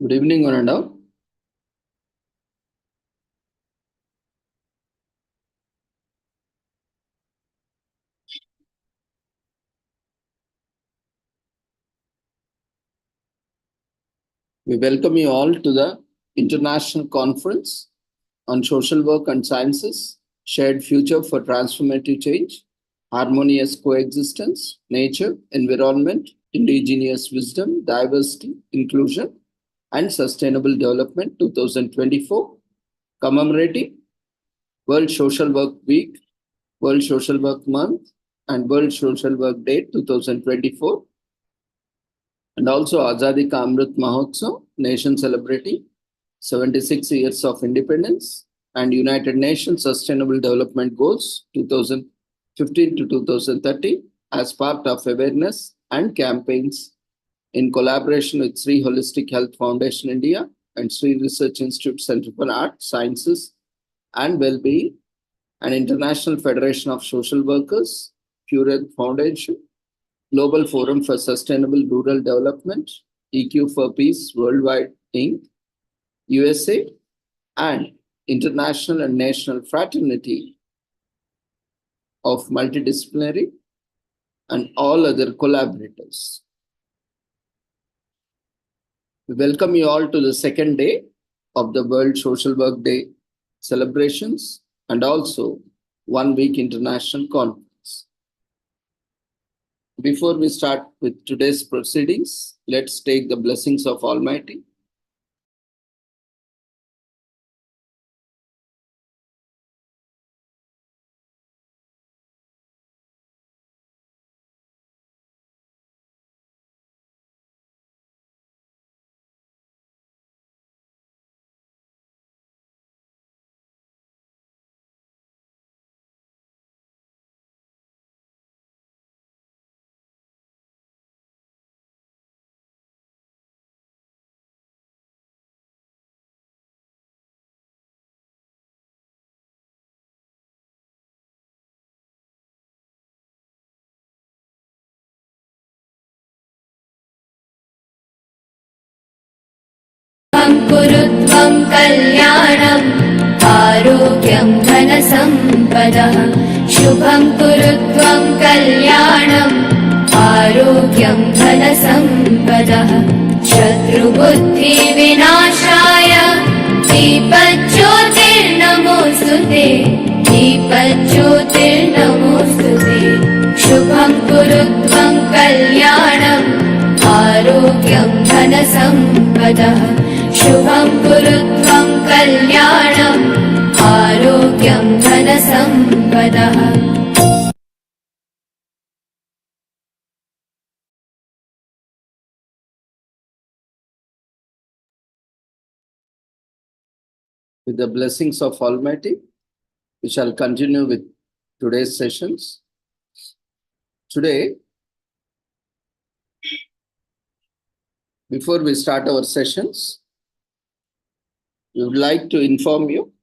Good evening, one and all. We welcome you all to the International Conference on Social Work and Sciences, Shared Future for Transformative Change, Harmonious Coexistence, Nature, Environment, Indigenous Wisdom, Diversity, Inclusion, and Sustainable Development 2024, commemorating World Social Work Week, World Social Work Month, and World Social Work Day 2024. And also Azadi Ka Amrit Mahotsav, nation celebrating 76 years of independence, and United Nations Sustainable Development Goals 2015 to 2030 as part of awareness and campaigns in collaboration with Sri Holistic Health Foundation India and Sri Research Institute Center for Art, Sciences and Wellbeing, and International Federation of Social Workers, Pure Health Foundation, Global Forum for Sustainable Rural Development, EQ for Peace Worldwide Inc., USA, and International and National Fraternity of Multidisciplinary, and all other collaborators. We welcome you all to the second day of the World Social Work Day celebrations and also 1 week international conference. Before we start with today's proceedings, let's take the blessings of Almighty. कुरुत्वं कल्याणम् आरोग्यं धनसम्पदः शुभं कुरुत्वं कल्याणम् आरोग्यं धनसम्पदः शत्रुबुद्धिविनाशाय दीपज्योतिर्नमोऽस्तुते दीपज्योतिर्नमोऽस्तुते शुभं कुरुत्वं कल्याणम् आरोग्यं धनसम्पदः शुभं कुरुत्वं कल्याणम् आरोग्यं धनसम्पदः. With the blessings of Almighty, we shall continue with today's sessions. Today, before we start our sessions, we would like to inform you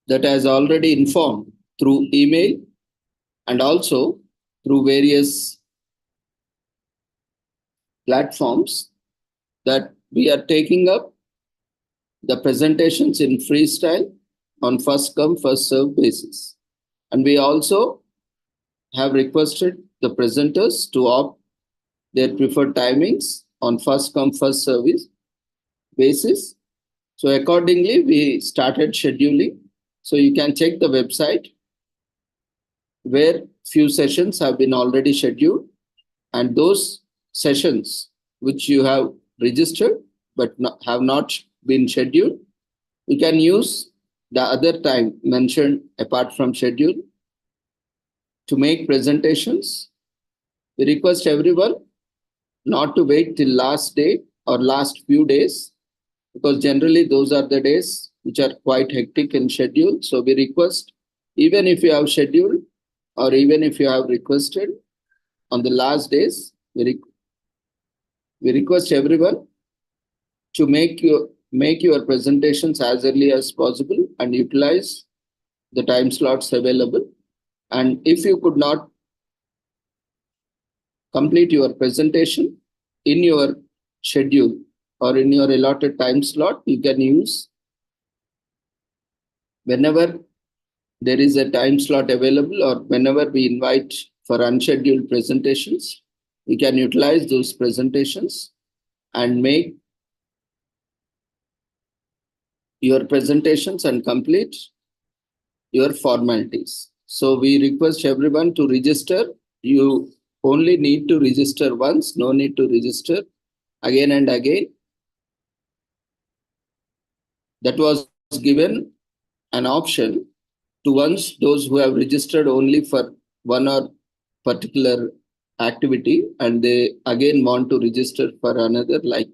that as already informed through email and also through various platforms, that we are taking up the presentations in freestyle on first come, first serve basis. And we also have requested the presenters to opt their preferred timings on first come, first service basis. So accordingly, we started scheduling. So you can check the website where few sessions have been already scheduled, and those sessions which you have registered but have not been scheduled, you can use the other time mentioned apart from schedule to make presentations. We request everyone not to wait till last day or last few days, because generally those are the days which are quite hectic in schedule. So we request, even if you have scheduled or even if you have requested on the last days, we request everyone to make your presentations as early as possible and utilize the time slots available. And if you could not complete your presentation in your schedule or in your allotted time slot, you can use whenever there is a time slot available or whenever we invite for unscheduled presentations, you can utilize those presentations and make your presentations and complete your formalities. So we request everyone to register. You only need to register once, no need to register again and again. That was given an option to once those who have registered only for one or particular activity and they again want to register for another, like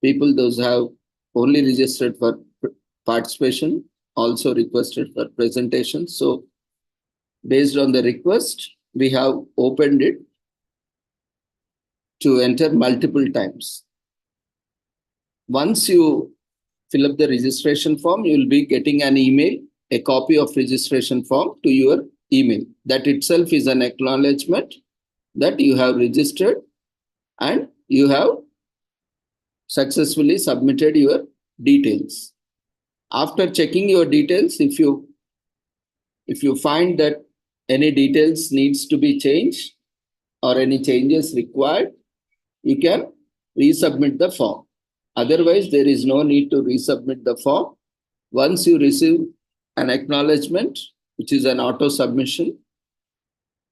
people those have only registered for participation also requested for presentation. So based on the request, we have opened it to enter multiple times. Once you fill up the registration form, you will be getting an email, a copy of registration form to your email. That itself is an acknowledgement that you have registered and you have successfully submitted your details. After checking your details, if you find that any details needs to be changed or any changes required, you can resubmit the form. Otherwise, there is no need to resubmit the form. Once you receive an acknowledgement, which is an auto submission,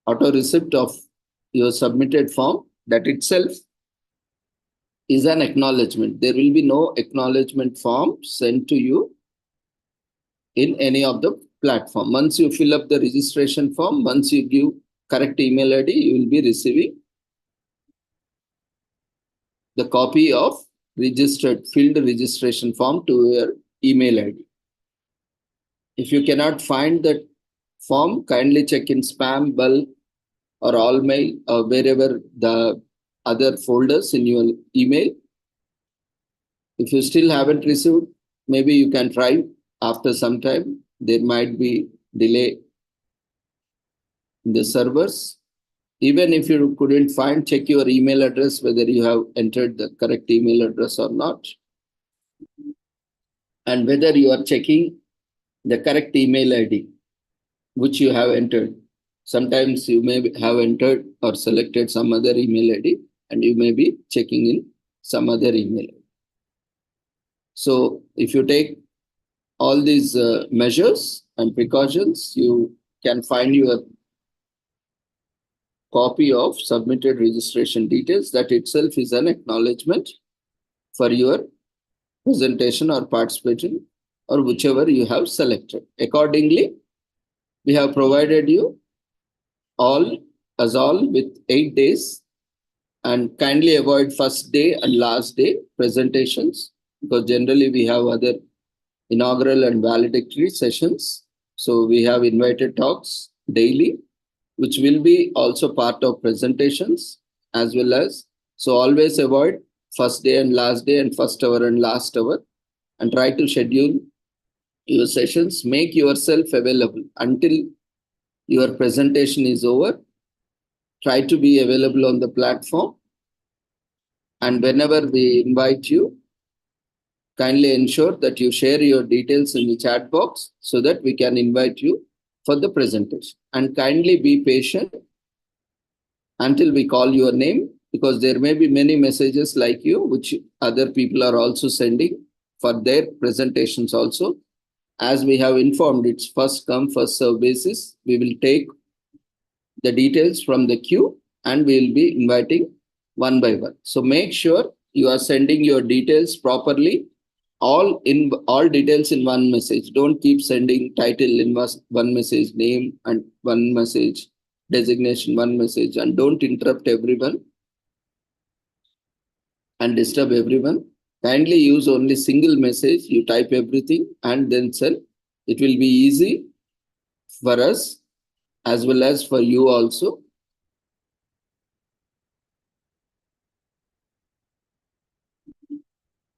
auto receipt of your submitted form, that itself is an acknowledgement. There will be no acknowledgement form sent to you in any of the platform. Once you fill up the registration form, once you give correct email ID, you will be receiving the copy of filled registration form to your email ID. If you cannot find that form, kindly check in spam, bulk, or all mail, or wherever the other folders in your email. If you still haven't received, maybe you can try after some time. There might be delay in the servers. Even if you couldn't find, check your email address, whether you have entered the correct email address or not. And whether you are checking the correct email ID, which you have entered. Sometimes you may have entered or selected some other email ID and you may be checking in some other email ID. So if you take all these measures and precautions, you can find your copy of submitted registration details. That itself is an acknowledgement for your presentation or participation or whichever you have selected. Accordingly, we have provided you all with 8 days, and kindly avoid first day and last day presentations, because generally we have other inaugural and valedictory sessions. So we have invited talks daily, which will be also part of presentations as well as, so always avoid first day and last day and first hour and last hour, and try to schedule your sessions. Make yourself available until your presentation is over. Try to be available on the platform, and whenever we invite you, kindly ensure that you share your details in the chat box so that we can invite you for the presentation. And kindly be patient until we call your name, because there may be many messages like you, which other people are also sending for their presentations also. As we have informed, it's first come, first serve basis. We will take the details from the queue and we will be inviting one by one. So make sure you are sending your details properly, all details in one message. Don't keep sending title in one message, name and one message, designation, one message, and don't interrupt everyone and disturb everyone. Kindly use only single message. You type everything and then send. It will be easy for us as well as for you also.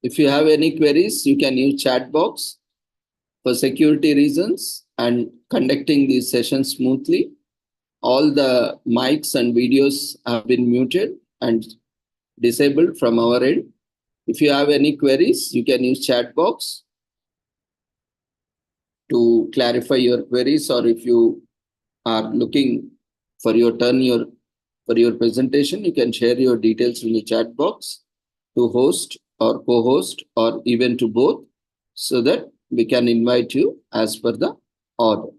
If you have any queries, you can use chat box. For security reasons and conducting these sessions smoothly, all the mics and videos have been muted and disabled from our end. If you have any queries, you can use chat box to clarify your queries, or if you are looking for your turn for your presentation, you can share your details in the chat box to host or co-host or even to both, so that we can invite you as per the order.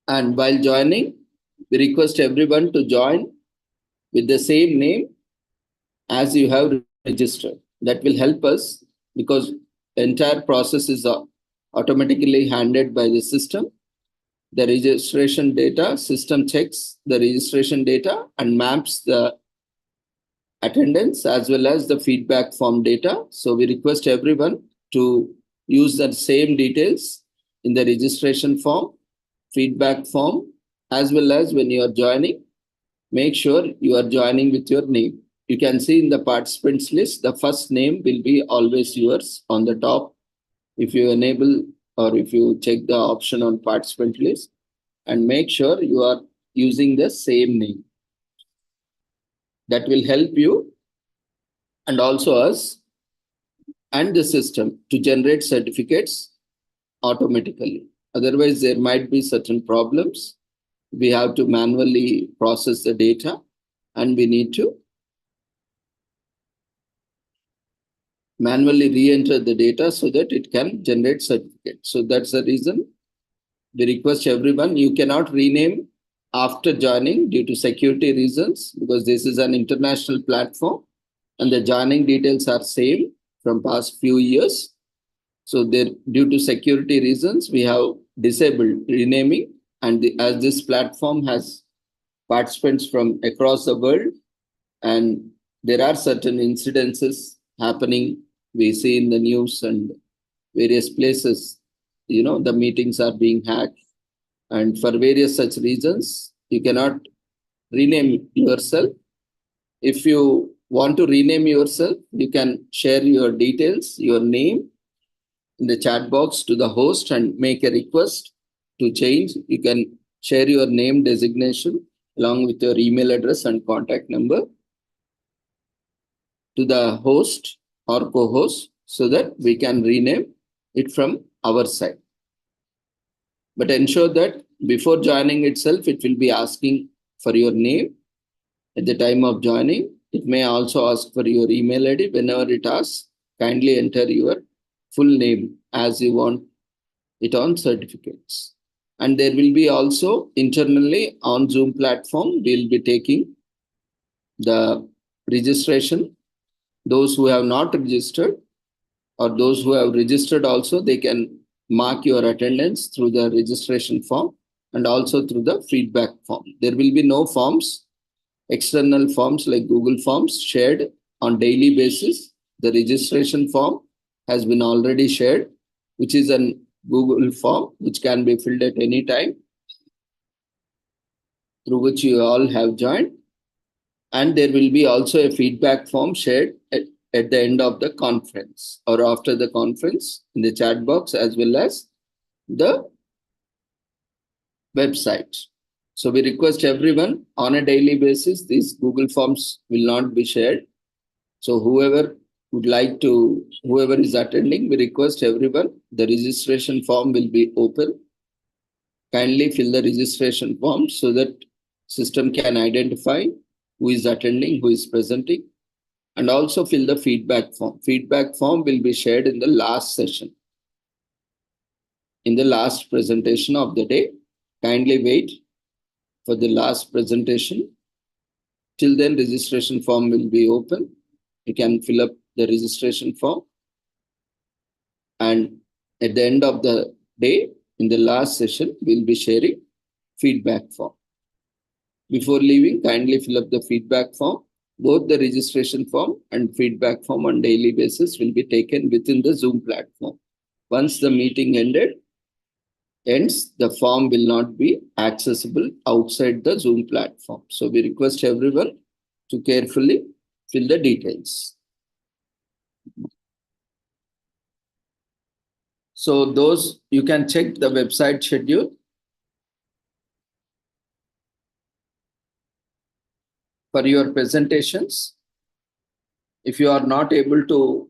And while joining, we request everyone to join with the same name as you have registered. That will help us, because the entire process is automatically handled by the system. The registration data, system checks the registration data and maps the attendance as well as the feedback form data. So we request everyone to use the same details in the registration form, feedback form, as well as when you are joining, make sure you are joining with your name. You can see in the participants list, the first name will be always yours on the top. If you enable or if you check the option on participant list, and make sure you are using the same name. That will help you and also us and the system to generate certificates automatically. Otherwise, there might be certain problems. We have to manually process the data, and we need to manually re-enter the data so that it can generate certificates. So that's the reason we request everyone, you cannot rename after joining due to security reasons, because this is an international platform and the joining details are same from past few years. So there, due to security reasons, we have disabled renaming. And as this platform has participants from across the world, and there are certain incidences happening, we see in the news and various places, the meetings are being hacked. And for various such reasons, you cannot rename yourself. If you want to rename yourself, you can share your details, your name in the chat box to the host and make a request to change. You can share your name designation along with your email address and contact number to the host or co-host so that we can rename it from our side. But ensure that before joining itself, it will be asking for your name at the time of joining. It may also ask for your email ID. Whenever it asks, kindly enter your full name as you want it on certificates. And there will be also internally on Zoom platform, we'll be taking the registration. Those who have not registered or those who have registered also, they can mark your attendance through the registration form and also through the feedback form. There will be no forms, external forms like Google Forms shared on daily basis. The registration form has been already shared, which is a Google form which can be filled at any time, through which you all have joined. And there will be also a feedback form shared at the end of the conference or after the conference in the chat box as well as the website. So we request everyone on a daily basis, these Google Forms will not be shared. So whoever is attending, we request everyone, the registration form will be open. Kindly fill the registration form so that system can identify who is attending, who is presenting, and also fill the feedback form. Feedback form will be shared in the last session, in the last presentation of the day. Kindly wait for the last presentation. Till then, registration form will be open. You can fill up the registration form. And at the end of the day, in the last session, we'll be sharing feedback form. Before leaving, kindly fill up the feedback form. Both the registration form and feedback form on daily basis will be taken within the Zoom platform. Once the meeting ends, the form will not be accessible outside the Zoom platform. So we request everyone to carefully fill the details. So those, you can check the website schedule. for your presentations. If you are not able to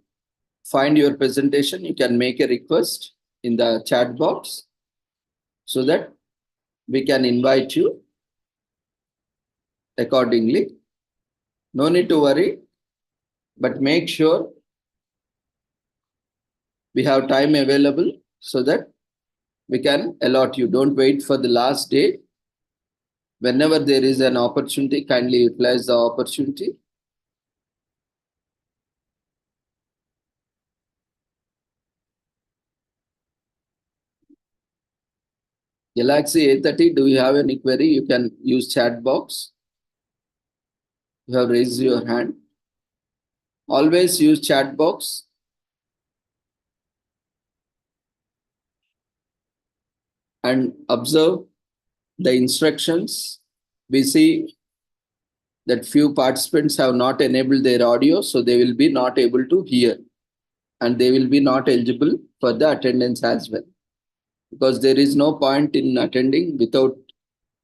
find your presentation, you can make a request in the chat box so that we can invite you accordingly. No need to worry, but make sure we have time available so that we can allot you. Don't wait for the last day. Whenever there is an opportunity, kindly utilize the opportunity. Galaxy A30, do you have any query? You can use chat box. You have raised your hand. Always use chat box. And observe the instructions. We see that few participants have not enabled their audio, so they will be not able to hear. And they will be not eligible for the attendance as well. Because there is no point in attending without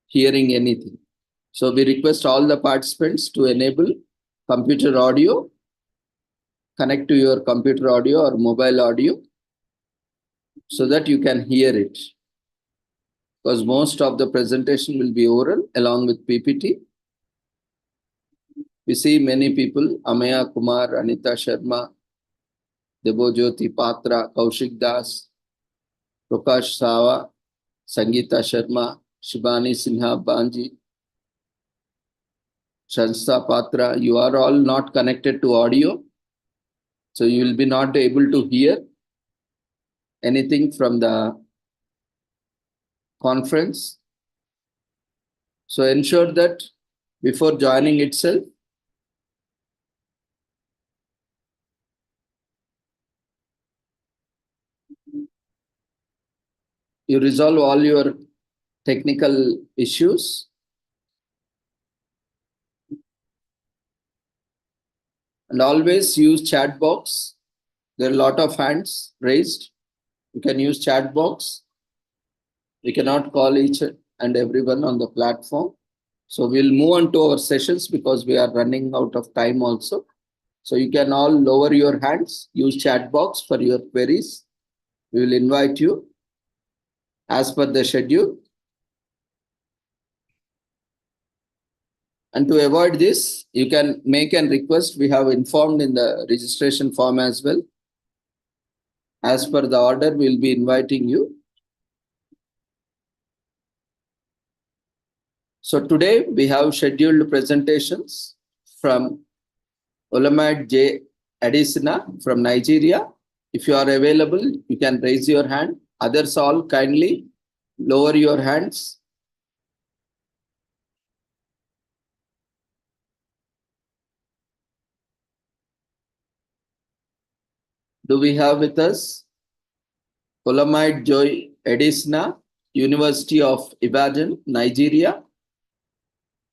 hearing anything. So we request all the participants to enable computer audio, connect to your computer audio or mobile audio so that you can hear it. Because most of the presentation will be oral along with PPT. We see many people, Amaya Kumar, Anita Sharma, Debojyoti Patra, Kaushik Das, Prakash Sawa, Sangeeta Sharma, Shibani Sinha Banji, Shansta Patra. You are all not connected to audio. So you will be not able to hear anything from the conference. So ensure that before joining itself, you resolve all your technical issues. And always use chat box. There are a lot of hands raised. You can use chat box. We cannot call each and everyone on the platform. So we'll move on to our sessions because we are running out of time also. So you can all lower your hands, use chat box for your queries. We will invite you as per the schedule. And to avoid this, you can make a request. We have informed in the registration form as well. As per the order, we'll be inviting you. So today we have scheduled presentations from Olamide J. Adesina from Nigeria. If you are available, you can raise your hand. Others all kindly lower your hands. Do we have with us Olamide Joy Adesina, University of Ibadan, Nigeria?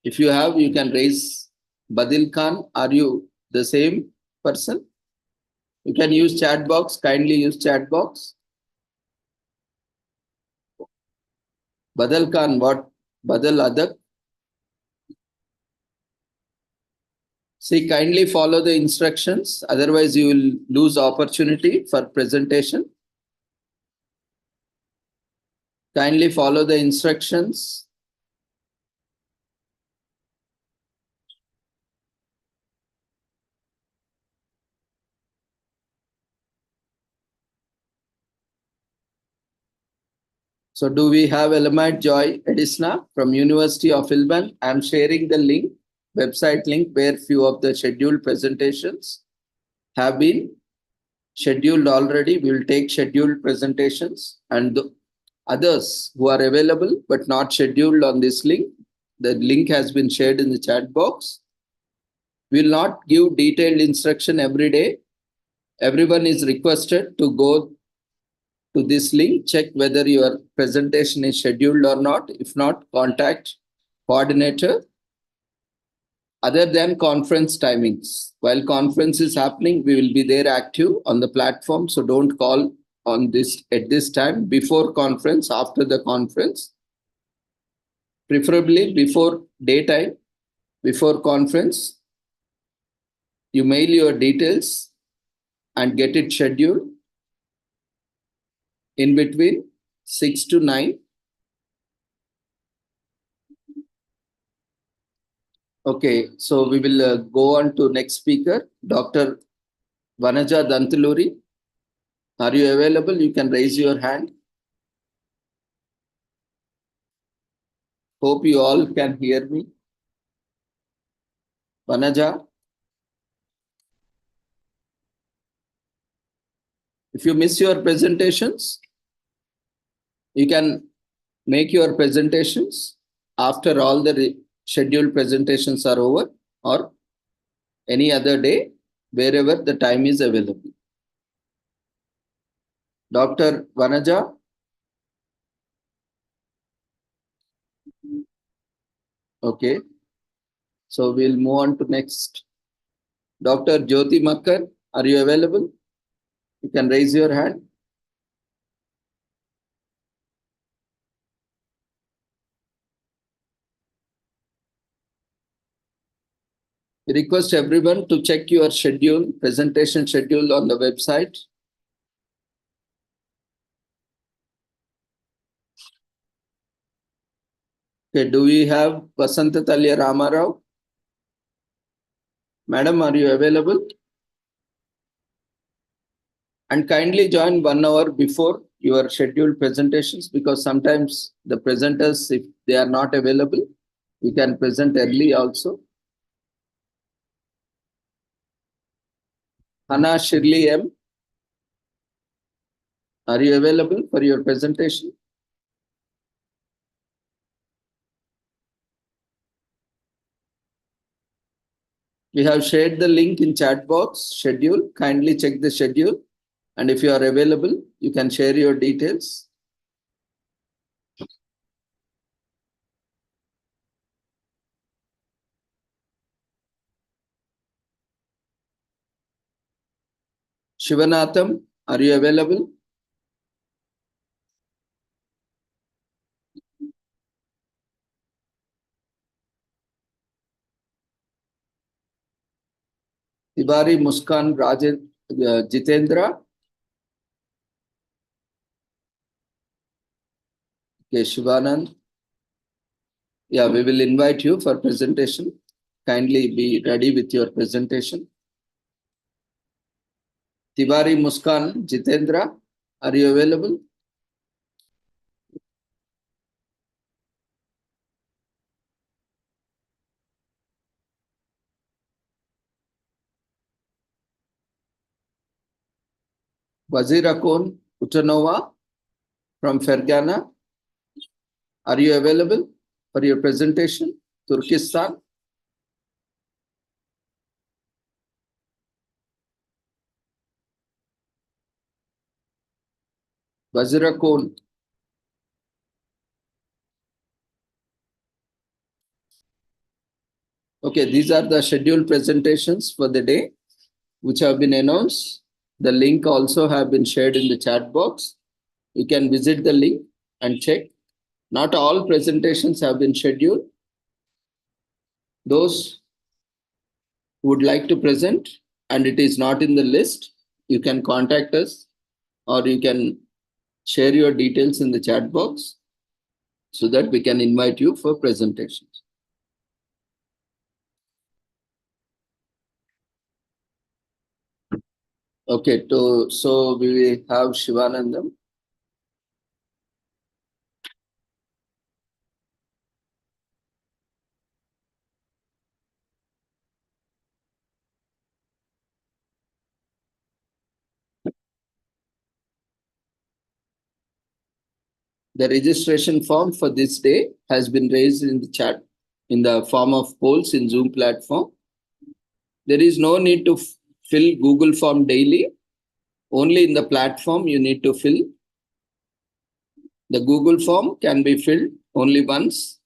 If you have, you can raise. Badil Khan, are you the same person? You can use chat box. Kindly use chat box. Badal Khan, what? Badal Adak. See, kindly follow the instructions. Otherwise, you will lose opportunity for presentation. Kindly follow the instructions. So do we have Elamite Joy Edisna from University of Ibadan? I'm sharing the link, website link, where few of the scheduled presentations have been scheduled already. We will take scheduled presentations, and the others who are available but not scheduled on this link, the link has been shared in the chat box. We will not give detailed instruction every day. Everyone is requested to go to this link, check whether your presentation is scheduled or not. If not, contact coordinator. Other than conference timings, while conference is happening, we will be there active on the platform. So don't call on this at this time, before conference, after the conference, preferably before daytime. before conference, you mail your details and get it scheduled in between 6 to 9. Okay, so we will go on to next speaker, Dr. Vanaja Dantaluri. Are you available? You can raise your hand. Hope you all can hear me. Vanaja, if you miss your presentations, you can make your presentations after all the scheduled presentations are over, or any other day, wherever the time is available. Dr. Vanaja. Okay. So we'll move on to next. Dr. Jyoti Makkar, are you available? You can raise your hand. We request everyone to check your schedule, presentation schedule on the website. Okay, do we have Vasanta Talya Ramarao? Madam, are you available? And kindly join 1 hour before your scheduled presentations, because sometimes the presenters, if they are not available, you can present early also. Hannah Shirley M, are you available for your presentation? We have shared the link in chat box, schedule. Kindly check the schedule. And if you are available, you can share your details. Shivanatham, are you available? Tibari Muskan Jitendra. Okay, Shivanand. Yeah, we will invite you for presentation. Kindly be ready with your presentation. Tibari Muskan Jitendra, are you available? Wazirakon Utanova from Fergana, are you available for your presentation? Turkestan. Wazirakon. Okay, these are the scheduled presentations for the day, which have been announced. The link also have been shared in the chat box. You can visit the link and check. Not all presentations have been scheduled. Those who would like to present and it is not in the list, you can contact us, or you can share your details in the chat box so that we can invite you for presentations. Okay, so we have Shivanandam. The registration form for this day has been raised in the chat in the form of polls in Zoom platform. There is no need to fill Google form daily. Only in the platform you need to fill. The Google form can be filled only once.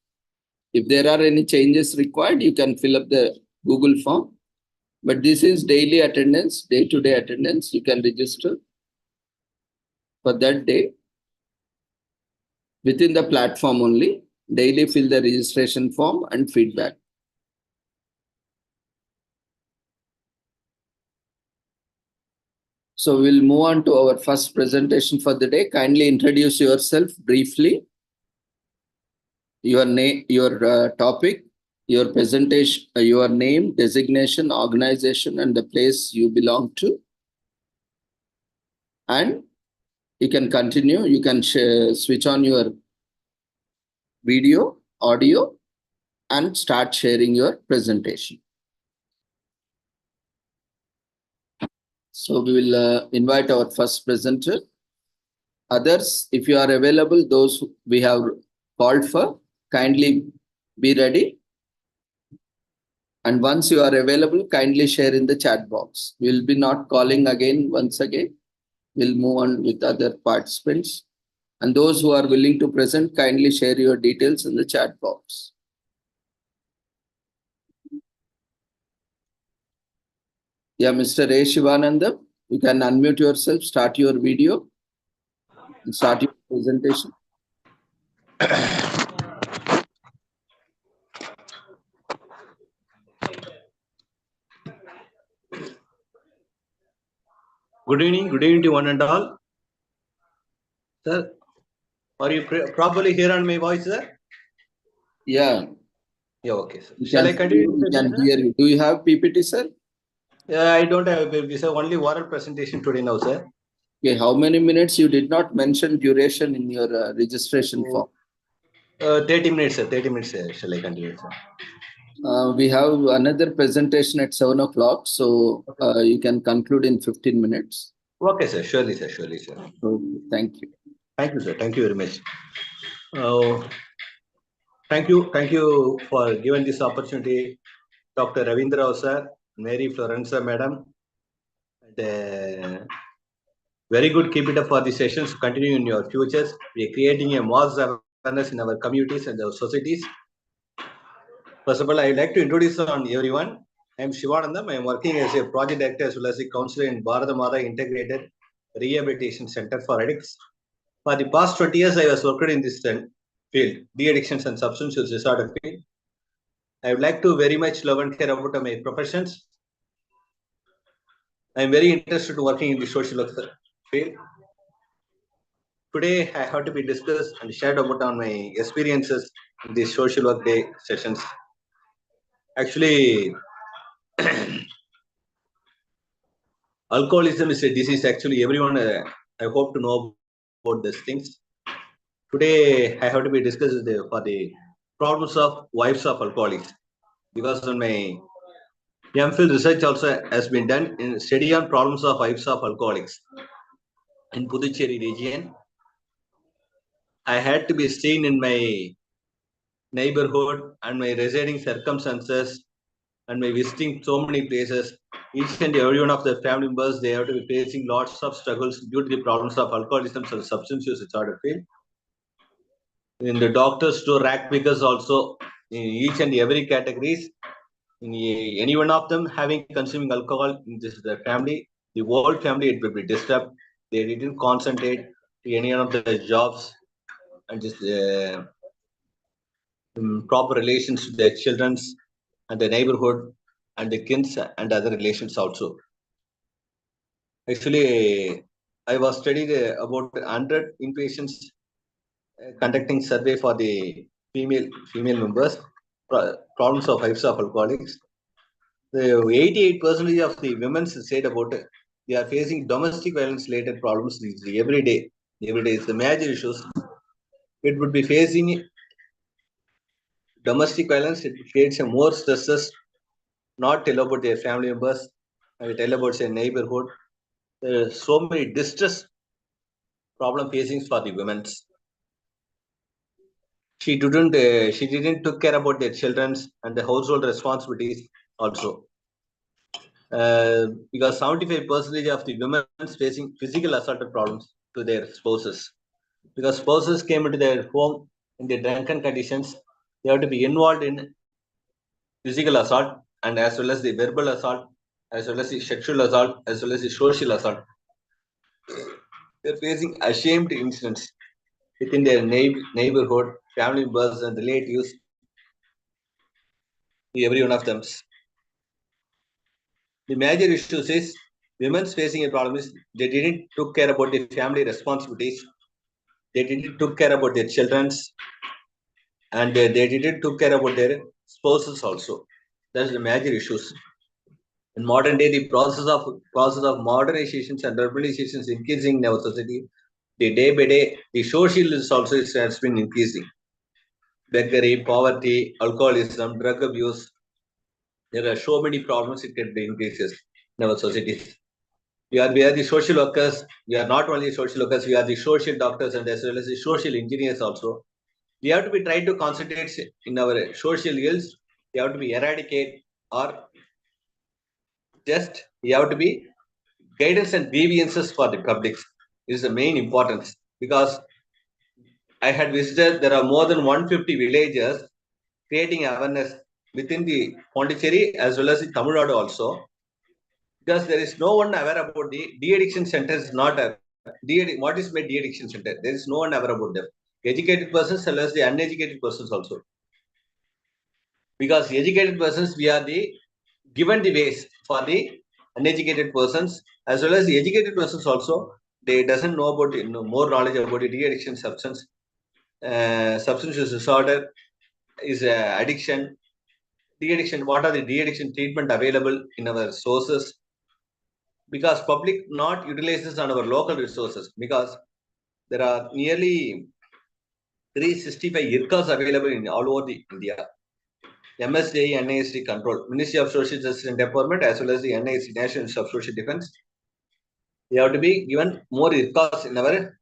If there are any changes required, you can fill up the Google form. But this is daily attendance, day-to-day attendance. You can register for that day within the platform only. Daily fill the registration form and feedback. So we'll move on to our first presentation for the day. Kindly introduce yourself briefly, your name, your topic, your presentation, your name, designation, organization, and the place you belong to. And you can continue. You can switch on your video, audio, and start sharing your presentation. So we will invite our first presenter. Others, if you are available, those we have called for, kindly be ready. And once you are available, kindly share in the chat box. We'll be not calling again once again. We'll move on with other participants. And those who are willing to present, kindly share your details in the chat box. Yeah, Mr. A. Shivanandam, you can unmute yourself, start your video, and start your presentation. Good evening to one and all. Sir, are you properly here on my voice, sir? Yeah. Yeah, okay, sir. Shall I continue? We can hear you. Do you have PPT, sir? I don't have PPT, sir. Only oral presentation today now, sir. Okay, how many minutes? You did not mention duration in your registration form. 30 minutes, sir. 30 minutes, sir. Shall I continue, sir? We have another presentation at 7 o'clock, so you can conclude in 15 minutes. Okay, sir. Surely, sir. Surely, sir. Okay, thank you. Thank you, sir. Thank you very much. Thank you for giving this opportunity, Dr. Ravindra, sir, Mary Florenza, madam. And, very good. Keep it up for the sessions. Continue in your futures. We are creating a mass awareness in our communities and our societies. First of all, I would like to introduce on everyone. I am Shivanandam. I am working as a project director as well as a counselor in Bharadamada Integrated Rehabilitation Center for Addicts. For the past 20 years, I was working in this field, de-addictions and substance use disorder field. I would like to very much love and care about my professions. I am very interested in working in the social work field. Today, I have to be discussed and shared about on my experiences in the social work day sessions. Actually, alcoholism is a disease. Actually, everyone, I hope to know about these things. Today, I have to be discussed for the problems of wives of alcoholics, because on my MPhil research also has been done in study on problems of wives of alcoholics in Puducherry region. I had to be seen in my neighborhood and my residing circumstances and my visiting so many places. Each and every one of the family members, they have to be facing lots of struggles due to the problems of alcoholism and substance use disorder field. In the doctors to rack pickers also, in each and every categories, in any one of them having consuming alcohol in this the family, the whole family it will be disturbed. They didn't concentrate to any one of the jobs and just proper relations to their children's and the neighborhood and the kids and other relations also. Actually, I was studied about 100 inpatients conducting survey for the female members, problems of wives of alcoholics. The 88% of the women said about they are facing domestic violence related problems every day. Every day is the major issues. It would be facing domestic violence. It creates more stresses. Not tell about their family members. I tell about their neighborhood. There are so many distress problem facing for the women. She didn't took care about their children's and the household responsibilities also. Because 75% of the women facing physical assault problems to their spouses. Because spouses came into their home in their drunken conditions, they have to be involved in physical assault and as well as the verbal assault, as well as the sexual assault, as well as the social assault. They're facing ashamed incidents within their neighborhood, family members and relatives, every one of them. The major issues is women's facing a problem is they didn't took care about the family responsibilities. They didn't took care about their children's, and they didn't took care about their spouses also. That's the major issues. In modern day, the process of modernizations and urbanizations is increasing in our society. The day by day, the social is also has been increasing. Beggary, poverty, alcoholism, drug abuse. There are so many problems it can be increases in our societies. We are the social workers. We are not only social workers, we are the social doctors and as well as the social engineers also. We have to be trying to concentrate in our social ills. We have to be eradicate or just we have to be guidance and grievances for the public is the main importance, because I had visited, there are more than 150 villages creating awareness within the Pondicherry as well as the Tamil Nadu also, because there is no one aware about the de-addiction centers. Not a what is my de-addiction center? There is no one aware about them. Educated persons as well as the uneducated persons also, because educated persons we are the given the ways for the uneducated persons as well as the educated persons also. They doesn't know about more knowledge about the de-addiction substance use disorder is addiction, de-addiction. What are the de-addiction treatment available in our sources? Because public not utilizes on our local resources, because there are nearly 365 IRCAs available in all over the India. MSJ, NIST control, Ministry of Social Justice and Empowerment as well as the NIST, National Institute of Social Defense. They have to be given more IRCAs in our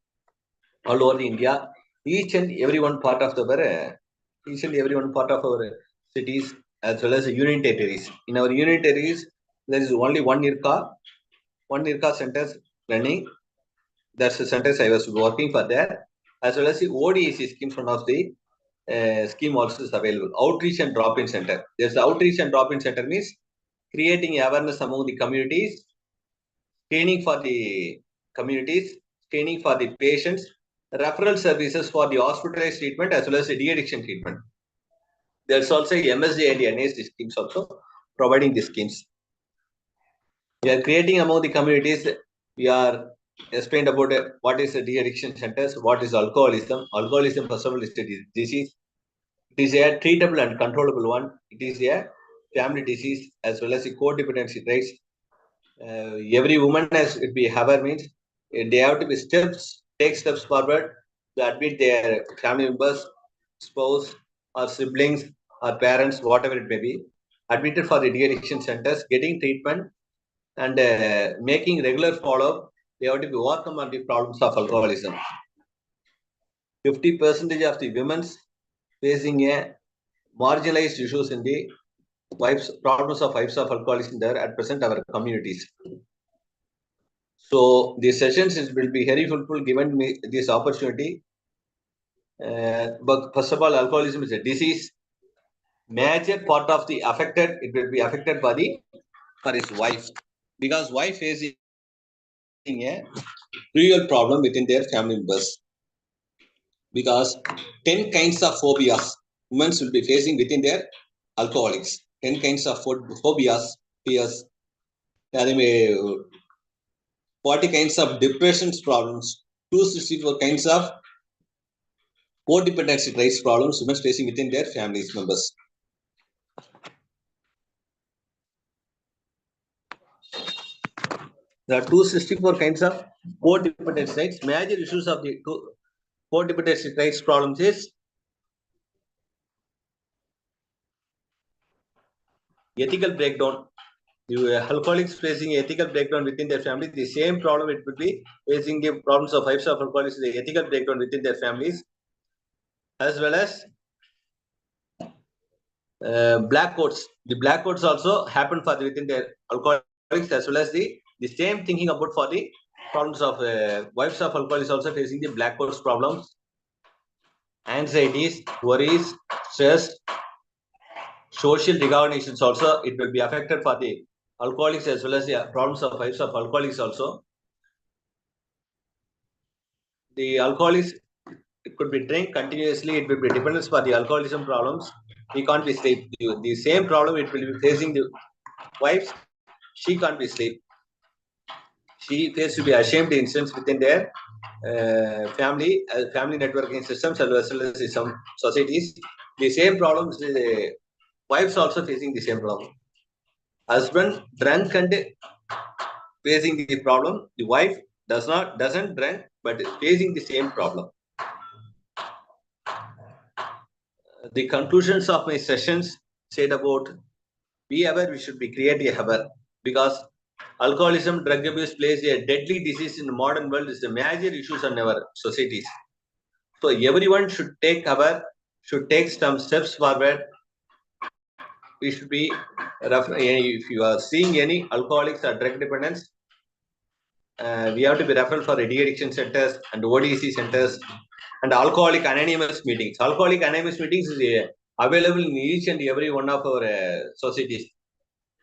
all over the India. Each and every one part of our cities as well as the union territories. In our union territories, there is only one IRCA centers running. That's the centers I was working for there, as well as the ODAC scheme. One of the scheme also is available. Outreach and drop-in center. There's the outreach and drop-in center means creating awareness among the communities, screening for the communities, screening for the patients, referral services for the hospitalized treatment as well as the de-addiction treatment. There's also MSJ and NIST schemes also providing these schemes. We are creating among the communities. We are explained about what is the de-addiction centers, what is alcoholism. Alcoholism, first of all, is a disease. It is a treatable and controllable one. It is a family disease as well as a codependency traits. Every woman has to be aware means they have to be take steps forward to admit their family members, spouse or siblings or parents, whatever it may be, admitted for the de-addiction centers, getting treatment and making regular follow-up. They have to be overcome on the problems of alcoholism. 50% of the women facing a marginalized issues in the problems of wives of alcoholism there at present our communities. So these sessions will be very helpful given me this opportunity. But first of all, alcoholism is a disease. Major part of the affected, it will be affected by for his wife, because wife facing a real problem within their family members. Because 10 kinds of phobias women will be facing within their alcoholics. 10 kinds of phobias, fears. 40 kinds of depression problems, 264 kinds of codependency traits problems women facing within their families members. There are 264 kinds of codependency traits. Major issues of the codependency traits problems is ethical breakdown. The alcoholics facing ethical breakdown within their family, the same problem it would be facing the problems of wives of alcoholics, the ethical breakdown within their families, as well as black coats. The black coats also happen for within their alcoholics, as well as the same thinking about for the problems of wives of alcoholics also facing the black coats problems, anxieties, worries, stress, social recognitions also it will be affected for the alcoholics as well as the problems of wives of alcoholics also. The alcoholics, it could be drink continuously, it will be dependence for the alcoholism problems. We can't be sleep. The same problem it will be facing the wives, she can't be sleep. she faces to be ashamed incidents within their family networking systems as well as some societies. The same problems, the wives also facing the same problem. Husband drunk and facing the problem. The wife doesn't drink but is facing the same problem. The conclusions of my sessions said about be aware, we should be creative aware, because alcoholism, drug abuse plays a deadly disease in the modern world is the major issues in our societies. So everyone should take some steps forward. We should be, if you are seeing any alcoholics or drug dependents, we have to be referred for de-addiction centers and ODC centers and alcoholic anonymous meetings. Alcoholic anonymous meetings is available in each and every one of our societies.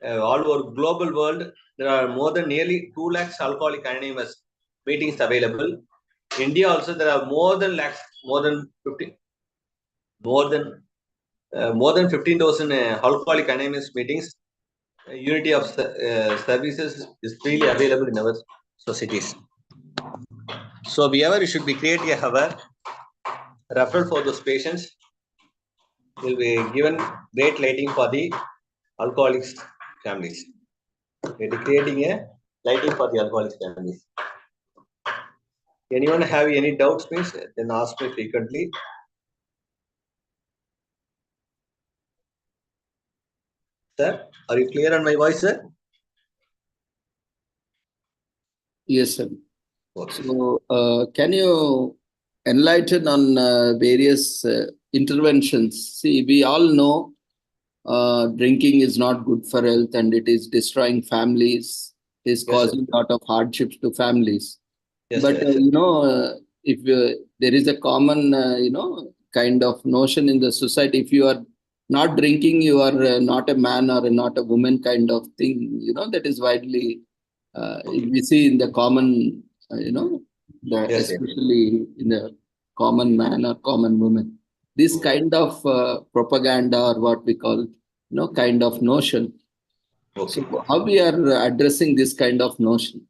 All over global world, there are more than nearly 2 lakhs alcoholic anonymous meetings available. India also there are more than 15,000 alcoholic anonymous meetings. Unity of services is freely available in our societies. So wherever should be created a referral for those patients will be given great lighting for the alcoholics families. We are creating a lighting for the alcoholics families. Anyone have any doubts, please? Then ask me frequently. Sir, are you clear on my voice, sir? Yes, sir. Okay. So, can you enlighten on various interventions? See, we all know drinking is not good for health and it is destroying families, is causing a lot of hardships to families. Yes, But, yes. If there is a common, kind of notion in the society, if you are not drinking, you are not a man or not a woman kind of thing, that is widely, we see in the common, Yes, especially in the common man or common woman. This kind of propaganda or what we call, kind of notion. Okay. So how we are addressing this kind of notion?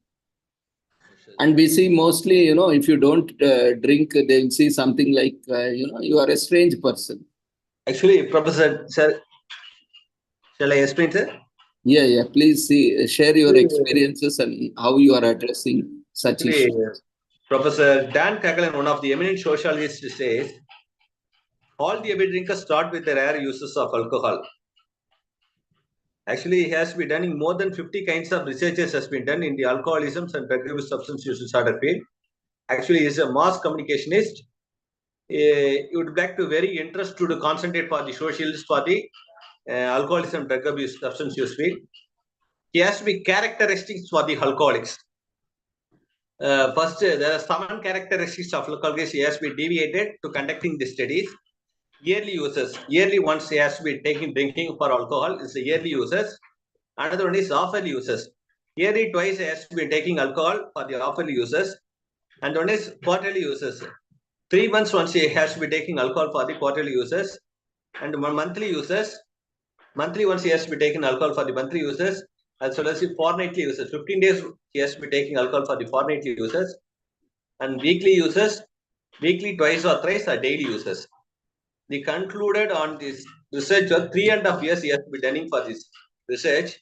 And we see mostly, if you don't drink, they'll see something like, you are a strange person. Actually, Professor, sir, shall I explain, sir? Yeah. Please share your experiences and how you are addressing such Actually, issues. Professor Dan Kagalan, one of the eminent sociologists, says all the heavy drinkers start with the rare uses of alcohol. Actually, it has to be done in more than 50 kinds of researches has been done in the alcoholism and drug abuse substance use disorder field. Actually, he is a mass communicationist. He would like to very interested to concentrate for the socialists for the alcoholism, drug abuse, substance use field. He has to be characteristics for the alcoholics. First, there are 7 characteristics of alcoholics. He has to be deviated to conducting the studies. Yearly users. Yearly once he has to be taking drinking for alcohol is the yearly users. Another one is often users. Yearly twice he has to be taking alcohol for the often users. And one is quarterly users. 3 months once he has to be taking alcohol for the quarterly users. And monthly users. Monthly once he has to be taking alcohol for the monthly users. As well as the fortnightly users. 15 days he has to be taking alcohol for the fortnightly users. And weekly users. Weekly twice or thrice are daily users. They concluded on this research for 3.5 years he has to be done for this research.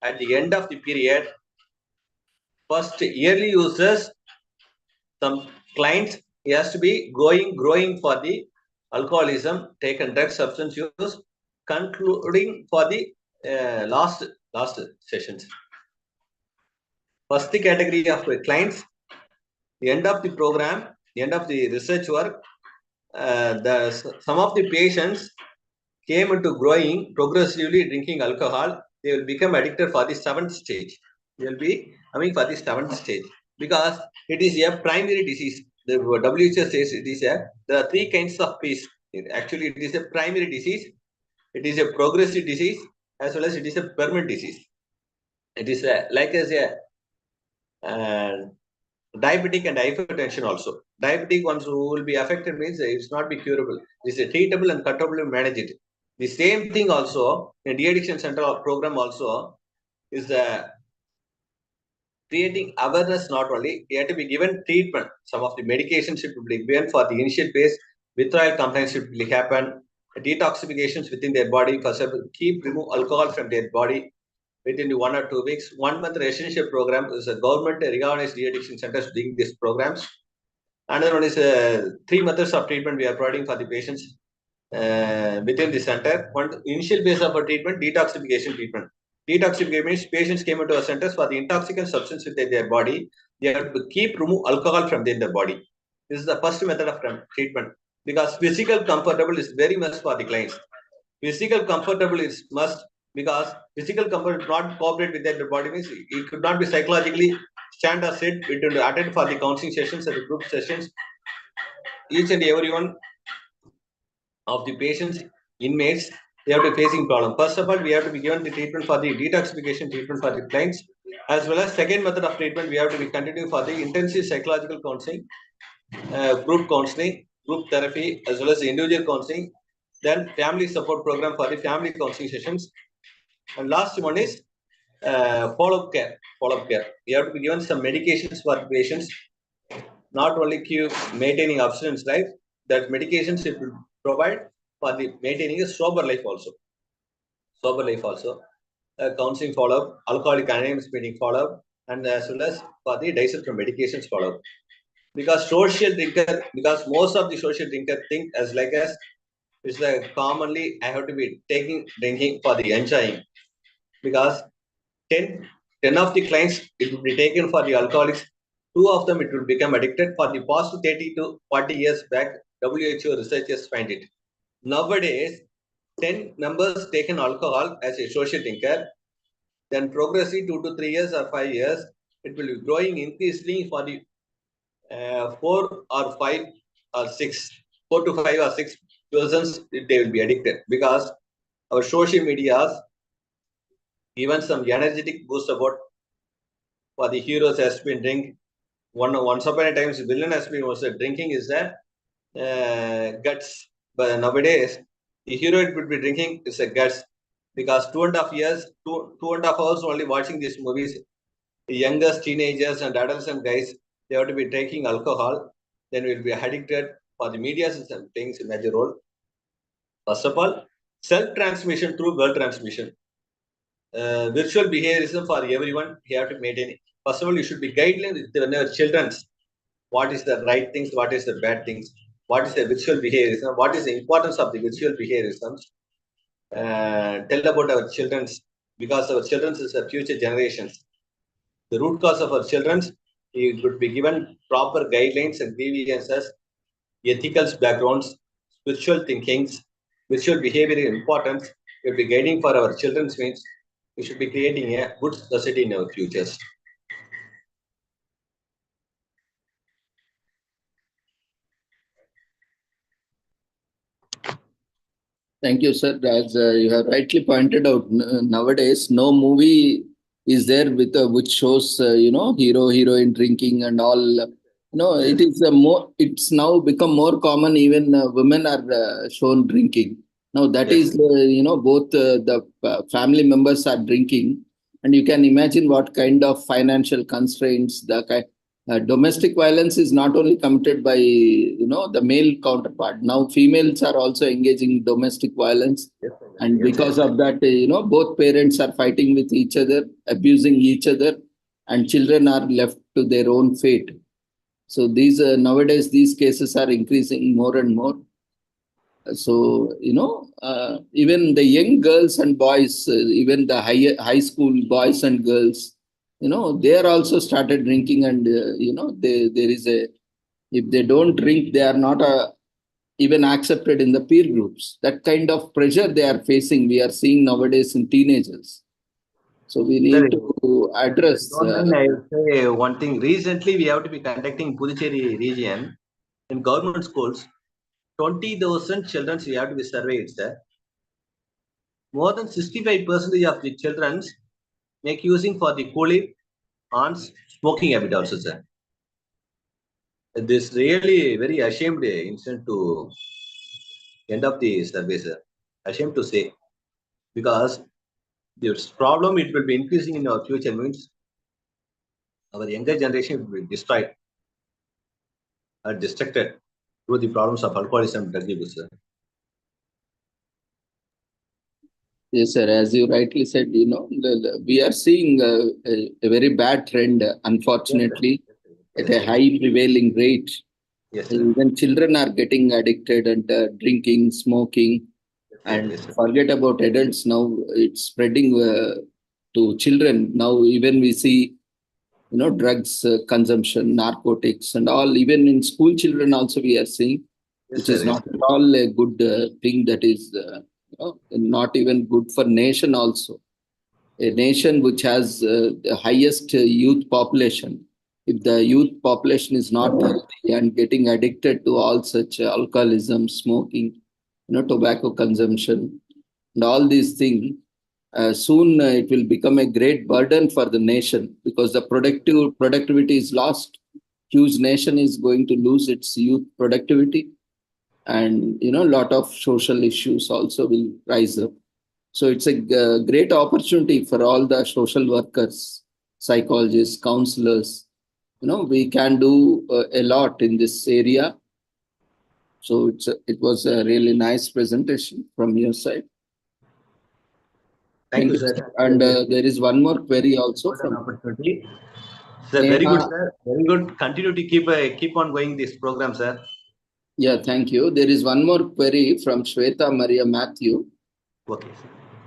At the end of the period, first yearly users, some clients, he has to be growing for the alcoholism, taken drug substance use, concluding for the last sessions. First category of clients, the end of the program, the end of the research work, some of the patients came into growing progressively drinking alcohol. They will become addicted for the 7th stage. They will be coming for the 7th stage because it is a primary disease. The WHO says it is there are 3 kinds of peace. Actually, it is a primary disease. It is a progressive disease as well as it is a permanent disease. It is like as a diabetic and hypertension also. Diabetic ones who will be affected means it's not be curable. It's a treatable and controllable managed. The same thing also in de-addiction center program also is creating awareness not only, you have to be given treatment. Some of the medications should be given for the initial phase, withdrawal compliance should happen, detoxifications within their body, for example, remove alcohol from their body within 1 or 2 weeks. 1 month relationship program is a government recognized de-addiction centers doing these programs. Another one is 3 methods of treatment we are providing for the patients within the center. One initial phase of a treatment, detoxification treatment. Detoxification means patients came into our centers for the intoxicant substance within their body. They have to remove alcohol from their body. This is the first method of treatment, because physical comfortable is very much for the clients. Physical comfortable is must, because physical comfort not cooperate with their body means it could not be psychologically stand or sit. We to attend for the counseling sessions and the group sessions. Each and every one of the patients, inmates, they have to be facing problem. First of all, we have to be given the treatment for the detoxification treatment for the clients, as well as second method of treatment, we have to be continuing for the intensive psychological counseling, group counseling, group therapy, as well as individual counseling, then family support program for the family counseling sessions. And last one is follow-up care. Follow-up care. We have to be given some medications for patients, not only keep maintaining abstinence life, that medications it will provide for the maintaining a sober life also. Sober life also. Counseling follow-up, alcoholic anonymous meeting follow-up, and as well as for the diet from medications follow-up. Because social drinker, because most of the social drinker think as like as it's like commonly I have to be drinking for the enjoying, because 10 of the clients it will be taken for the alcoholics, 2 of them it will become addicted. For the past 30 to 40 years back, WHO researchers find it. Nowadays, 10 members taken alcohol as a social drinker, then progressively 2 to 3 years or 5 years, it will be growing increasingly for the 4 or 5 or 6, 4 to 5 or 6 persons, they will be addicted, because our social medias given some energetic boost about for the heroes has been drink. Once upon a time, villain has been was drinking is the guts. But nowadays, the hero would be drinking is a guts, because 2.5 years, 2.5 hours only watching these movies. The youngest teenagers and adolescent guys, they have to be taking alcohol, then will be addicted. For the media system playing a major role. First of all, self-transmission through world transmission. Virtual behaviorism for everyone, you have to maintain it. First of all, you should be guideline with your children. What is the right things, what is the bad things, what is the virtual behaviorism, what is the importance of the virtual behaviorism. Tell about our children, because our children is the future generations. The root cause of our children, it would be given proper guidelines and grievances, ethical backgrounds, spiritual thinkings, virtual behavior importance. We will be guiding for our children's means. We should be creating a good society in our futures. Thank you, sir. As you have rightly pointed out, nowadays no movie is there with which shows hero heroine drinking and all. It is more. It's now become more common. Even women are shown drinking. Now that Yes. is both the family members are drinking, and you can imagine what kind of financial constraints domestic violence is not only committed by the male counterpart. Now females are also engaging in domestic violence, Yes. and Yes. because of that both parents are fighting with each other, abusing each other, and children are left to their own fate. So these nowadays these cases are increasing more and more. So even the young girls and boys, even the high school boys and girls, they are also started drinking, and there is a, if they don't drink, they are not even accepted in the peer groups. That kind of pressure they are facing, we are seeing nowadays in teenagers. So we need to address. Don't mind, I will say one thing. Recently, we have to be conducting Puducherry region in government schools. 20,000 children we have to be surveyed, sir. More than 65% of the children make using for the cooling on smoking habit also, sir. This really very ashamed incident to end of the survey, sir. Ashamed to say, because this problem it will be increasing in our future means our younger generation will be destroyed or distracted through the problems of alcoholism and drug abuse, sir. Yes, sir. As you rightly said, we are seeing a very bad trend, unfortunately, at a high prevailing rate. Yes, sir. Even children are getting addicted and drinking, smoking, and Yes, sir. forget about adults now. It's spreading to children. Now, even we see, drugs consumption, narcotics, and all. Even in school children also we are seeing, Yes, which sir. is not at all a good thing. That is not even good for nation also. A nation which has the highest youth population, if the youth population is not healthy and getting addicted to all such alcoholism, smoking, tobacco consumption, and all these things, soon it will become a great burden for the nation because the productivity is lost. Huge nation is going to lose its youth productivity, and a lot of social issues also will rise up. So it's a great opportunity for all the social workers, psychologists, counselors. We can do a lot in this area. So it was a really nice presentation from your side. Thank you, sir. And there is one more query also from opportunity. Sir, very good, sir. Very good. Continue to keep on going this program, sir. Yeah, thank you. There is one more query from Shweta Maria Matthew. Okay.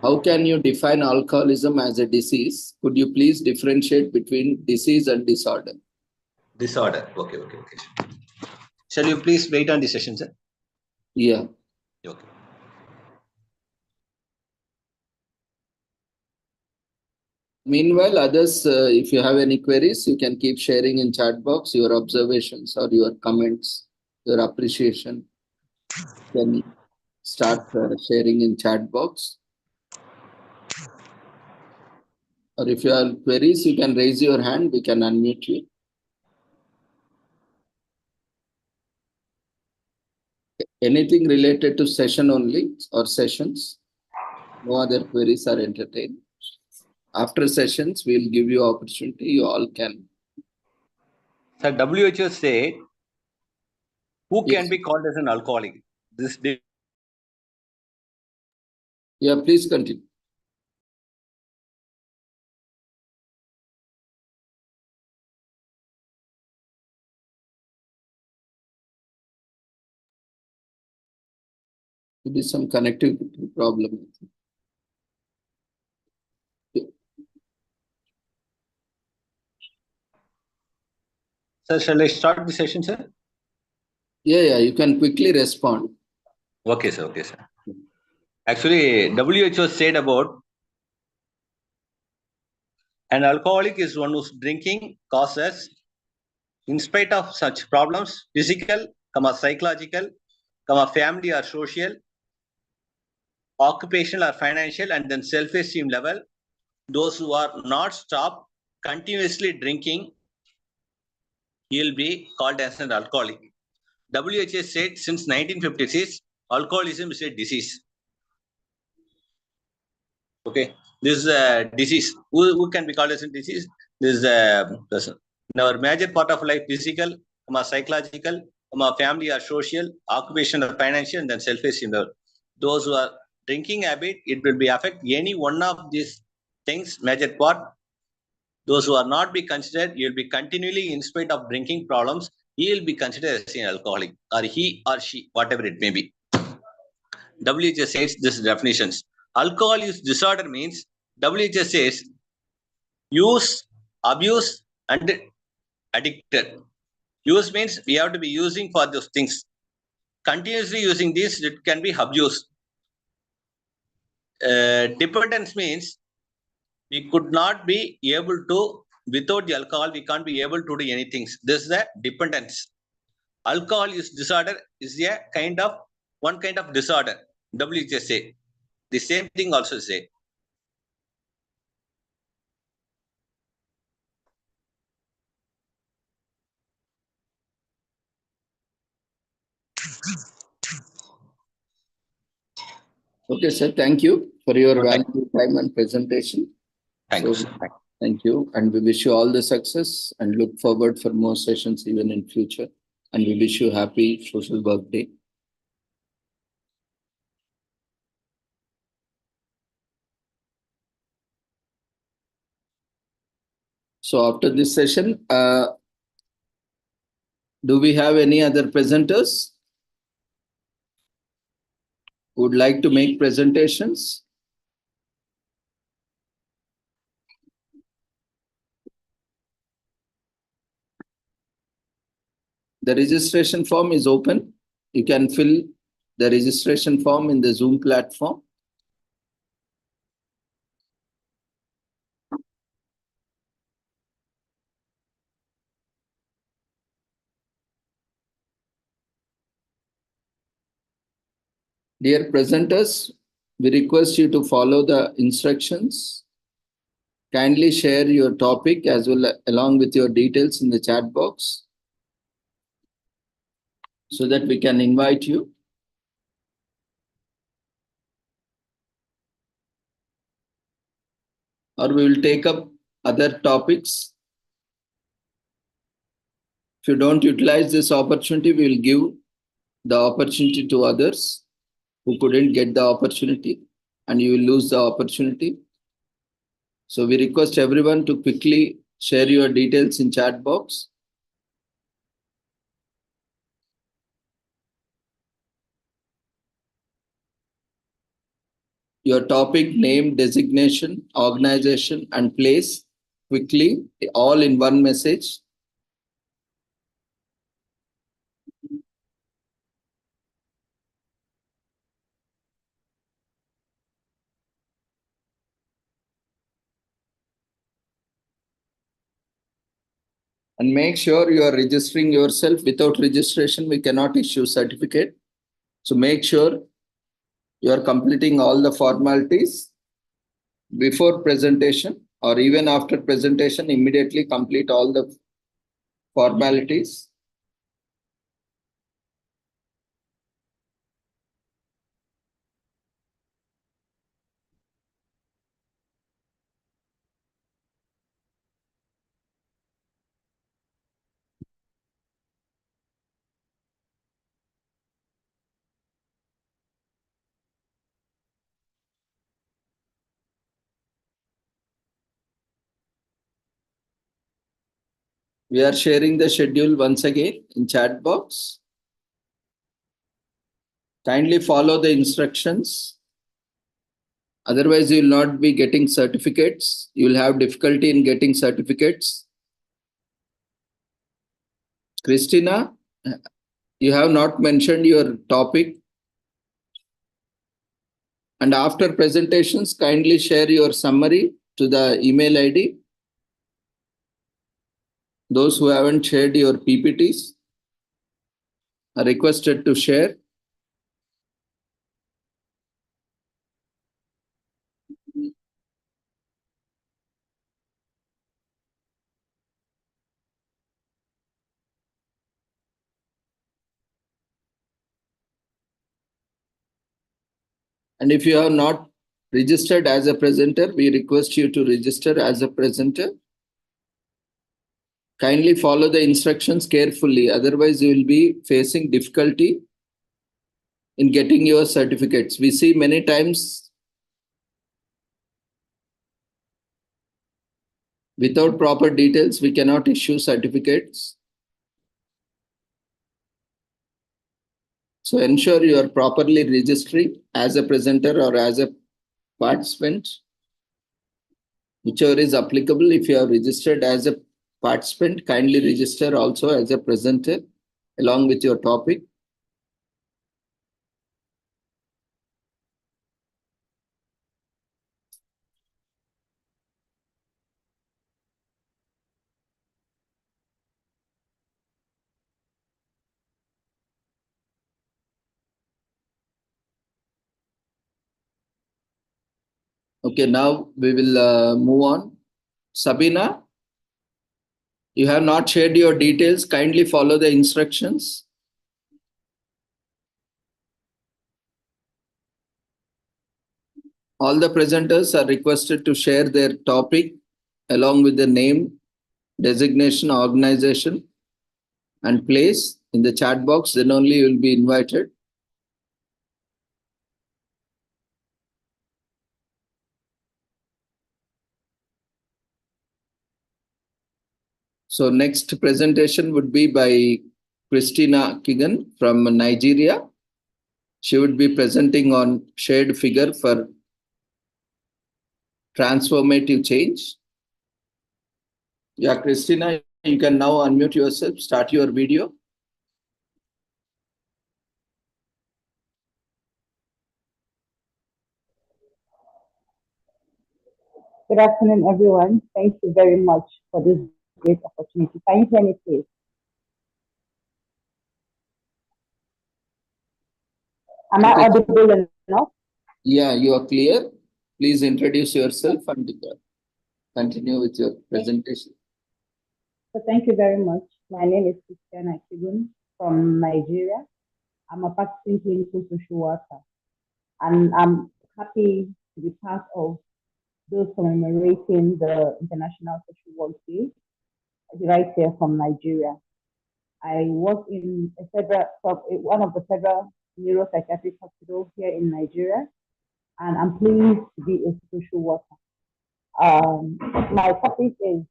How can you define alcoholism as a disease? Could you please differentiate between disease and disorder? Disorder. Okay. Shall you please wait on the session, sir? Yeah. Okay. Meanwhile, others, if you have any queries, you can keep sharing in chat box your observations or your comments, your appreciation. You can start sharing in chat box. Or if you have queries, you can raise your hand. We can unmute you. Anything related to session only or sessions? No other queries are entertained. After sessions, we'll give you opportunity. You all can. Sir, WHO said, who Yes. can be called as an alcoholic? This day. Yeah, please continue. There is some connectivity problem. Sir, shall I start the session, sir? Yeah, you can quickly respond. Okay, sir. Actually, WHO said about an alcoholic is one whose drinking causes, in spite of such problems, physical, psychological, family or social, occupational or financial, and then self-esteem level, those who are not stop continuously drinking, he'll be called as an alcoholic. WHO said since 1956, alcoholism is a disease. Okay, this is a disease. Who can be called as a disease? This is a person. In our major part of life, physical, psychological, family or social, occupation or financial, and then self-esteem. Those who are drinking habit, it will be affect any one of these things, major part. Those who are not be considered, you will be continually, in spite of drinking problems, he will be considered as an alcoholic, or he or she, whatever it may be. WHO says this definitions. Alcohol use disorder means WHO says use, abuse, and addicted. Use means we have to be using for those things. Continuously using this, it can be abuse. Dependence means we could not be able to, without the alcohol, we can't be able to do anything. This is a dependence. Alcohol use disorder is a one kind of disorder. WHO say. The same thing also say. Okay, sir. Thank you for your valuable time and presentation. Thank you, sir. Thank you. And we wish you all the success and look forward for more sessions even in future. And we wish you happy Social Work Day. So after this session, do we have any other presenters who would like to make presentations? The registration form is open. You can fill the registration form in the Zoom platform. Dear presenters, we request you to follow the instructions. Kindly share your topic as well along with your details in the chat box so that we can invite you. Or we will take up other topics. If you don't utilize this opportunity, we will give the opportunity to others who couldn't get the opportunity, and you will lose the opportunity. So we request everyone to quickly share your details in chat box. Your topic, name, designation, organization, and place quickly, all in one message. And make sure you are registering yourself. Without registration, we cannot issue certificate. So make sure you are completing all the formalities before presentation or even after presentation. Immediately complete all the formalities. We are sharing the schedule once again in chat box. Kindly follow the instructions. Otherwise, you will not be getting certificates. You will have difficulty in getting certificates. Christina, you have not mentioned your topic. And after presentations, kindly share your summary to the email ID. Those who haven't shared your PPTs are requested to share. And if you have not registered as a presenter, we request you to register as a presenter. Kindly follow the instructions carefully. Otherwise, you will be facing difficulty in getting your certificates. We see many times without proper details, we cannot issue certificates. So ensure you are properly registering as a presenter or as a participant, whichever is applicable. If you are registered as a participant, kindly register also as a presenter along with your topic. Okay, now we will move on. Sabina, you have not shared your details. Kindly follow the instructions. All the presenters are requested to share their topic along with the name, designation, organization, and place in the chat box, then only you will be invited. So next presentation would be by Christina Kigan from Nigeria. She would be presenting on shared figure for transformative change. Yeah, Christina, you can now unmute yourself, start your video. Good afternoon, everyone. Thank you very much for this great opportunity. Can you hear me, please? Am I audible enough? Yeah, you are clear. Please introduce yourself and continue with your presentation. So thank you very much. My name is Christiana Kigun from Nigeria. I'm a practicing clinical social worker, and I'm happy to be part of those commemorating the International Social Work Day right here from Nigeria. I work in one of the federal neuropsychiatric hospitals here in Nigeria, and I'm pleased to be a social worker. My topic is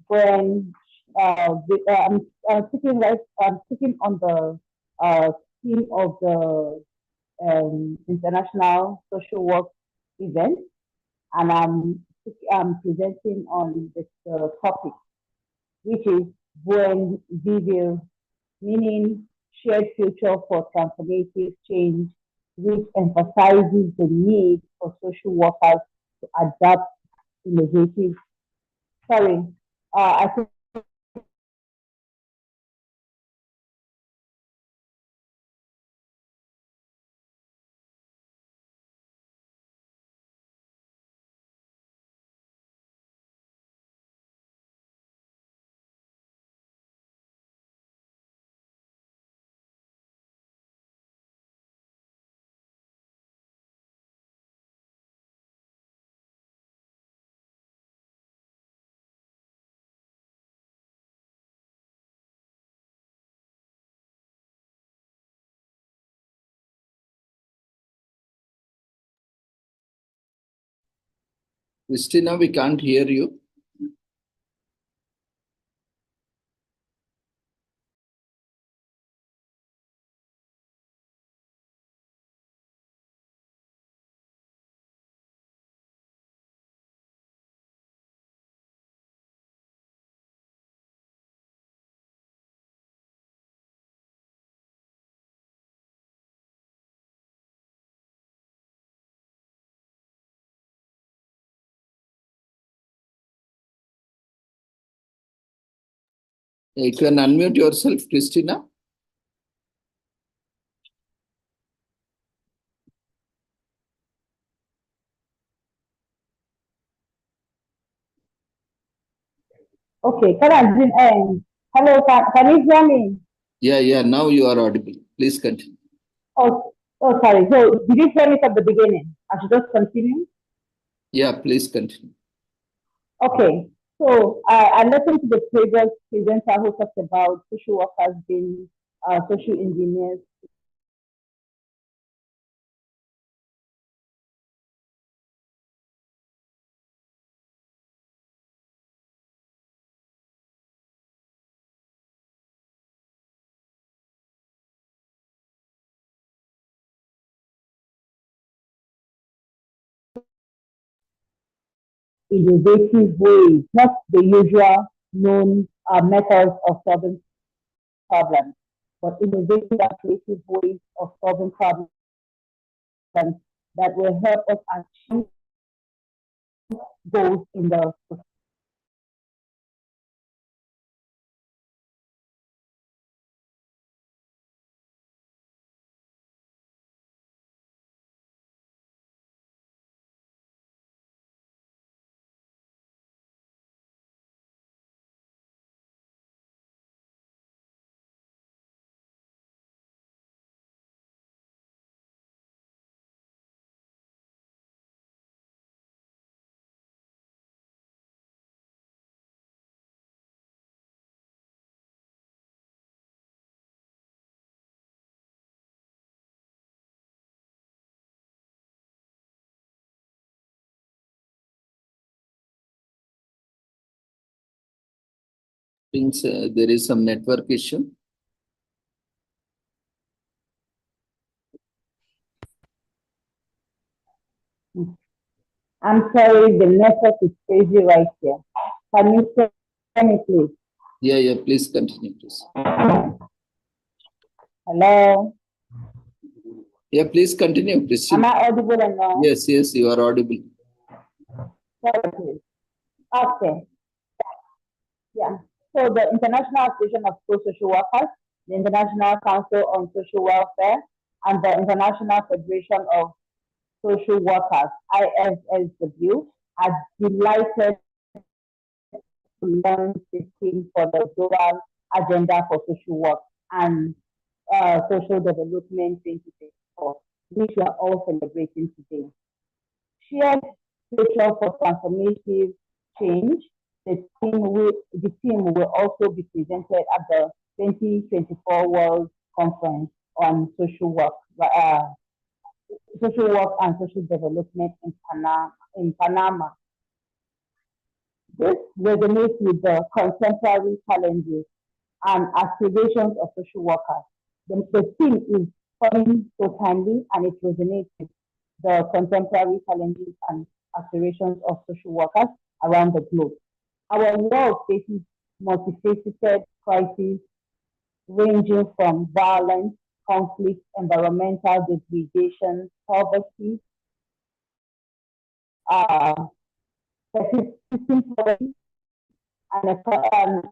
when I'm speaking on the theme of the International Social Work event, and I'm presenting on this topic, which is Buen Vivir, meaning shared future for transformative change, which emphasizes the need for social workers to adapt innovative. I think Christina, we can't hear you. You can unmute yourself, Christina. okay. Hello, can you hear me? Yeah, now you are audible. Please continue. Oh, sorry. So did you hear me from the beginning? I should just continue. Yeah, please continue. Okay. So I listened to the previous presenter who talked about social workers being social engineers. Innovative ways, not the usual known methods of solving problems, but innovative and creative ways of solving problems that will help us achieve goals in the Means there is some network issue. I'm sorry, the network is crazy right here. Can you tell me, please? Yeah, please continue, please. Hello? Yeah, please continue, please. Am I audible enough? Yes, you are audible. Sorry, please. Okay. Yeah. So the International Association of Social Workers, the International Council on Social Welfare, and the International Federation of Social Workers, IFSW, are delighted to launch the scheme for the global agenda for social work and social development 2024, which we are all celebrating today. Shared future for transformative change. The team will also be presented at the 2024 World Conference on social work and social development in Panama. This resonates with the contemporary challenges and aspirations of social workers. The theme is coming so timely and it resonates with the contemporary challenges and aspirations of social workers around the globe. Our world faces multifaceted crises ranging from violence, conflict, environmental degradation, poverty, persistent poverty, and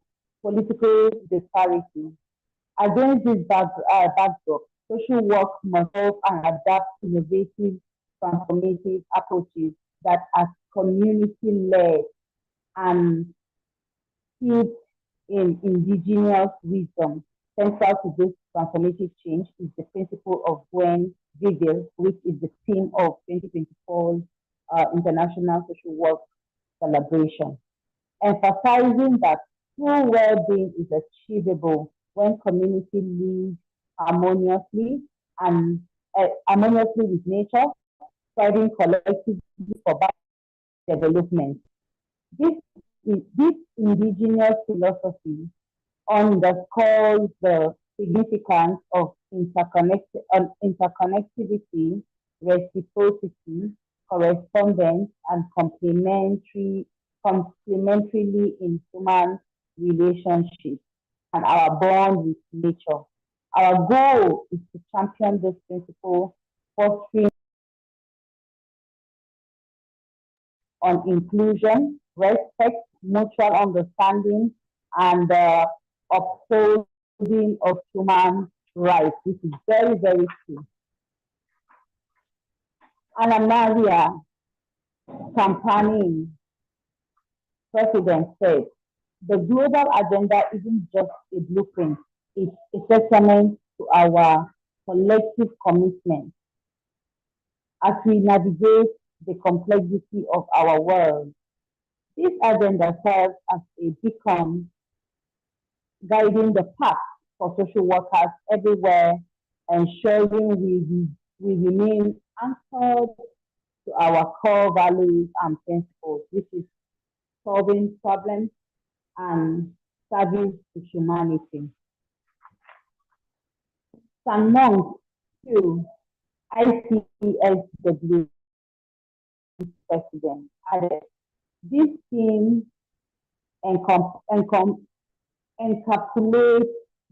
political disparity. Against this backdrop, social work must help and adapt innovative, transformative approaches that are community-led and steeped in indigenous wisdom. Central to this transformative change is the principle of Buen Vivir, which is the theme of 2024 International Social Work Celebration, emphasizing that true well-being is achievable when community live harmoniously and harmoniously with nature, striving collectively for better development. This indigenous philosophy underscores the significance of interconnectivity, reciprocity, correspondence, and complementarily in human relationships and our bond with nature. Our goal is to champion this principle, fostering on inclusion, respect, mutual understanding, and upholding of human rights, which is very, very true. Anna Maria Campani, President, said, the global agenda isn't just a blueprint, it's a testament to our collective commitment as we navigate the complexity of our world. This agenda serves as a beacon guiding the path for social workers everywhere, ensuring we remain anchored to our core values and principles, which is solving problems and service to humanity. Among two IFSW president added, this theme encapsulates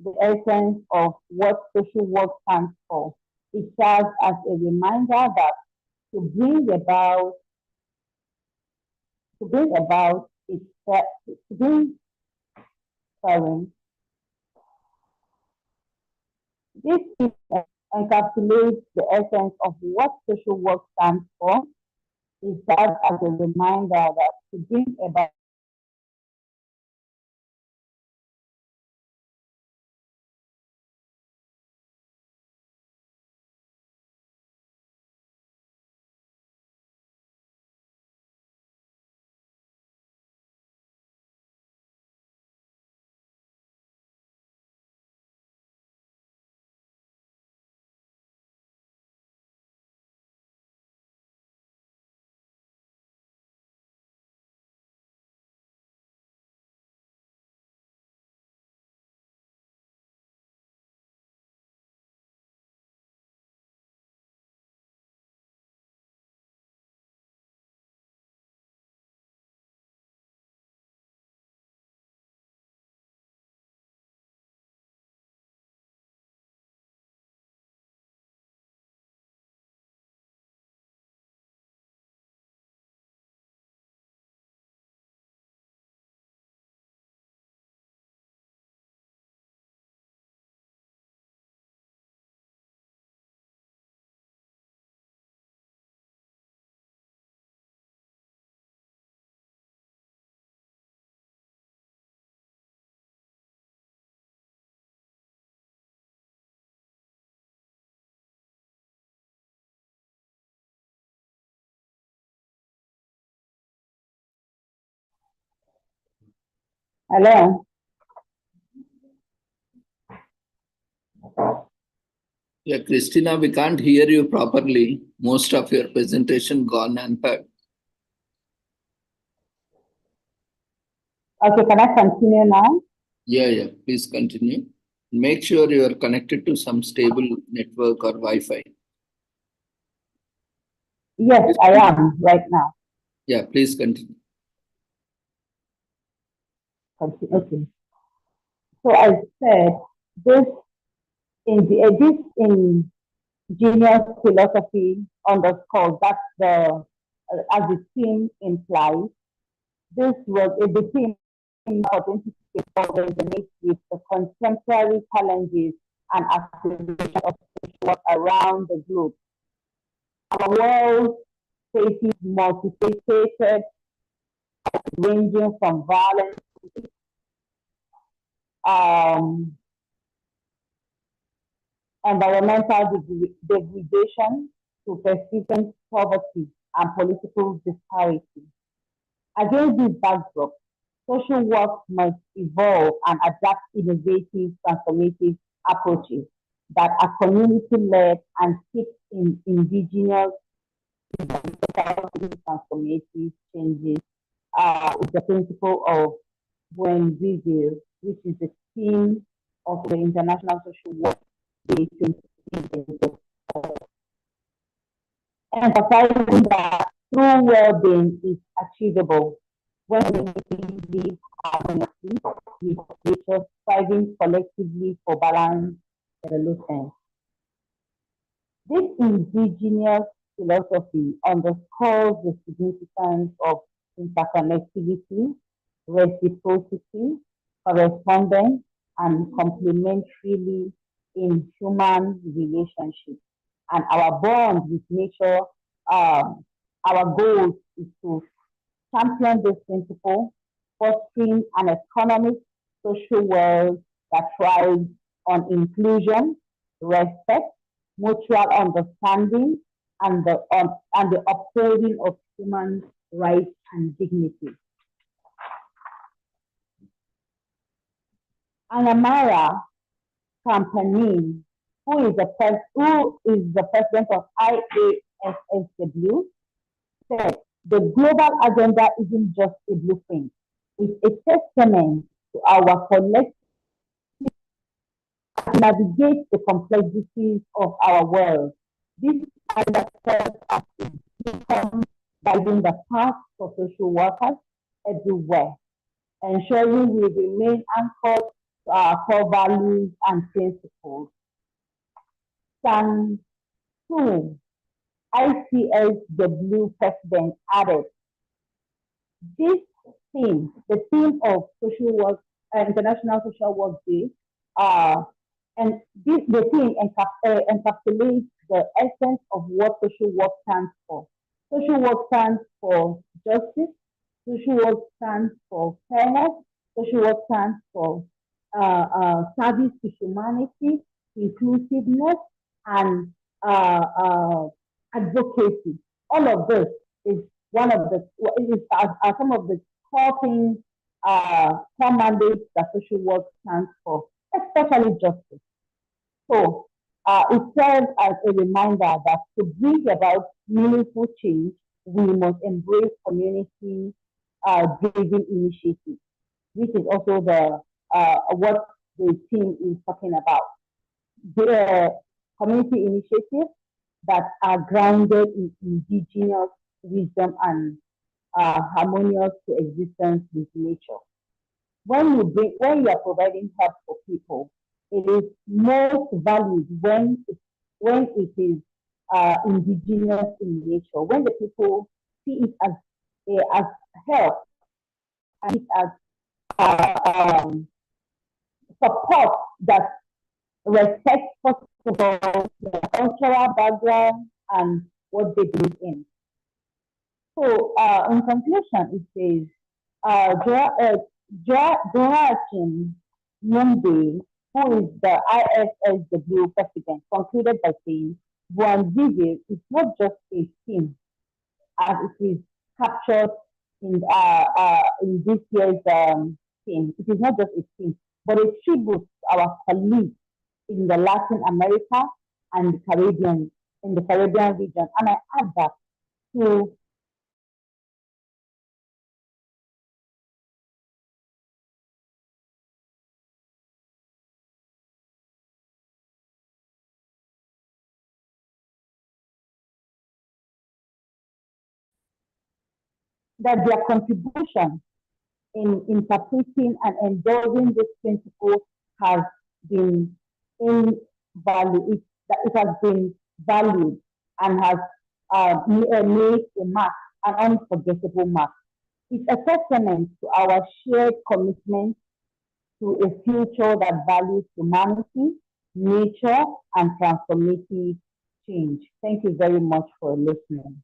the essence of what social work stands for. It serves as a reminder that to bring about this encapsulates the essence of what social work stands for. It serves as a reminder that to bring about Hello. Yeah, Christina, we can't hear you properly. Most of your presentation gone unheard. Okay, can I continue now? Yeah, please continue. Make sure you are connected to some stable network or Wi-Fi. Yes, I am right now. Yeah, please continue. Okay. So I said this ingenious philosophy underscores that as the theme implies, this was the theme for 2024 resonates with the contemporary challenges and aspirations of social work around the globe. Our world faces multifaceted, ranging from violence, environmental degradation to persistent poverty and political disparity. Against this backdrop, social work must evolve and adapt innovative, transformative approaches that are community-led and seek in indigenous transformative changes is the principle of Buen Vivir, which is the theme of the International Social Work Day 2024. Emphasizing that true well-being is achievable when we live harmoniously with nature, striving collectively for balance development. This indigenous philosophy underscores the significance of interconnectivity, reciprocity, correspondence, and complementarity in human relationships. And our bond with nature, our goal is to champion this principle, fostering an economic, social world that thrives on inclusion, respect, mutual understanding, and the upholding of human rights and dignity. Anamara Kampanin, who is the president of IFSW, said the global agenda isn't just a blueprint, it's a testament to our collective to navigate the complexities of our world. This agenda serves as a beacon guiding the path for social workers everywhere, ensuring we remain anchored to our core values and principles. San Soon, ICSW president, added, this theme, the theme of social work, International Social Work Day, and the theme encapsulates the essence of what social work stands for. Social work stands for justice, social work stands for fairness, social work stands for service to humanity, inclusiveness, and advocacy. All of this is are some of the core things, core mandates that social work stands for, especially justice. So it serves as a reminder that to bring about meaningful change, we must embrace community driven initiatives, which is also what the team is talking about. The community initiatives that are grounded in indigenous wisdom and harmonious coexistence with nature. When you are providing help for people, it is most valued when it is indigenous in nature. When the people see it as help and it as support that respect, first of all, their cultural background and what they believe in. So, in conclusion, it says, Joachim Mumbe, who is the IFSW president, concluded by saying, Buen Vivir is not just a theme, as it is captured in this year's theme. It is not just a theme, but a tribute to our colleagues in the Latin America and the Caribbean, in the Caribbean region. And I add that to that their contribution in interpreting and endorsing this principle has been invaluable. It has been valued and has made a mark, an unforgettable mark. It's a testament to our shared commitment to a future that values humanity, nature, and transformative change. Thank you very much for listening.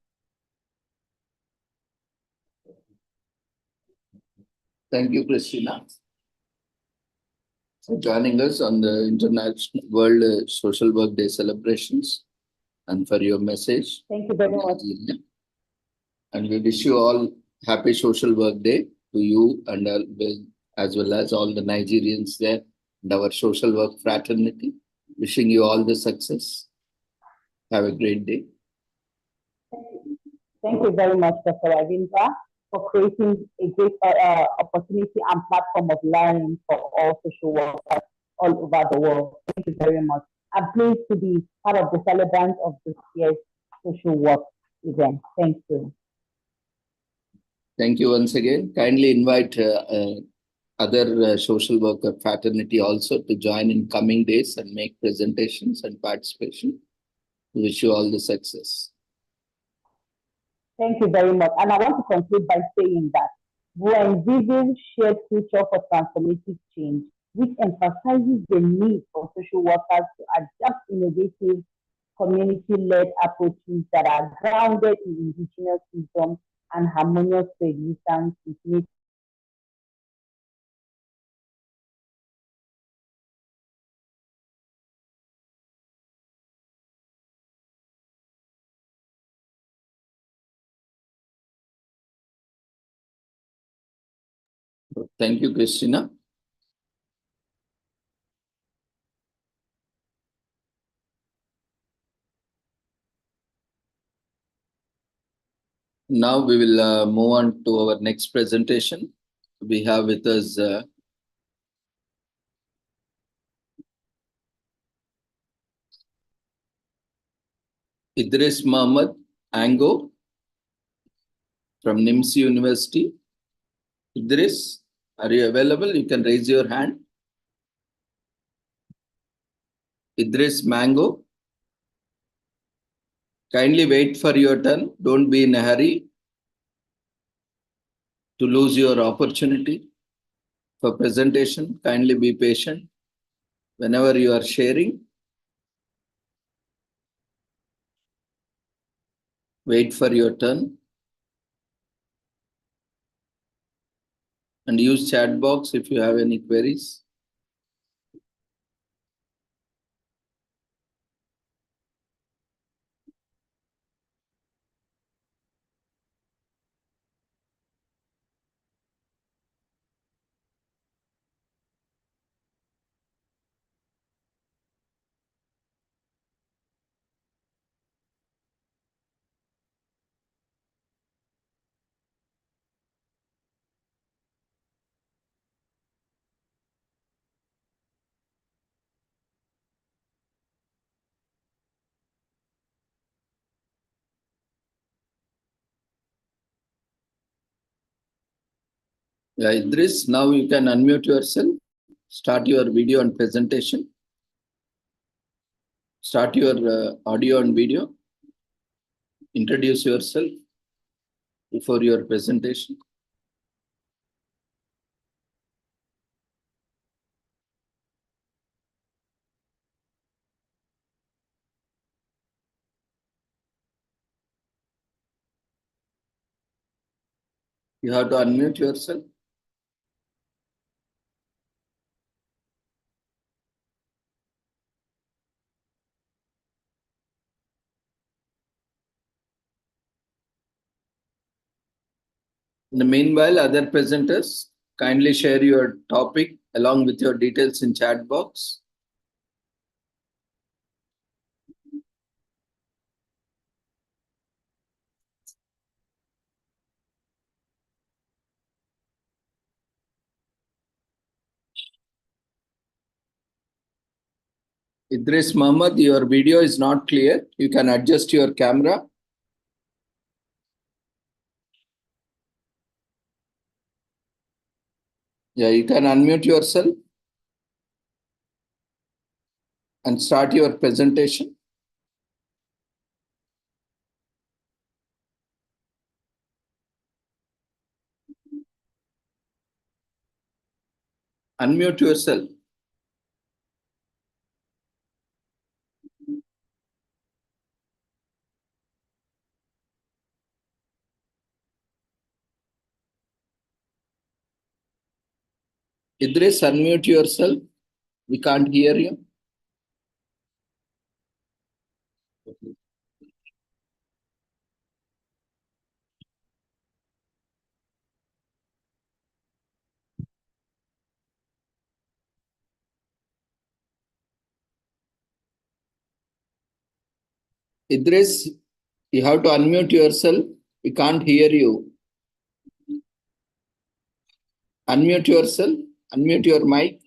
Thank you, Christina, for joining us on the International World Social Work Day celebrations and for your message. Thank you very much. And we wish you all happy Social Work Day to you and as well as all the Nigerians there and our social work fraternity. Wishing you all the success. Have a great day. Thank you very much, Dr. Ravindra, for creating a great opportunity and platform of learning for all social workers all over the world. Thank you very much. I'm pleased to be part of the celebrants of this year's social work event. Thank you. Thank you once again. Kindly invite other social worker fraternity also to join in coming days and make presentations and participation. We wish you all the success. Thank you very much. And I want to conclude by saying that Buen Vivir shared future for transformative change, which emphasizes the need for social workers to adopt innovative community-led approaches that are grounded in indigenous wisdom and harmonious coexistence with nature. Thank you, Christina. Now we will move on to our next presentation. We have with us Idris Mohammed Ango from NIMS University. Idris, are you available? You can raise your hand. Idris Mango. Kindly wait for your turn. Don't be in a hurry to lose your opportunity for presentation. Kindly be patient. Whenever you are sharing, wait for your turn. And use chat box if you have any queries. Yeah, Idris, now you can unmute yourself. Start your video and presentation. Start your audio and video. Introduce yourself before your presentation. You have to unmute yourself. In the meanwhile, other presenters, Kindly share your topic along with your details in chat box. Idris Mohammed, your video is not clear. You can adjust your camera. Yeah, you can unmute yourself and start your presentation. Unmute yourself. Idris, unmute yourself. We can't hear you. Idris, you have to unmute yourself. We can't hear you. Unmute yourself. Unmute your mic.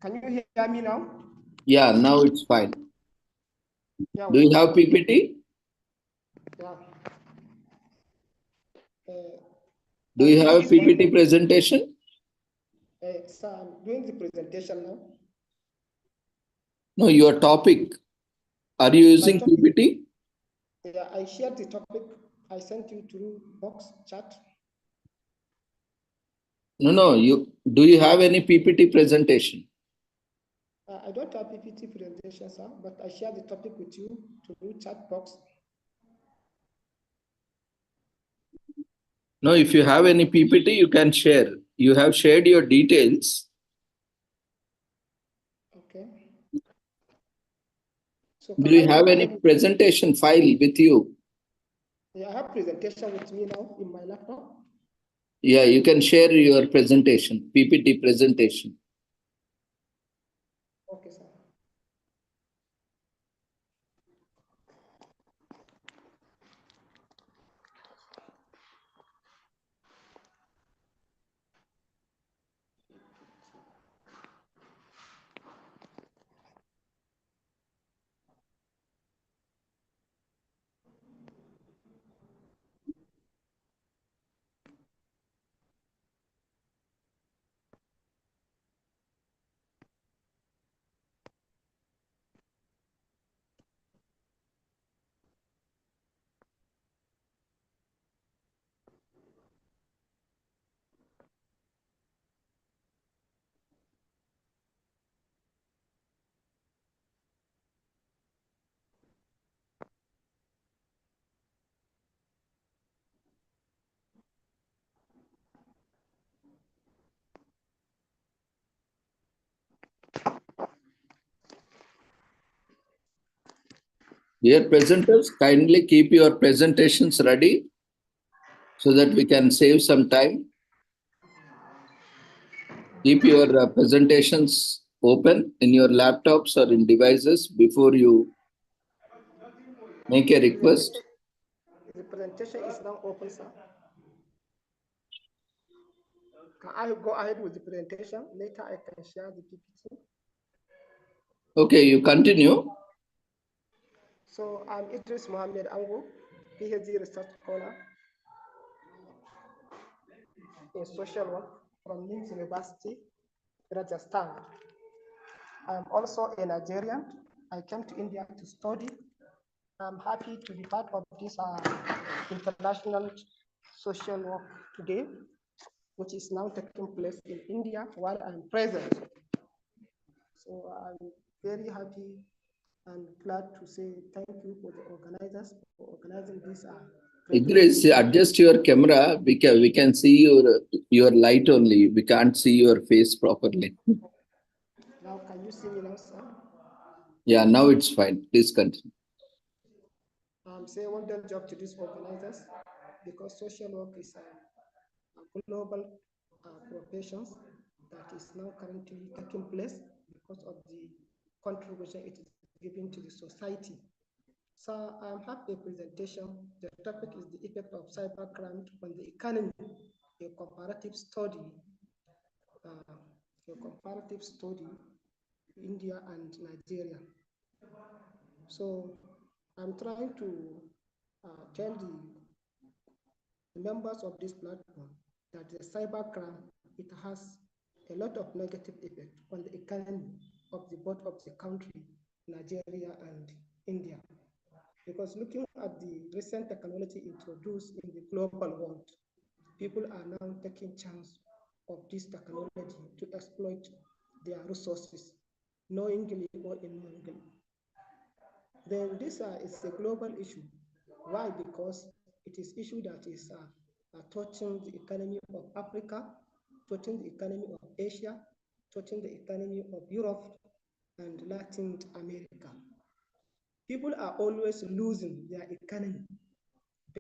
Can you hear me now? Yeah, now it's fine. Yeah. Do you have PPT? Yeah. Do you have a PPT presentation? So I'm doing the presentation now. No, your topic. Are you using PPT? Yeah, I shared the topic. I sent you through box chat. No. Do you have any PPT presentation? I don't have PPT presentation, sir, but I shared the topic with you through chat box. No, if you have any PPT, you can share. You have shared your details. Okay. So Do you have any presentation file with you? Yeah, I have presentation with me now in my laptop. Yeah, you can share your presentation, PPT presentation. Okay, sir. Dear presenters, kindly keep your presentations ready so that we can save some time. Keep your presentations open in your laptops or in devices before you make a request. The presentation is now open, sir. Can I go ahead with the presentation? Later, I can share the PPT. Okay, you continue. So I'm Idris Mohammed Ango, PhD research scholar in social work from Leeds University, Rajasthan. I'm also a Nigerian. I came to India to study. I'm happy to be part of this international social work today, which is now taking place in India while I'm present. So I'm very happy and glad to say thank you for the organizers for organizing this. Idris, adjust your camera. We can see your light only. We can't see your face properly. Now, can you see me now, sir? Yeah, now it's fine. Please continue. Say one day job to these organizers because social work is a global professions that is now currently taking place because of the contribution it is giving to the society. So I have a presentation. The topic is the effect of cybercrime on the economy, a comparative study, India and Nigeria. So I'm trying to tell the members of this platform that the cybercrime, it has a lot of negative effect on the economy of both of the country, Nigeria and India. Because looking at the recent technology introduced in the global world, people are now taking chance of this technology to exploit their resources, knowingly or unknowingly. Then this is a global issue. Why? Because it is issue that is touching the economy of Africa, touching the economy of Asia, touching the economy of Europe and Latin America. People are always losing their economy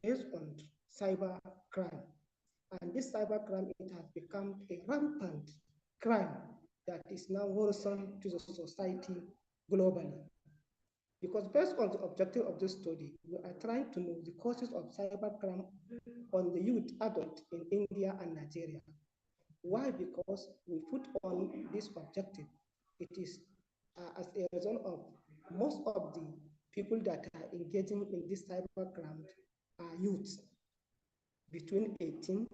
based on cyber crime. And this cyber crime, it has become a rampant crime that is now worrisome to the society globally. Because based on the objective of this study, we are trying to know the causes of cybercrime on the youth adult in India and Nigeria. Why? Because we put on this objective. It is as a result of most of the people that are engaging in this cybercrime are youths between 16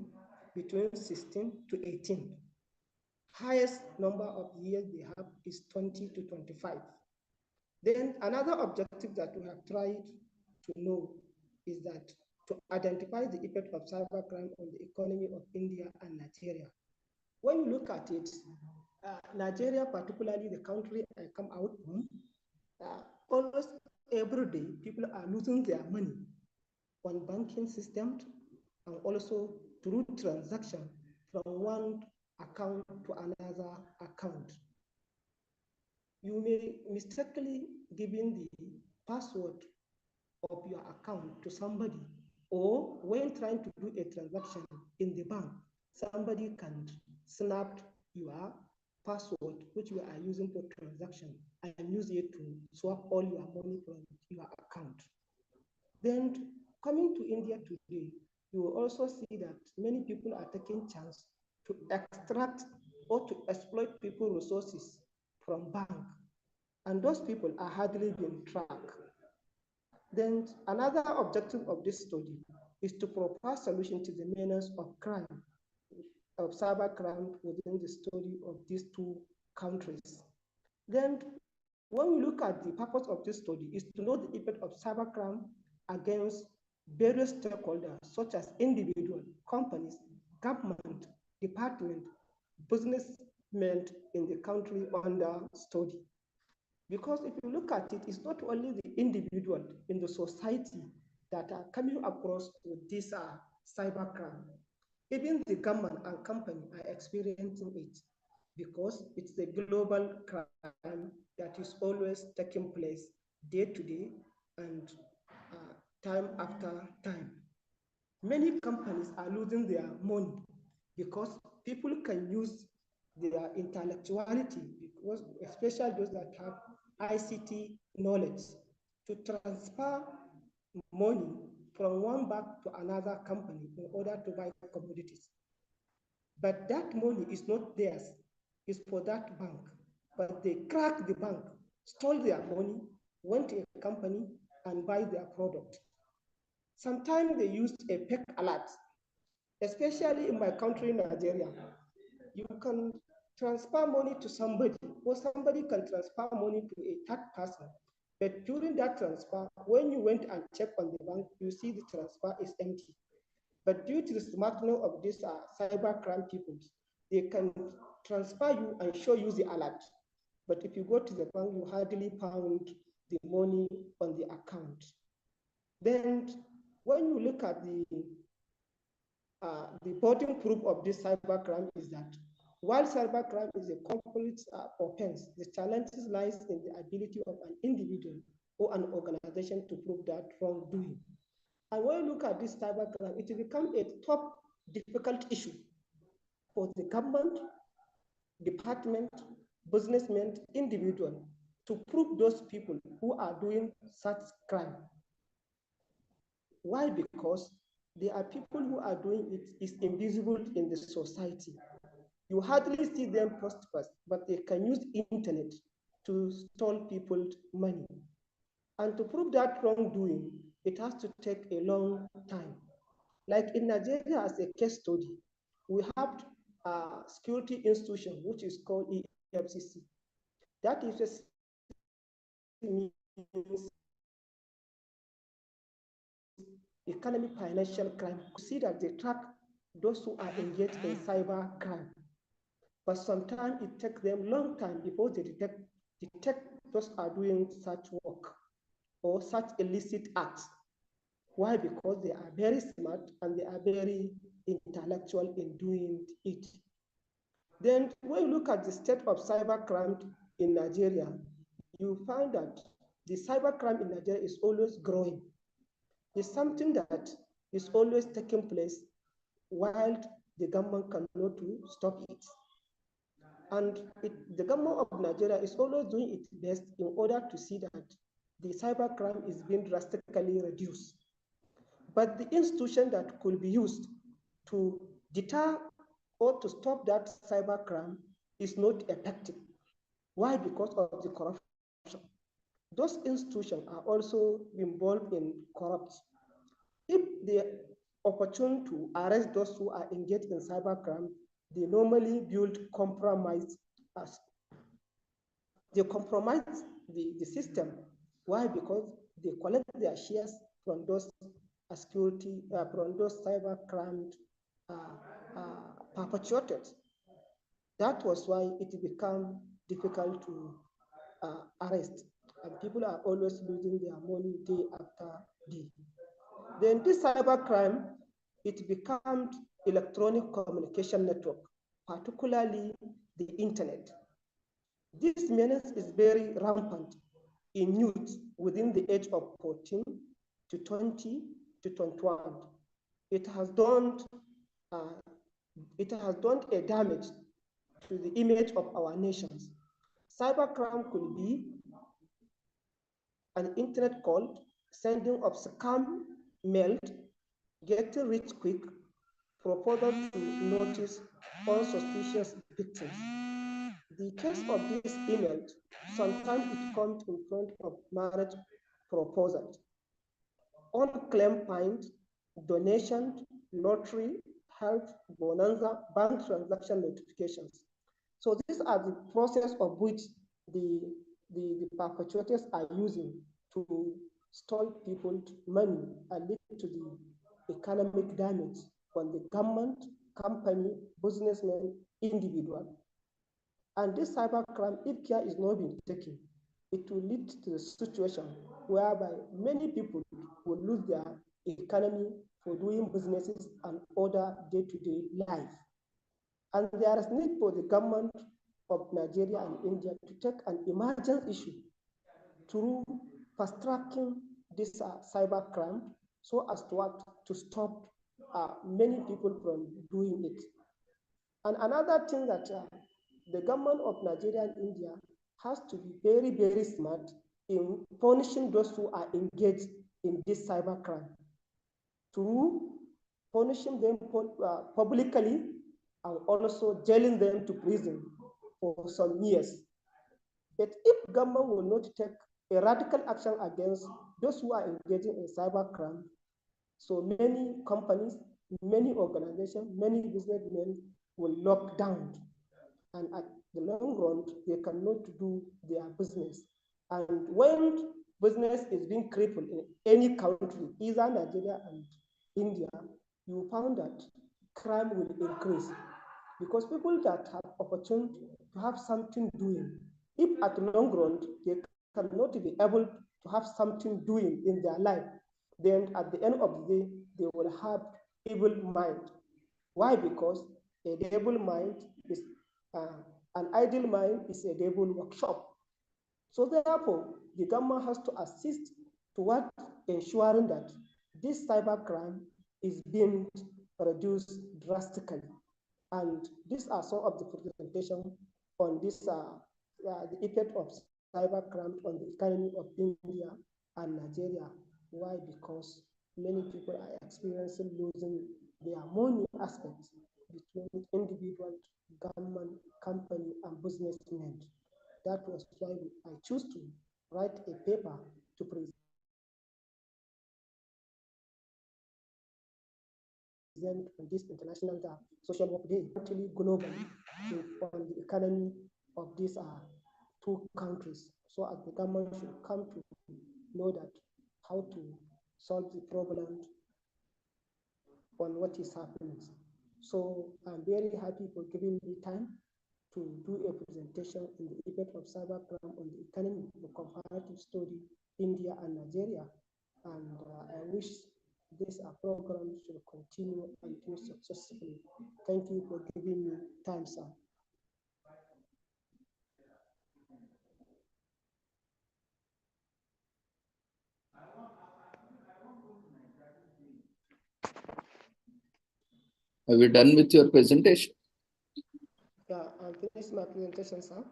to 18. Highest number of years they have is 20 to 25. Then another objective that we have tried to know is that to identify the effect of cybercrime on the economy of India and Nigeria. When you look at it, Nigeria, particularly the country I come out from, almost every day people are losing their money on banking systems and also through transaction from one account to another account. You may mistakenly giving the password of your account to somebody, or when trying to do a transaction in the bank, somebody can snap your password, which you are using for transaction, and use it to swap all your money from your account. Then coming to India today, you will also see that many people are taking chance to extract or to exploit people's resources from bank. And those people are hardly being tracked. Then another objective of this study is to propose solution to the menace of crime, of cybercrime within the study of these two countries. Then when we look at the purpose of this study is to know the effect of cybercrime against various stakeholders such as individual, companies, government, department, businessmen in the country under study. Because if you look at it, it's not only the individual in the society that are coming across with this cybercrime. Even the government and company are experiencing it because it's a global crime that is always taking place day to day and time after time. Many companies are losing their money because people can use their intellectuality, because especially those that have ICT knowledge, to transfer money from one bank to another company in order to buy commodities. But that money is not theirs, it's for that bank. But they cracked the bank, stole their money, went to a company and buy their product. Sometimes they used a fake alert, especially in my country, Nigeria. You can transfer money to somebody, or somebody can transfer money to a third person. But during that transfer, when you went and checked on the bank, you see the transfer is empty. But due to the smartness of these cybercrime people, they can transfer you and show you the alert. But if you go to the bank, you hardly found the money on the account. Then when you look at the reporting proof of this cybercrime is that while cybercrime is a complete offense, the challenge lies in the ability of an individual or an organization to prove that wrongdoing. And when you look at this cybercrime, it becomes a top difficult issue for the government, department, businessmen, individual to prove those people who are doing such crime. Why? Because there are people who are doing it is invisible in the society. You hardly see them post, but they can use internet to steal people's money. And to prove that wrongdoing, it has to take a long time. Like in Nigeria, as a case study, we have a security institution which is called EFCC. That EFCC means economic financial crime. You see that they track those who are engaged in cyber crime. But sometimes it takes them long time before they detect those are doing such work or such illicit acts. Why? Because they are very smart and they are very intellectual in doing it. Then when you look at the state of cybercrime in Nigeria, you find that the cybercrime in Nigeria is always growing. It's something that is always taking place while the government cannot stop it. And the government of Nigeria is always doing its best in order to see that the cybercrime is being drastically reduced. But the institution that could be used to deter or to stop that cybercrime is not effective. Why? Because of the corruption. Those institutions are also involved in corruption. If they are opportune to arrest those who are engaged in cybercrime, they normally build compromise. They compromise the system. Why? Because they collect their shares from those from those cybercrime perpetuators. That was why it became difficult to arrest, and people are always losing their money day after day. Then this cybercrime, it becomes electronic communication network, particularly the internet. This menace is very rampant in youth within the age of 14 to 20 to 21. It has done a damage to the image of our nations. Cybercrime could be an internet call, sending of scam mail, getting rich quick, proposal to notice unsuspicious victims. The case of this email, sometimes it comes in front of marriage proposals, unclaimed fines, donation, lottery, health, bonanza, bank transaction notifications. So these are the process of which the perpetrators are using to steal people's money and lead to the economic damage on the government, company, businessmen, individual. And this cybercrime, if care is not being taken, it will lead to a situation whereby many people will lose their economy for doing businesses and other day-to-day life. And there is need for the government of Nigeria and India to take an emergent issue through fast-tracking this cybercrime so as to stop many people from doing it. And another thing that the government of Nigeria and India has to be very, very smart in punishing those who are engaged in this cybercrime, through punishing them publicly and also jailing them to prison for some years. But if government will not take a radical action against those who are engaging in cybercrime, so many companies, many organizations, many businessmen will lock down. And at the long run, they cannot do their business. And when business is being crippled in any country, either Nigeria and India, you found that crime will increase because people that have opportunity to have something doing, if at the long run they cannot be able to have something doing in their life, then at the end of the day, they will have evil mind. Why? Because a devil mind is an idle mind is a devil workshop. So therefore, the government has to assist toward ensuring that this cybercrime is being reduced drastically. And these are some of the presentations on this, the effect of cybercrime on the economy of India and Nigeria. Why? Because many people are experiencing losing their money aspects between individual, government, company, and businessmen. That was why I chose to write a paper to present on this International Social Work Day, actually globally, on the economy of these two countries. So as the government should come to know that how to solve the problem on what is happening. So I'm very happy for giving me time to do a presentation on the effect of cybercrime on the economy, the comparative study, India and Nigeria. And I wish this program should continue and do successfully. Thank you for giving me time, sir. Are you done with your presentation? Yeah, I'll finish my presentation, sir.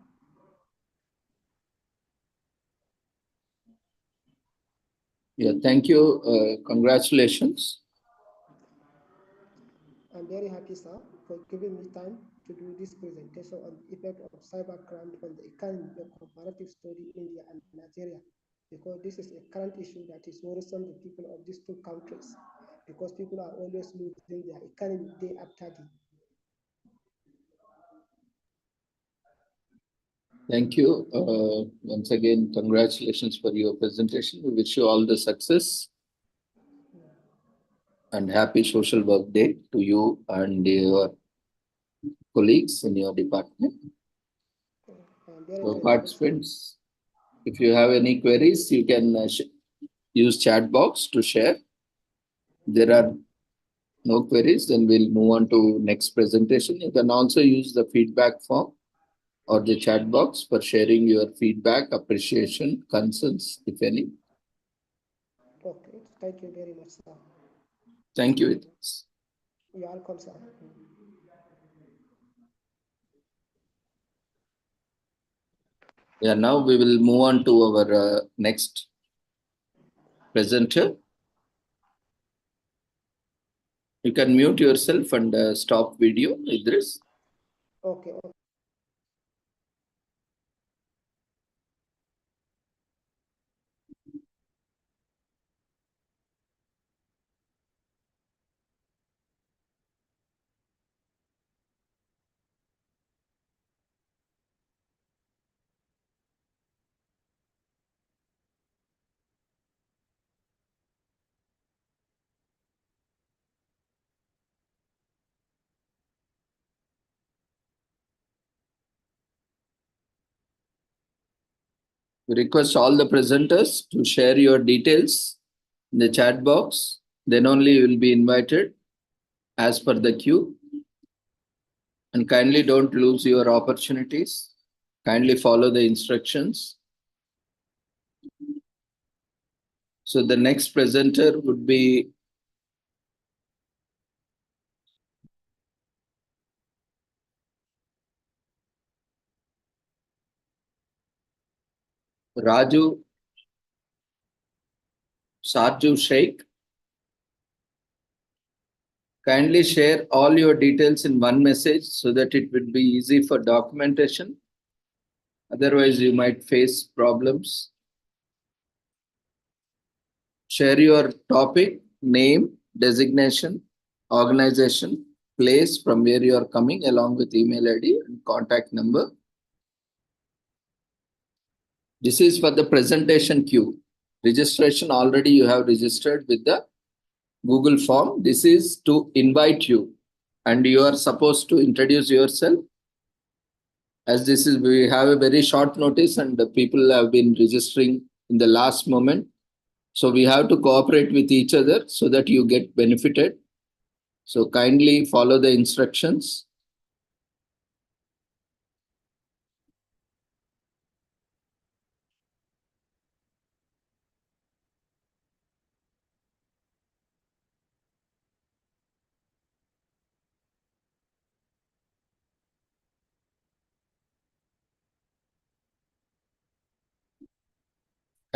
Yeah, thank you. Congratulations. I'm very happy, sir, for giving me time to do this presentation on the effect of cybercrime on the economy, the comparative study India and Nigeria, because this is a current issue that is worrisome the people of these two countries, because people are always losing their economy day after day. Thank you. Once again, congratulations for your presentation. We wish you all the success and happy Social Work Day to you and your colleagues in your department. So participants, if you have any queries, you can use chat box to share. There are no queries, then we'll move on to next presentation. You can also use the feedback form or the chat box for sharing your feedback, appreciation, concerns, if any. Okay, thank you very much, sir. Thank you. You're welcome, sir. Yeah, now we will move on to our next presenter. You can mute yourself and stop video, Idris. Okay. We request all the presenters to share your details in the chat box. Then only you will be invited as per the queue. And kindly don't lose your opportunities. Kindly follow the instructions. So the next presenter would be Raju Sarju Sheikh. Kindly share all your details in one message so that it would be easy for documentation. Otherwise, you might face problems. Share your topic, name, designation, organization, place from where you are coming along with email ID and contact number. This is for the presentation queue. Registration already you have registered with the Google form. This is to invite you and you are supposed to introduce yourself. As this is, we have a very short notice and the people have been registering in the last moment. So we have to cooperate with each other so that you get benefited. So kindly follow the instructions.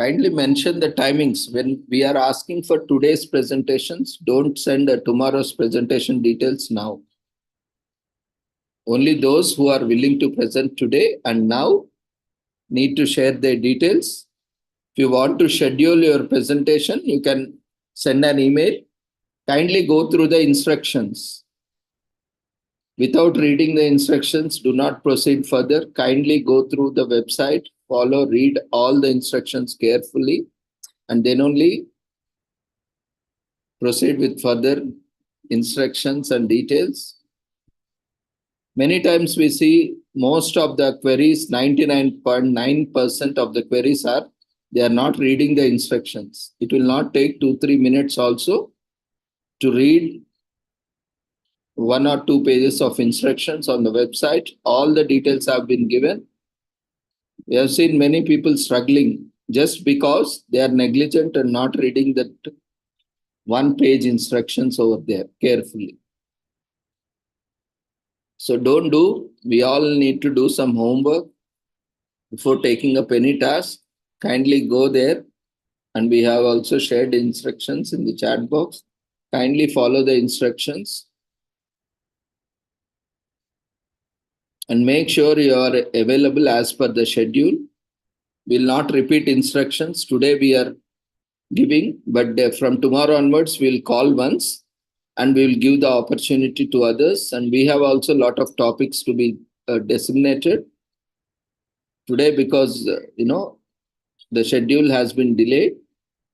kindly mention the timings. When we are asking for today's presentations, don't send tomorrow's presentation details now. Only those who are willing to present today and now need to share their details. If you want to schedule your presentation, you can send an email. Kindly go through the instructions. Without reading the instructions, do not proceed further. Kindly go through the website, follow, read all the instructions carefully, and then only proceed with further instructions and details. Many times we see most of the queries, 99.9% of the queries are, they are not reading the instructions. It will not take 2-3 minutes also to read 1 or 2 pages of instructions on the website. All the details have been given. We have seen many people struggling just because they are negligent and not reading that 1-page instructions over there carefully. So don't do, we all need to do some homework before taking up any task. Kindly go there, and we have also shared instructions in the chat box. Kindly follow the instructions and make sure you are available as per the schedule. We'll not repeat instructions. Today we are giving, but from tomorrow onwards, we'll call once and we will give the opportunity to others. And we have also a lot of topics to be designated today because, the schedule has been delayed.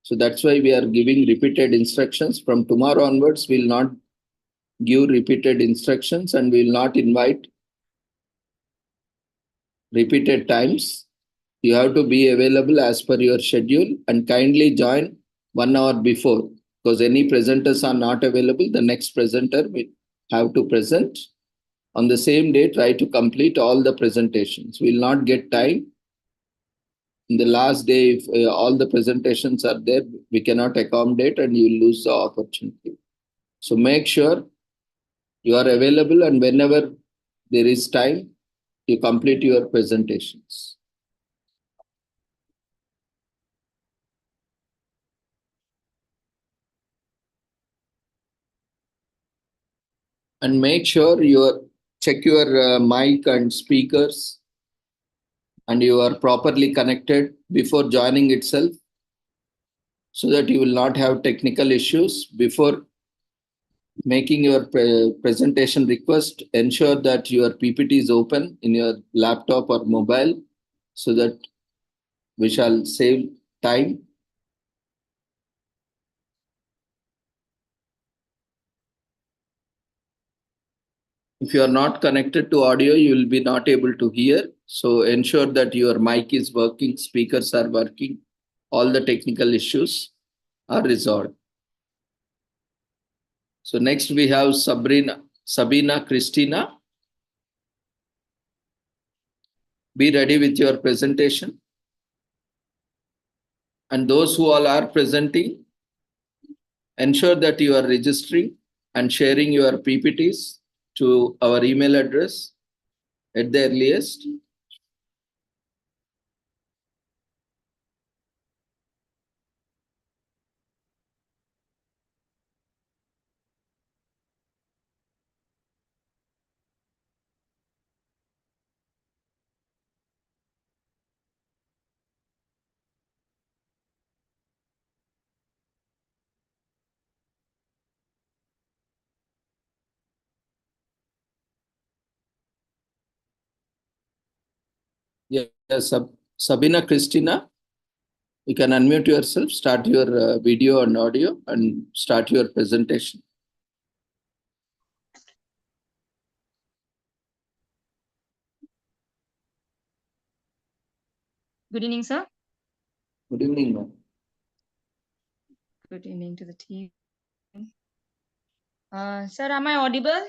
So that's why we are giving repeated instructions. From tomorrow onwards, we'll not give repeated instructions and we will not invite repeated times. You have to be available as per your schedule and kindly join 1 hour before, because any presenters are not available. The next presenter will have to present. On the same day, try to complete all the presentations. We will not get time. In the last day, if all the presentations are there, we cannot accommodate and you will lose the opportunity. So make sure you are available, and whenever there is time, you complete your presentations. And make sure you check your mic and speakers and you are properly connected before joining itself, so that you will not have technical issues. Before making your presentation request, ensure that your PPT is open in your laptop or mobile, so that we shall save time. If you are not connected to audio, you will be not able to hear. So ensure that your mic is working, speakers are working, all the technical issues are resolved. So next we have Sabina Christina. Be ready with your presentation. And those who all are presenting, ensure that you are registering and sharing your PPTs to our email address at the earliest. Yes, Sabina Christina, you can unmute yourself, start your video and audio, and start your presentation. Good evening, sir. Good evening, ma'am. Good evening to the team. Sir, am I audible?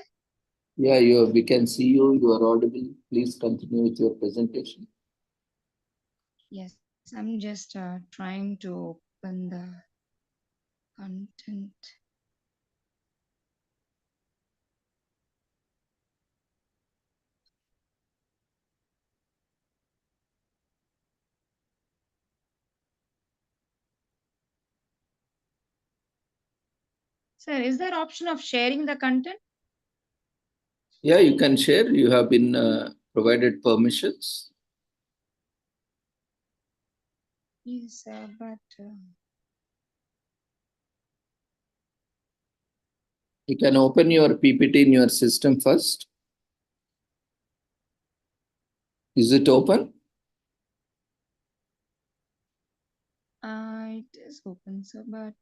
Yeah, we can see you. You are audible. Please continue with your presentation. Yes, I'm just trying to open the content. Sir, is there option of sharing the content? Yeah, you can share. You have been provided permissions. Yes, sir, but You can open your PPT in your system first. Is it open? it is open, sir, but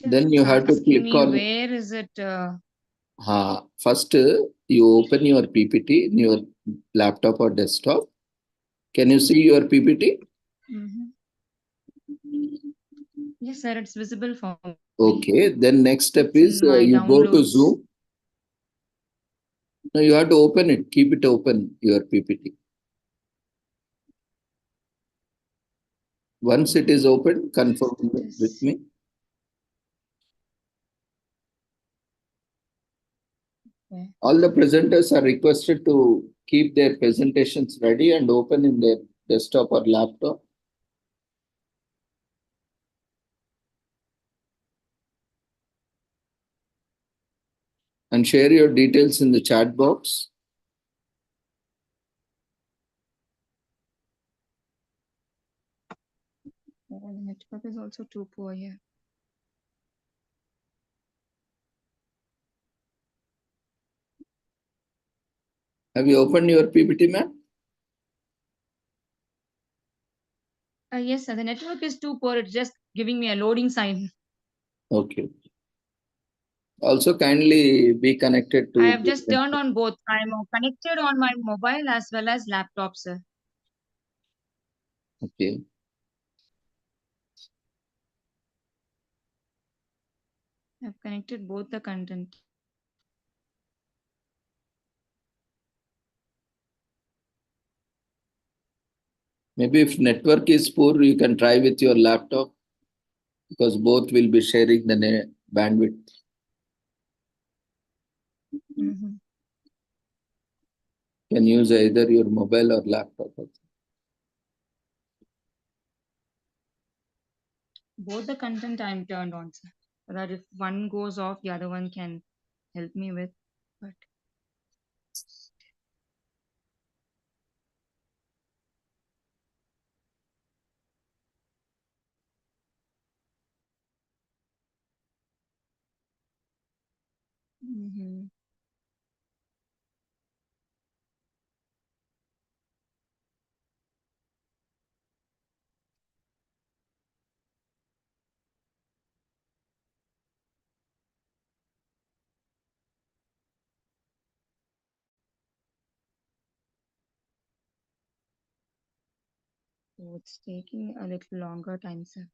Then you it's have to asking click me on. where is it? First, you open your PPT in your laptop or desktop. Can you see your PPT? Mhm. Yes, sir, it's visible for me. Okay. Then next step It's is in my you go to downloads. Zoom. No, you have to open it. Keep it open, your PPT. Once it is open, confirm with me. Okay. All the presenters are requested to keep their presentations ready and open in their desktop or laptop. And share your details in the chat box. Oh, the network is also too poor here. Have you opened your PPT, ma'am? Yes, sir, the network is too poor. It's just giving me a loading sign. Okay. Also, kindly be connected I to. have just turned on both. I'm connected on my mobile as well as laptop, sir. Okay. I've connected both the content. Maybe if network is poor, you can try with your laptop because both will be sharing the bandwidth. Mhm. You can use either your mobile or laptop. Both the content I'm turned on, sir. So that if one goes off, the other one can help me with. But Mhm. So it's taking a little longer time, sir.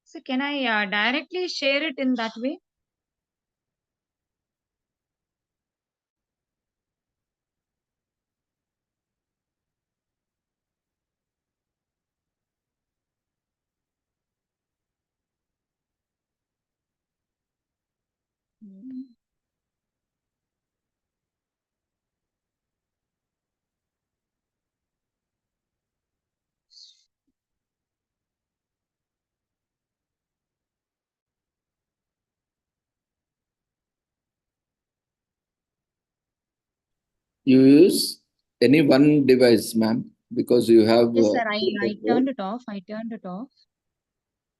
So can I directly share it in that way? Mm. You use any one device, ma'am, because you have. Yes, sir. I turned it off. I turned it off.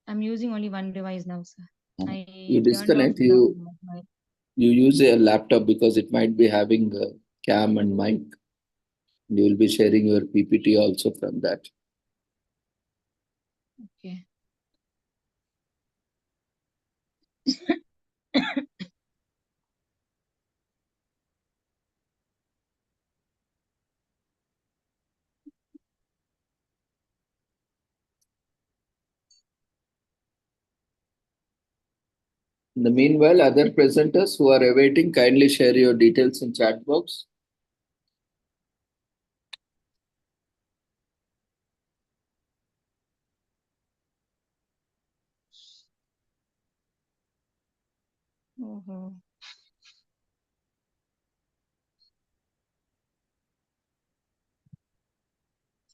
I'm using only one device now, sir. You I turned off disconnect. the You mobile. use a laptop because it might be having a cam and mic. You will be sharing your PPT also from that. Okay. In the meanwhile, other presenters who are awaiting, kindly share your details in chat box. Oh.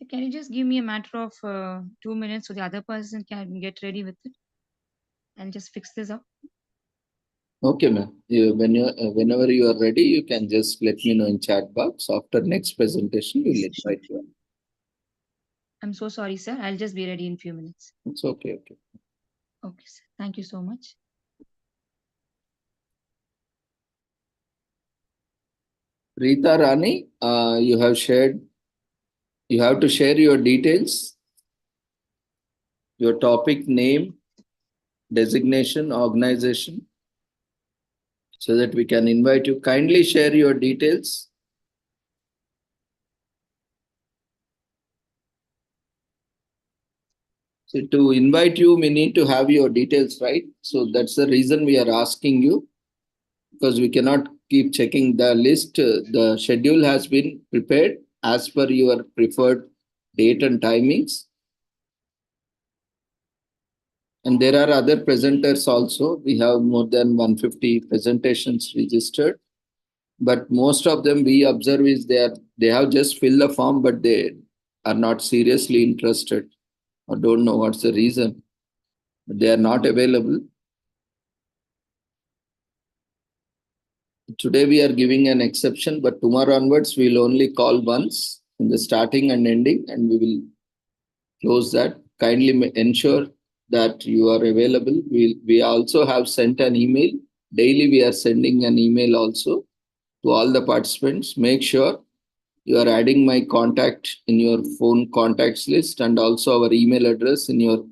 So can you just give me a matter of 2 minutes so the other person can get ready with it and just fix this up? Okay, ma'am. Whenever you are ready, you can just let me know in chat box. After next presentation, we'll invite you. I'm so sorry, sir. I'll just be ready in few minutes. It's okay. Okay. Okay, sir. Thank you so much. Rita Rani, you have to share your details, your topic name, designation, organization, so that we can invite you. Kindly share your details. So to invite you, we need to have your details, right? So that's the reason we are asking you, because we cannot keep checking the list. The schedule has been prepared as per your preferred date and timings. And there are other presenters also. We have more than 150 presentations registered. But most of them we observe is they have just filled the form, but they are not seriously interested or don't know what's the reason. They are not available. Today we are giving an exception, but tomorrow onwards we'll only call once in the starting and ending, and we will close that. Kindly ensure that you are available. We also have sent an email. Daily we are sending an email also to all the participants. Make sure you are adding my contact in your phone contacts list and also our email address in your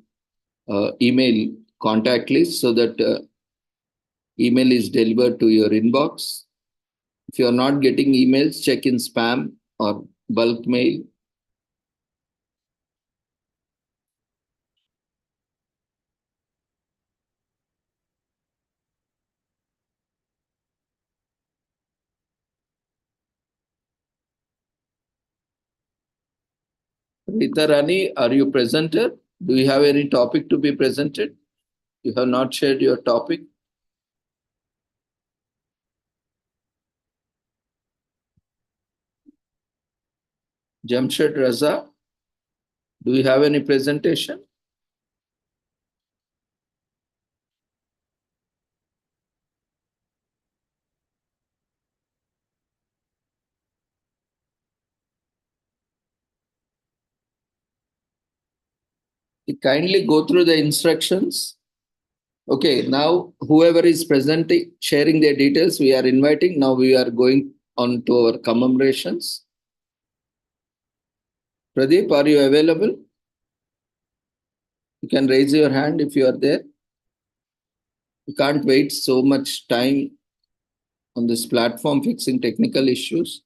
email contact list, so that email is delivered to your inbox. If you are not getting emails, check in spam or bulk mail. Rita Rani, are you presenter? Do you have any topic to be presented? You have not shared your topic. Jamshed Raza, do you have any presentation? You kindly go through the instructions. Okay, now whoever is presenting, sharing their details, we are inviting. Now we are going on to our commemorations. Pradeep, are you available? You can raise your hand if you are there. You can't wait so much time on this platform fixing technical issues.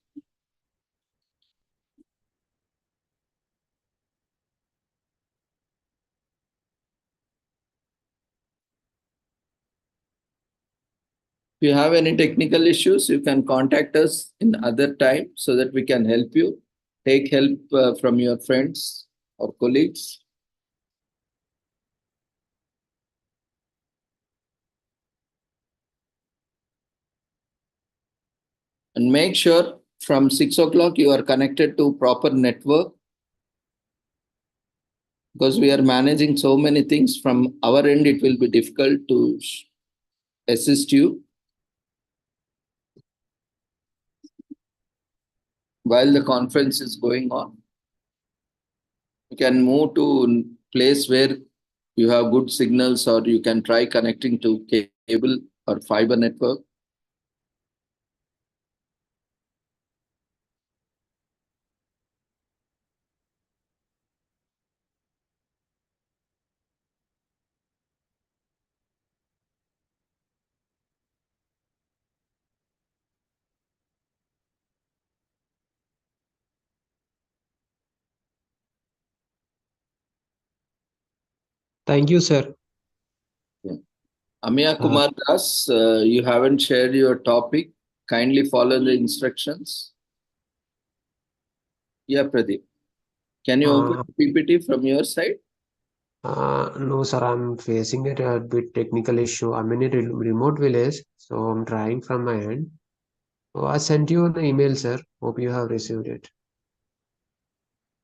If you have any technical issues, you can contact us in other time so that we can help you. Take help from your friends or colleagues. And make sure from 6 o'clock you are connected to proper network, because we are managing so many things from our end. It will be difficult to assist you while the conference is going on. You can move to a place where you have good signals, or you can try connecting to cable or fiber network. Thank you, sir. Yeah. Amya Kumar Das, you haven't shared your topic. Kindly follow the instructions. Yeah, Pradeep. Can you open PPT from your side? No, sir, I'm facing a bit technical issue. I'm in a remote village, so I'm trying from my end. So I sent you an email, sir. Hope you have received it.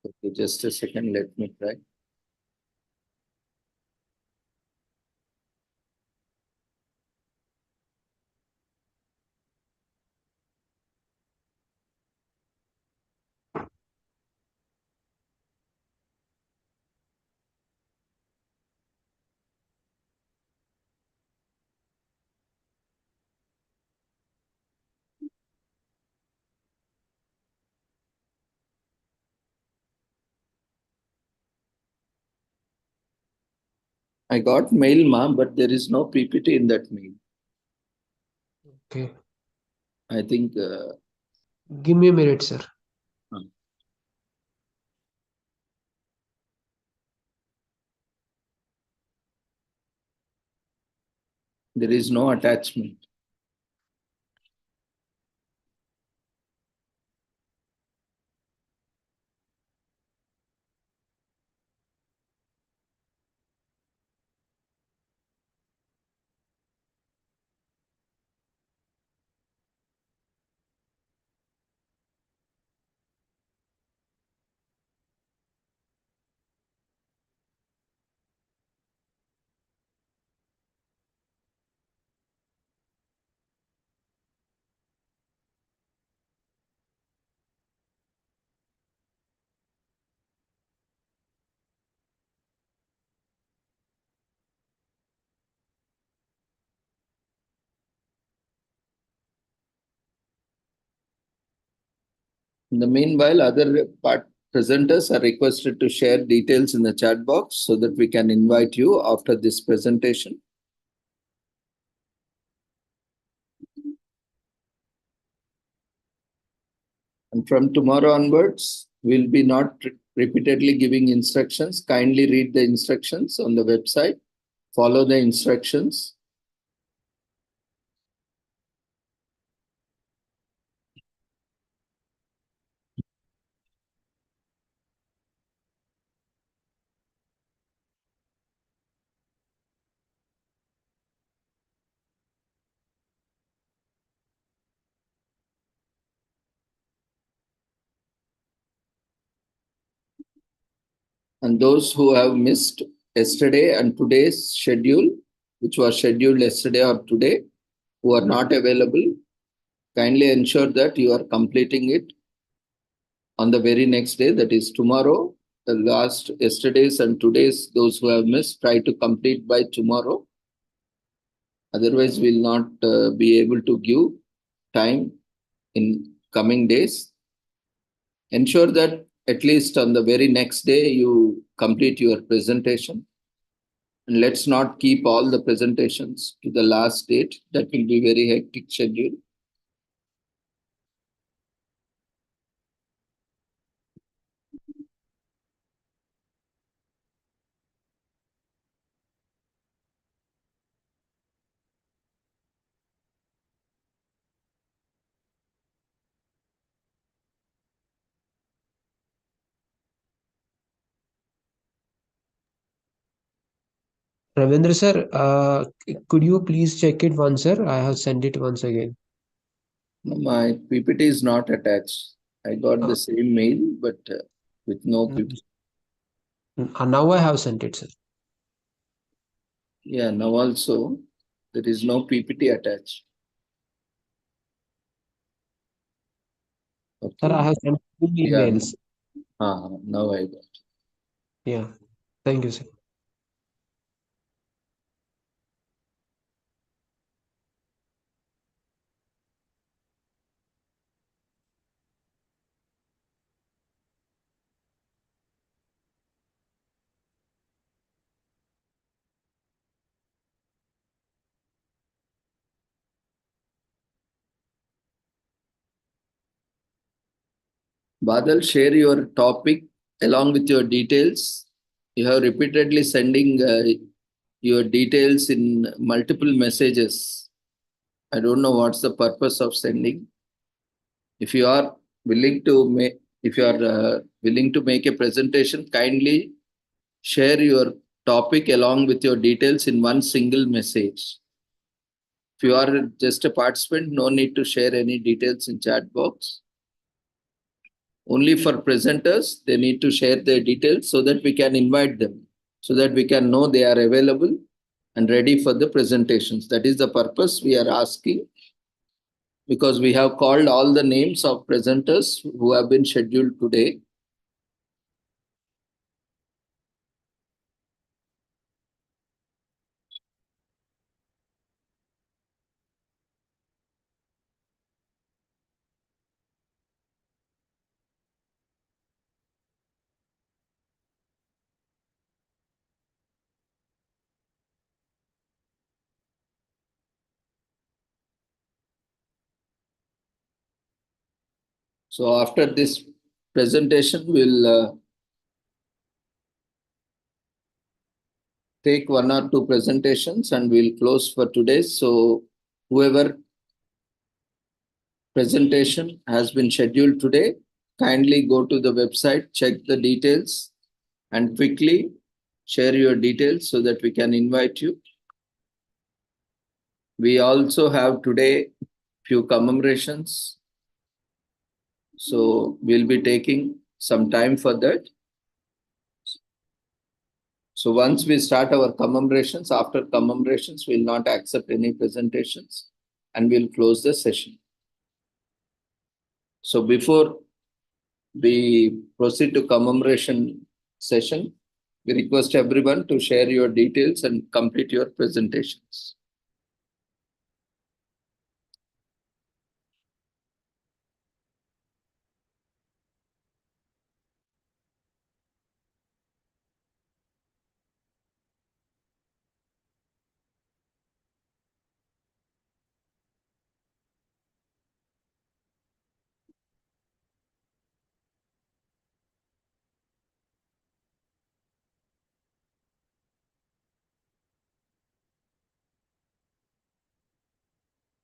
Okay, just a second, let me try. I got mail, ma, but there is no PPT in that mail. Okay. I think. Give me a minute, sir. There is no attachment. In the meanwhile, other presenters are requested to share details in the chat box so that we can invite you after this presentation. And from tomorrow onwards, we'll be not repeatedly giving instructions. Kindly read the instructions on the website. Follow the instructions. And those who have missed yesterday and today's schedule, which was scheduled yesterday or today, who are not available, kindly ensure that you are completing it on the very next day, that is tomorrow. The last yesterday's and today's, those who have missed, try to complete by tomorrow. Otherwise, we'll not be able to give time in coming days. Ensure that at least on the very next day, you complete your presentation. And let's not keep all the presentations to the last date. That will be very hectic schedule. Ravindra sir, could you please check it once, sir? I have sent it once again. No, my PPT is not attached. I got the same mail, but with no PPT. Now I have sent it, sir. Yeah, now also there is no PPT attached. Okay. Sir, I have sent 2 emails. Yeah. Now I got. Yeah. Thank you, sir. Badal, share your topic along with your details. You have repeatedly sending your details in multiple messages. I don't know what's the purpose of sending. If you are willing to make, willing to make a presentation, kindly share your topic along with your details in one single message. If you are just a participant, no need to share any details in chat box. Only for presenters, they need to share their details so that we can invite them, so that we can know they are available and ready for the presentations. That is the purpose we are asking, because we have called all the names of presenters who have been scheduled today. So after this presentation, we'll take one or two presentations and we'll close for today. So whoever presentation has been scheduled today, kindly go to the website, check the details, and quickly share your details so that we can invite you. We also have today few commemorations. So we'll be taking some time for that. So once we start our commemorations, after commemorations, we'll not accept any presentations and we'll close the session. So before we proceed to commemoration session, we request everyone to share your details and complete your presentations.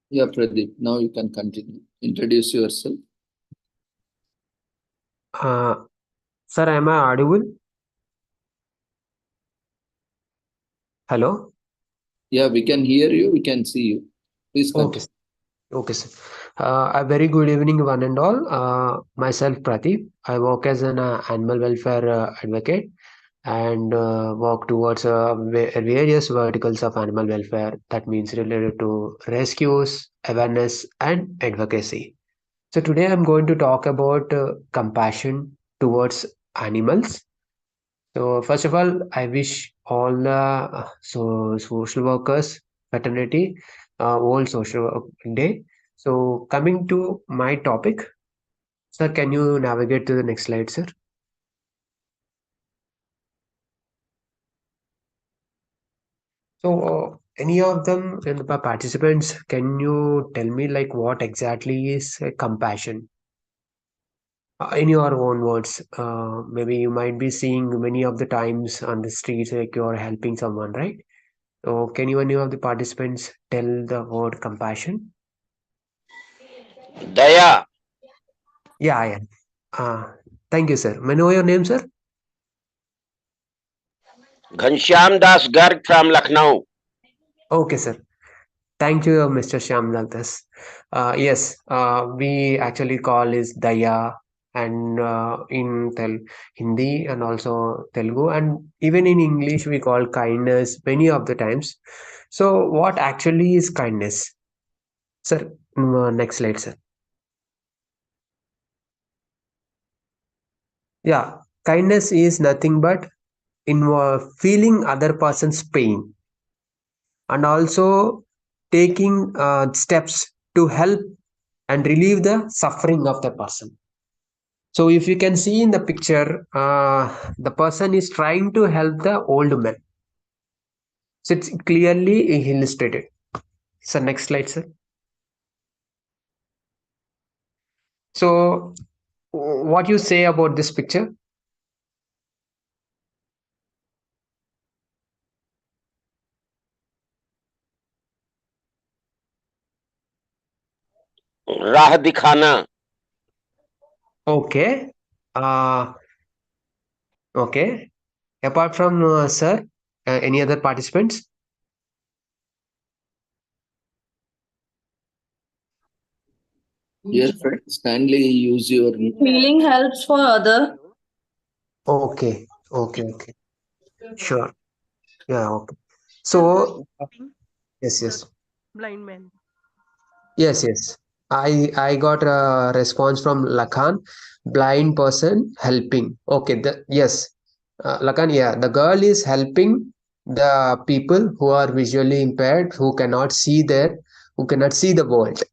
Yeah, Pradeep, now you can continue. Introduce yourself. Sir, am I audible? Hello? Yeah, we can hear you, we can see you. Please continue. Okay. Okay, sir. A very good evening, one and all. Myself, Pradeep. I work as an animal welfare advocate and work towards various verticals of animal welfare. That means related to rescues, awareness, and advocacy. So today I'm going to talk about compassion towards animals. So first of all, I wish all the social workers, fraternity, World Social Work Day. So coming to my topic, sir, can you navigate to the next slide, sir? So any of them in the participants, can you tell me like what exactly is compassion? In your own words, maybe you might be seeing many of the times on the streets like you're helping someone, right? So can you any of the participants tell the word compassion? Daya, Yeah, I am. Thank you, sir. May I know your name, sir? Ghanshyam Das Garg from Lucknow. Okay, sir. Thank you, Mr. Shyam Daltas. Yes, we actually call is Daya and in Hindi and also Telugu and even in English we call kindness many of the times. So what actually is kindness? Sir, next slide, sir. Yeah, kindness is nothing but feeling other person's pain and also taking steps to help and relieve the suffering of the person. So if you can see in the picture, the person is trying to help the old man. So it's clearly illustrated. So next slide, sir. So what you say about this picture? राह दिखाना. Okay. Okay. Apart from sir, any other participants? Dear friends, kindly use your. Feeling helps for other. Okay, okay. Sure. Yeah, okay. So, yes. Blind man. Yes. I got a response from Lakhan, blind person helping. Okay, yes. Lakhan, yeah, the girl is helping the people who are visually impaired, who cannot see the world.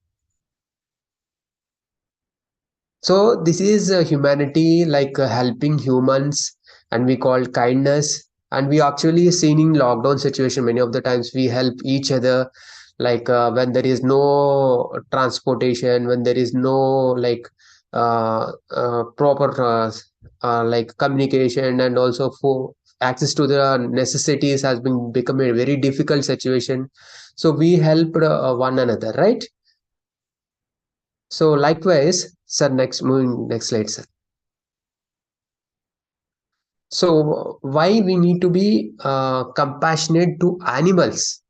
So this is humanity, like helping humans, and we call kindness. And we actually seen in lockdown situation many of the times we help each other, like when there is no transportation, when there is no like proper like communication, and also for access to the necessities has been become a very difficult situation. So we helped one another, right? So likewise, sir, moving next slide, sir. So why we need to be compassionate to animals?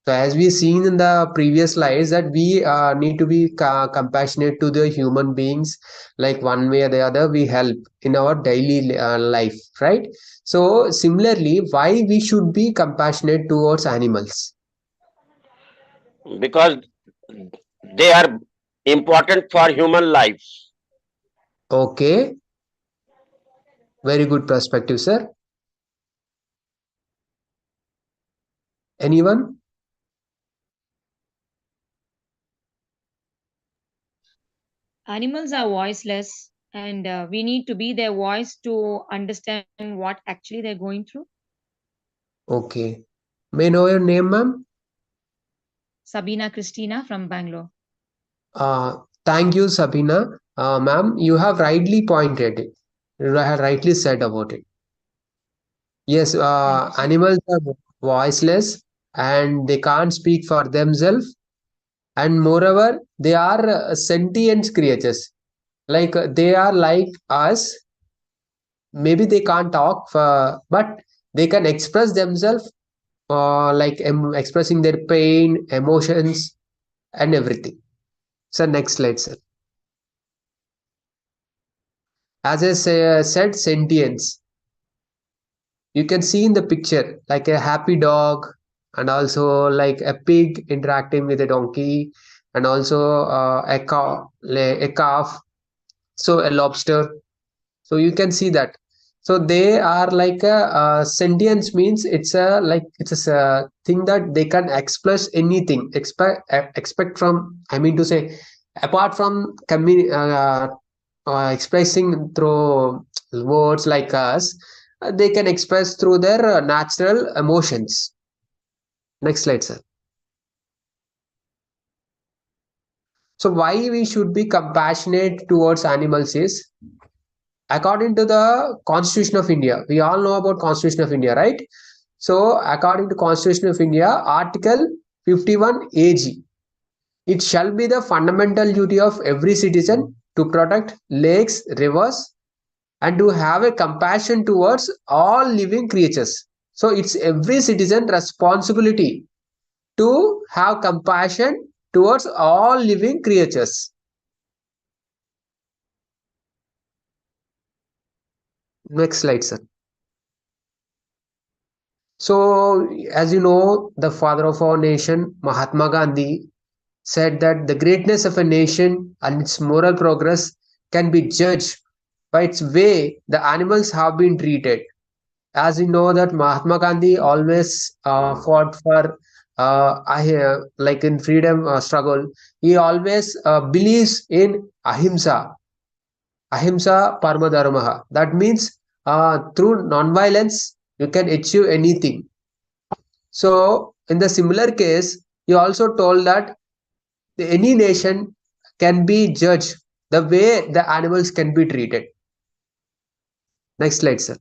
So as we seen in the previous slides that we need to be compassionate to the human beings, like one way or the other we help in our daily life, right? So similarly, why we should be compassionate towards animals? Because they are important for human life. Okay, very good perspective, sir. Anyone? Animals are voiceless, and we need to be their voice to understand what actually they're going through. Okay. May I know your name, ma'am? Sabina Christina from Bangalore. Thank you, Sabina. Ma'am, you have rightly pointed it. You have rightly said about it. Yes, Thank you, sir. animals are voiceless and they can't speak for themselves. And moreover, they are sentient creatures. Like they are like us. Maybe they can't talk, but they can express themselves, like expressing their pain, emotions, and everything. So next slide, sir. As I said, sentience. You can see in the picture like a happy dog, and also like a pig interacting with a donkey, and also a calf, so a lobster. So you can see that. So they are like a sentience means it's a like it's a thing that they can express anything, expect from, I mean to say, apart from expressing through words like us, they can express through their natural emotions. Next slide, sir. So why we should be compassionate towards animals is, according to the Constitution of India, we all know about Constitution of India, right? So according to Constitution of India, Article 51 AG, it shall be the fundamental duty of every citizen to protect lakes, rivers, and to have a compassion towards all living creatures. So it's every citizen responsibility to have compassion towards all living creatures. Next slide, sir. So, as you know, the father of our nation, Mahatma Gandhi, said that the greatness of a nation and its moral progress can be judged by its way the animals have been treated. As you know that Mahatma Gandhi always fought for like in freedom struggle. He always believes in ahimsa parma dharmaha. That means through non-violence you can achieve anything. So in the similar case, he also told that any nation can be judged the way the animals can be treated. Next slide, sir.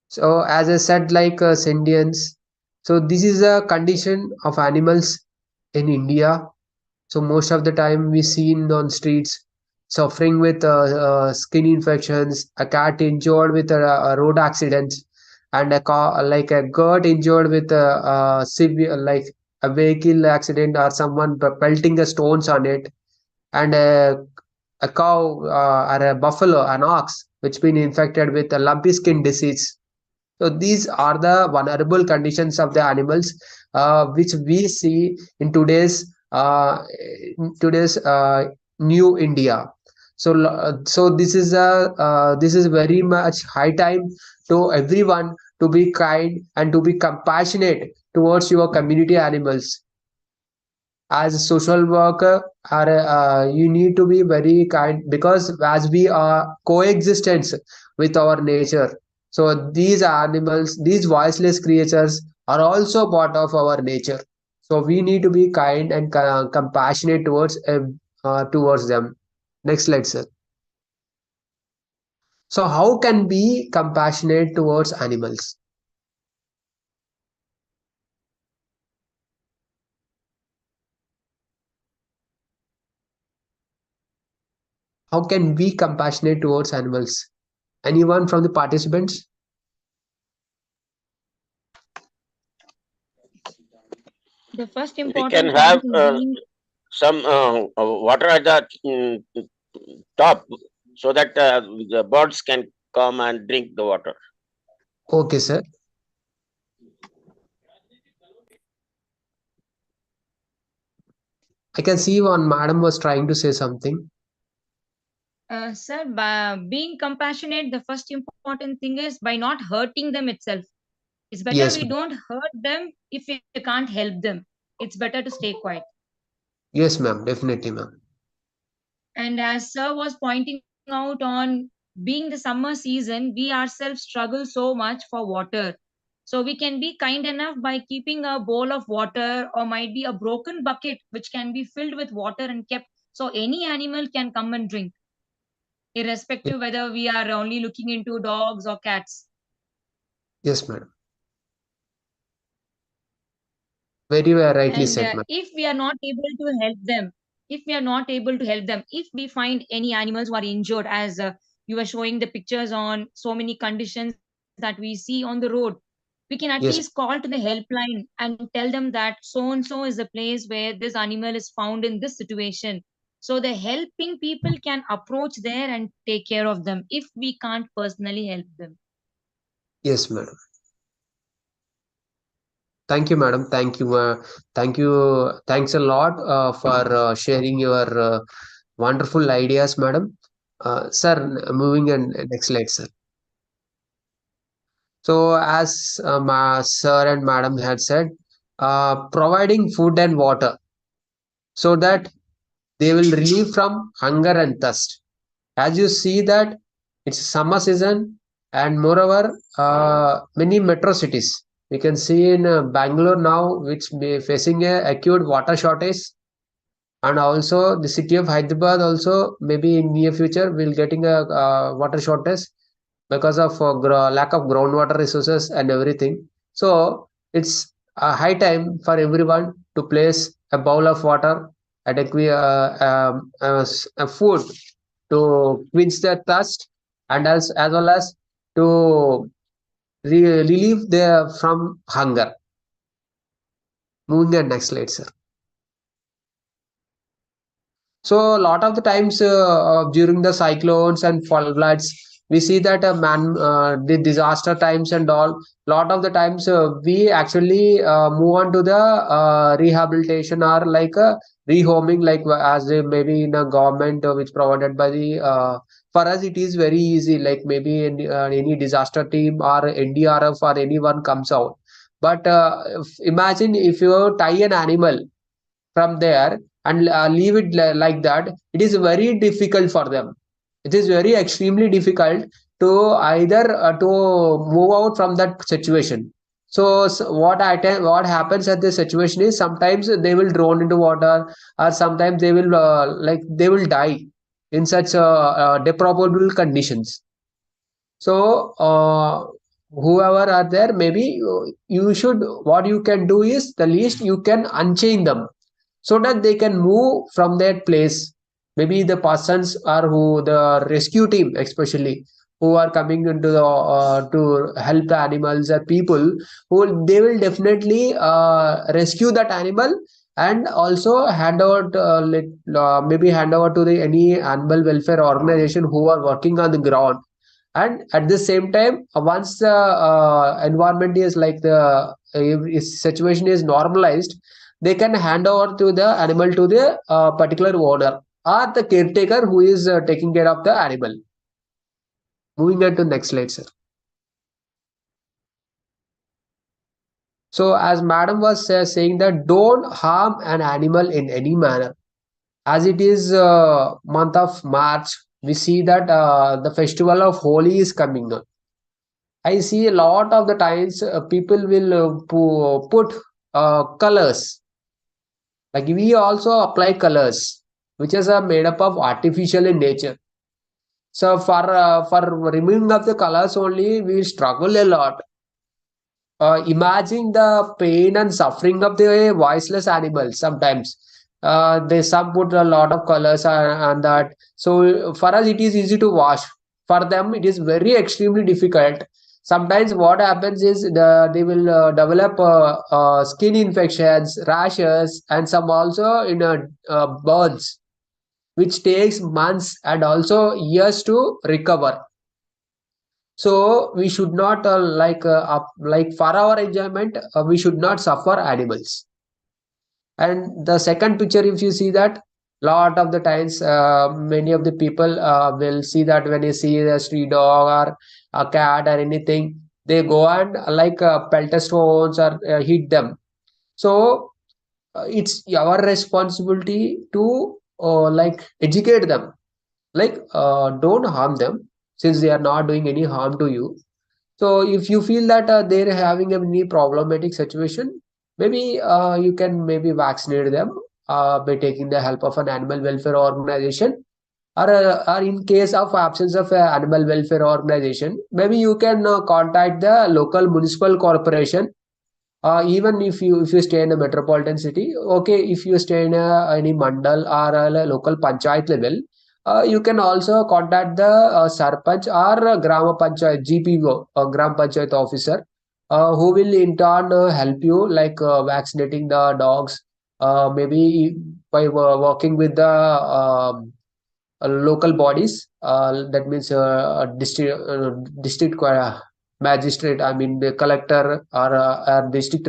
So as I said, like sentience. So this is a condition of animals in India. So most of the time we seen on streets suffering with skin infections, a cat injured with a road accident, and a car like a got injured with a severe like a vehicle accident or someone pelting the stones on it, and a cow or a buffalo, an ox, which been infected with a lumpy skin disease. So these are the vulnerable conditions of the animals, which we see in today's new India. So so this is very much high time to everyone to be kind and to be compassionate towards your community animals. As a social worker, you need to be very kind, because as we are coexistence with our nature, so these animals, these voiceless creatures are also part of our nature, so we need to be kind and compassionate towards them. Next slide, sir. So how can we compassionate towards animals? How can we compassionate towards animals? Anyone from the participants? The first We can important have point in being some water at the top, so that the birds can come and drink the water. Okay, sir. I can see one madam was trying to say something. Sir, by being compassionate, the first important thing is by not hurting them itself. It's better Yes, we don't hurt them if we can't help them. It's better to stay quiet. yes, ma'am. Definitely, ma'am. And as Sir was pointing out on being the summer season, we ourselves struggle so much for water. So we can be kind enough by keeping a bowl of water, or might be a broken bucket which can be filled with water and kept so any animal can come and drink, Ye- irrespective whether we are only looking into dogs or cats. Yes, madam. Very well, rightly And said, ma'am. if we are not able to help them, if we find any animals who are injured, as you were showing the pictures on so many conditions that we see on the road, we can at least Yes, call to the helpline and tell them that so and so is the place where this animal is found in this situation. So the helping people can approach there and take care of them if we can't personally help them. yes, madam. Thank you, madam. Thank you. Thank you. Thanks a lot for sharing your wonderful ideas, madam. Sir, moving on next slide, sir. So, as my sir and madam had said, providing food and water so that they will relieve from hunger and thirst. As you see that it's summer season, and moreover, many metro cities. We can see in Bangalore now, which be facing a acute water shortage, and also the city of Hyderabad also maybe in near future will getting a water shortage because of lack of groundwater resources and everything. So it's a high time for everyone to place a bowl of water at a food to quench their thirst, and as well as to relieve their from hunger. Moving on next slide, sir. So a lot of the times during the cyclones and floods, we see that the disaster times and all. Lot of the times we actually move on to the rehabilitation or like rehoming, like as maybe in a government which provided by the. For us, it is very easy. Like maybe any disaster team or NDRF or anyone comes out. But imagine if you tie an animal from there and leave it like that, it is very difficult for them. It is very extremely difficult to either to move out from that situation. So, what happens at this situation is sometimes they will drown into water, or sometimes they will they will die in such deplorable conditions. So whoever are there, maybe you should, what you can do is the least you can unchain them so that they can move from that place. Maybe the persons or who the rescue team especially who are coming into the to help the animals or people who they will definitely rescue that animal and also hand over maybe hand over to the any animal welfare organization who are working on the ground. And at the same time, once the environment is like the if situation is normalized, they can hand over to the animal to the particular owner or the caretaker who is taking care of the animal. Moving on to next slide, sir. So as madam was saying that don't harm an animal in any manner. As it is month of March, we see that the festival of Holi is coming on. I see a lot of the times people will put colors. Like we also apply colors, which is made up of artificial in nature. So for removing of the colors only, we struggle a lot. Imagine the pain and suffering of the voiceless animals. Sometimes they some put a lot of colors on that. So for us, it is easy to wash. For them, it is very extremely difficult. Sometimes what happens is they will develop skin infections, rashes, and some also in burns, which takes months and also years to recover. So we should not like for our enjoyment, we should not suffer animals. And the second picture, if you see that, lot of the times many of the people will see that when you see a street dog or a cat or anything, they go and pelt stones or hit them. So it's our responsibility to educate them, don't harm them since they are not doing any harm to you. So if you feel that they're having any problematic situation, maybe you can maybe vaccinate them by taking the help of an animal welfare organization, or in case of absence of an animal welfare organization, maybe you can contact the local municipal corporation. Even if you stay in a metropolitan city, okay, if you stay in any mandal or a local panchayat level, you can also contact the sarpanch or grama panchayat GPO, gram panchayat officer, who will in turn help you vaccinating the dogs, maybe by working with the local bodies, that means district magistrate, I mean the collector or district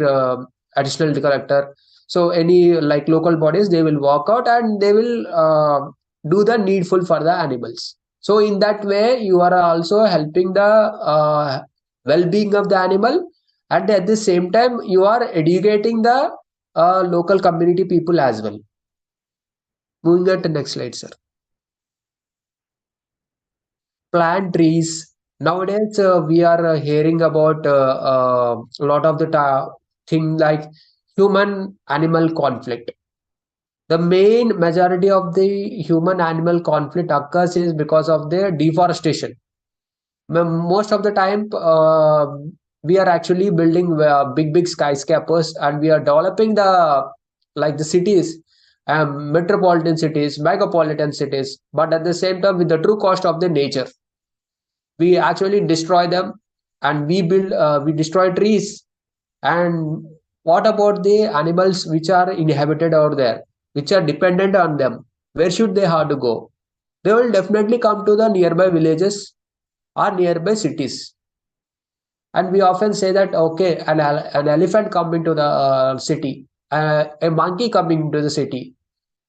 additional collector. So any local bodies, they will walk out and they will do the needful for the animals. So in that way you are also helping the well-being of the animal, and at the same time you are educating the local community people as well. Moving on to next slide, sir. Plant trees. Nowadays, we are hearing about a lot of the thing like human-animal conflict. The main majority of the human-animal conflict occurs is because of the deforestation. Most of the time, we are actually building big skyscrapers, and we are developing the cities, metropolitan cities, megapolitan cities, but at the same time with the true cost of the nature. We actually destroy them, and we destroy trees. And what about the animals which are inhabited over there, which are dependent on them? Where should they have to go? They will definitely come to the nearby villages or nearby cities. And we often say that, okay, an elephant coming to the city, a monkey coming to the city,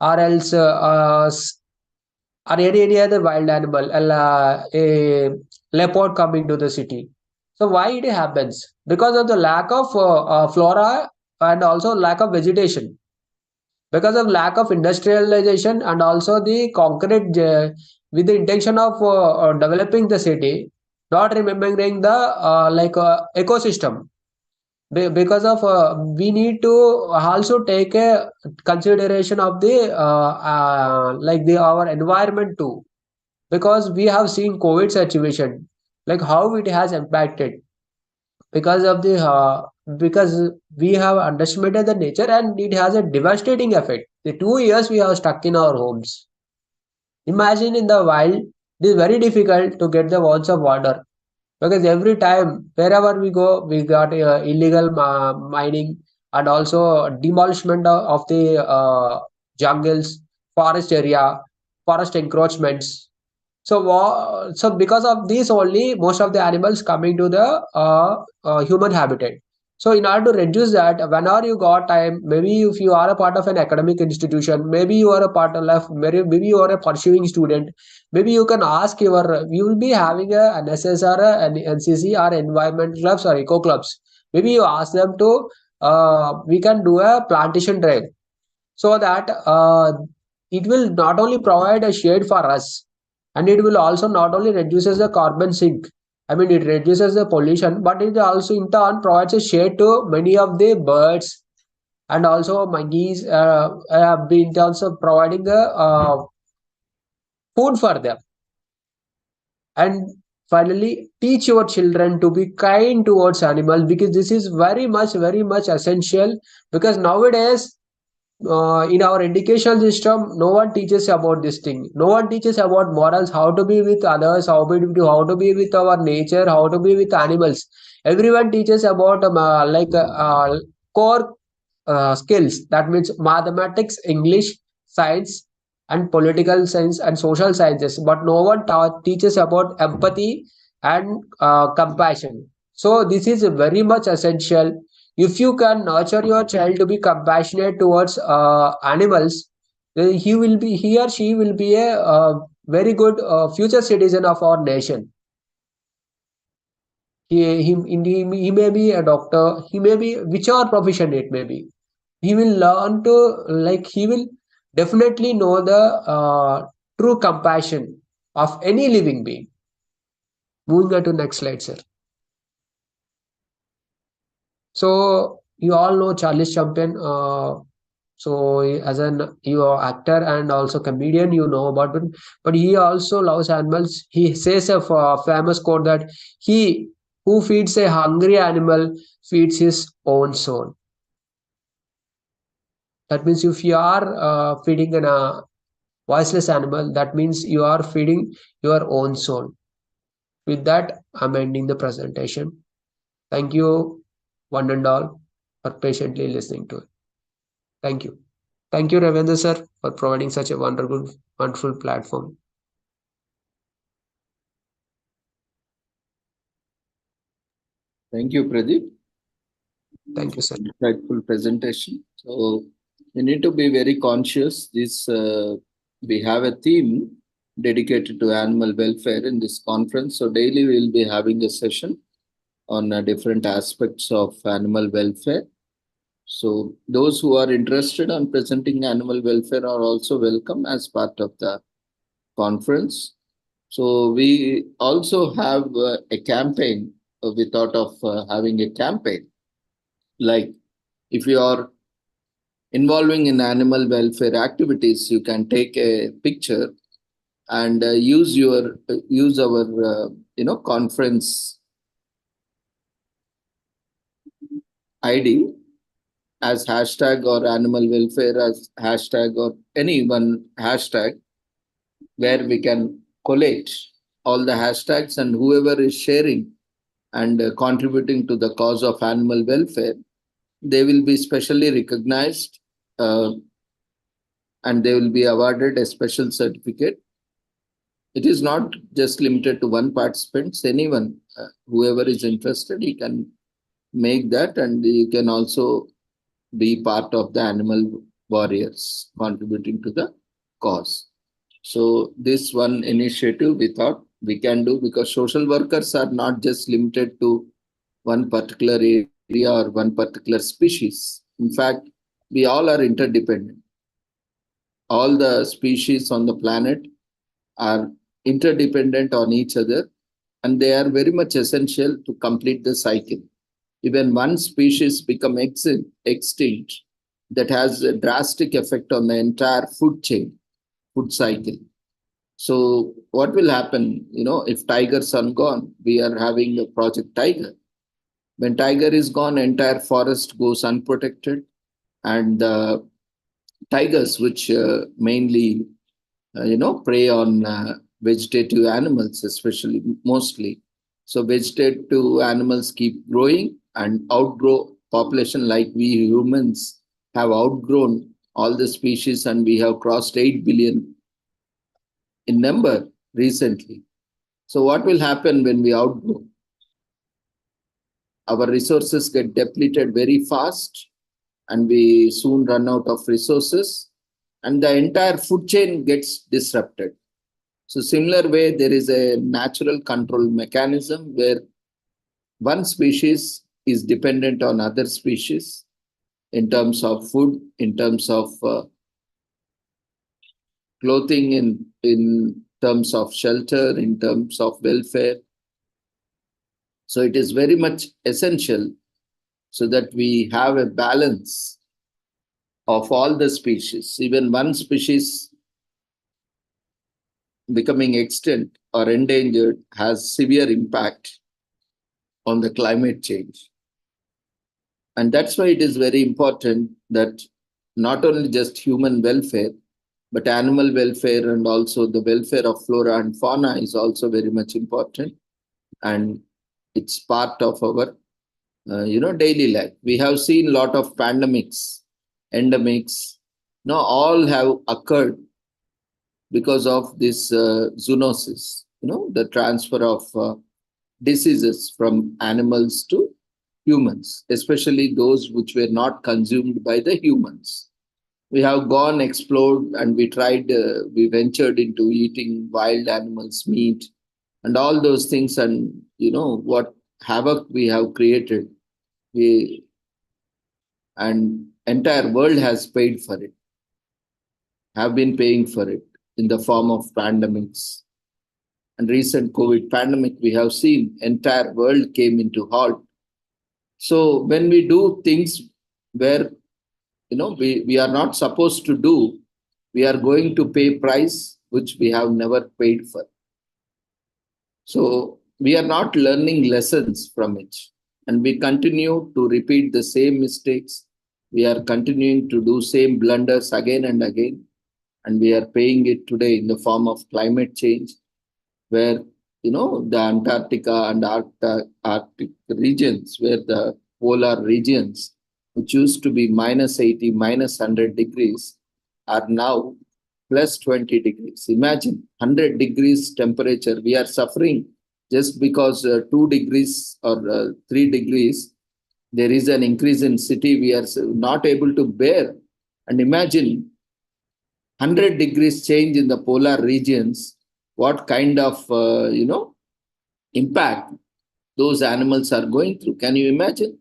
or else or any other wild animal, a leopard coming to the city. So why it happens? Because of the lack of flora and also lack of vegetation. Because of lack of industrialization and also the concrete with the intention of developing the city, not remembering the ecosystem. Because of we need to also take a consideration of the our environment too, because we have seen COVID situation, like how it has impacted because of the because we have underestimated the nature, and it has a devastating effect. The 2 years we have stuck in our homes. Imagine in the wild, It is very difficult to get the walls of water, because every time wherever we go, we got illegal mining and also demolishment of the jungles, forest area, forest encroachments. So because of this only, most of the animals coming to the human habitat. So in order to reduce that, whenever you got time, maybe if you are a part of an academic institution, maybe you are a part of, maybe you are a pursuing student, maybe you can ask you will be having an SSR, an NCC or environment clubs or eco clubs. Maybe you ask them to, we can do a plantation drive, so that it will not only provide a shade for us, and it will also not only reduces the carbon sink, I mean it reduces the pollution, but it also in turn provides a shade to many of the birds and also monkeys, in terms of providing the food for them. And finally, teach your children to be kind towards animals, because this is very much essential, because nowadays in our education system, no one teaches about this thing. No one teaches about morals, how to be with others, how to be with our nature, how to be with animals. Everyone teaches about core skills. That means mathematics, English, science, and political science and social sciences. But no one teaches about empathy and compassion. So this is very much essential. If you can nurture your child to be compassionate towards animals, then he or she will be a very good future citizen of our nation. He may be a doctor, he may be whichever profession it may be. He will learn to, he will definitely know the true compassion of any living being. Moving on to next slide, sir. So you all know Charles Chaplin. So as an actor and also comedian, you know about him, but he also loves animals. He says a famous quote that he who feeds a hungry animal feeds his own soul. That means if you are feeding a voiceless animal, that means you are feeding your own soul. With that, I'm ending the presentation. Thank you, one and all, for patiently listening to it. Thank you. Thank you, Ravindra sir, for providing such a wonderful platform. Thank you, Pradeep. Thank you, sir. Insightful presentation. So we need to be very conscious. We have a theme dedicated to animal welfare in this conference. So daily we'll be having a session on different aspects of animal welfare. So those who are interested on presenting animal welfare are also welcome as part of the conference. So we also have a campaign. We thought of having a campaign. Like if you are involving in animal welfare activities, you can take a picture and use our conference ID as hashtag or animal welfare as hashtag or any one hashtag, where we can collate all the hashtags, and whoever is sharing and contributing to the cause of animal welfare, they will be specially recognized and they will be awarded a special certificate. It is not just limited to one participant. Anyone, whoever is interested, he can make that, and you can also be part of the animal warriors contributing to the cause. So this one initiative we thought we can do, because social workers are not just limited to one particular area or one particular species. In fact, we all are interdependent. All the species on the planet are interdependent on each other, and they are very much essential to complete the cycle. Even one species become extinct, that has a drastic effect on the entire food chain, food cycle. So what will happen, if tigers are gone? We are having a Project Tiger. When tiger is gone, entire forest goes unprotected, and tigers, which mainly prey on vegetative animals, especially mostly. So vegetative animals keep growing and outgrow population like we humans have outgrown all the species, and we have crossed 8 billion in number recently. So what will happen when we outgrow? Our resources get depleted very fast and we soon run out of resources and the entire food chain gets disrupted. So similar way, there is a natural control mechanism where one species is dependent on other species in terms of food, in terms of clothing, in terms of shelter, in terms of welfare. So it is very much essential so that we have a balance of all the species. Even one species becoming extinct or endangered has severe impact on the climate change. And that's why it is very important that not only just human welfare, but animal welfare and also the welfare of flora and fauna is also very much important. And it's part of our, daily life. We have seen a lot of pandemics, endemics, all have occurred because of this zoonosis, the transfer of diseases from animals to humans, especially those which were not consumed by the humans. We have gone, explored, and we tried, we ventured into eating wild animals, meat, and all those things. And what havoc we have created. And entire world has paid for it, have been paying for it in the form of pandemics. And recent COVID pandemic, we have seen entire world came into halt. So when we do things where we are not supposed to do, we are going to pay price which we have never paid for. So we are not learning lessons from it, and we continue to repeat the same mistakes. We are continuing to do same blunders again and again, and we are paying it today in the form of climate change, where the Antarctica and Arctic regions, where the polar regions, which used to be -80, -100 degrees, are now +20 degrees. Imagine 100 degrees temperature. We are suffering just because 2 degrees or 3 degrees, there is an increase in city. We are not able to bear. And imagine 100 degrees change in the polar regions, what kind of, impact those animals are going through. Can you imagine?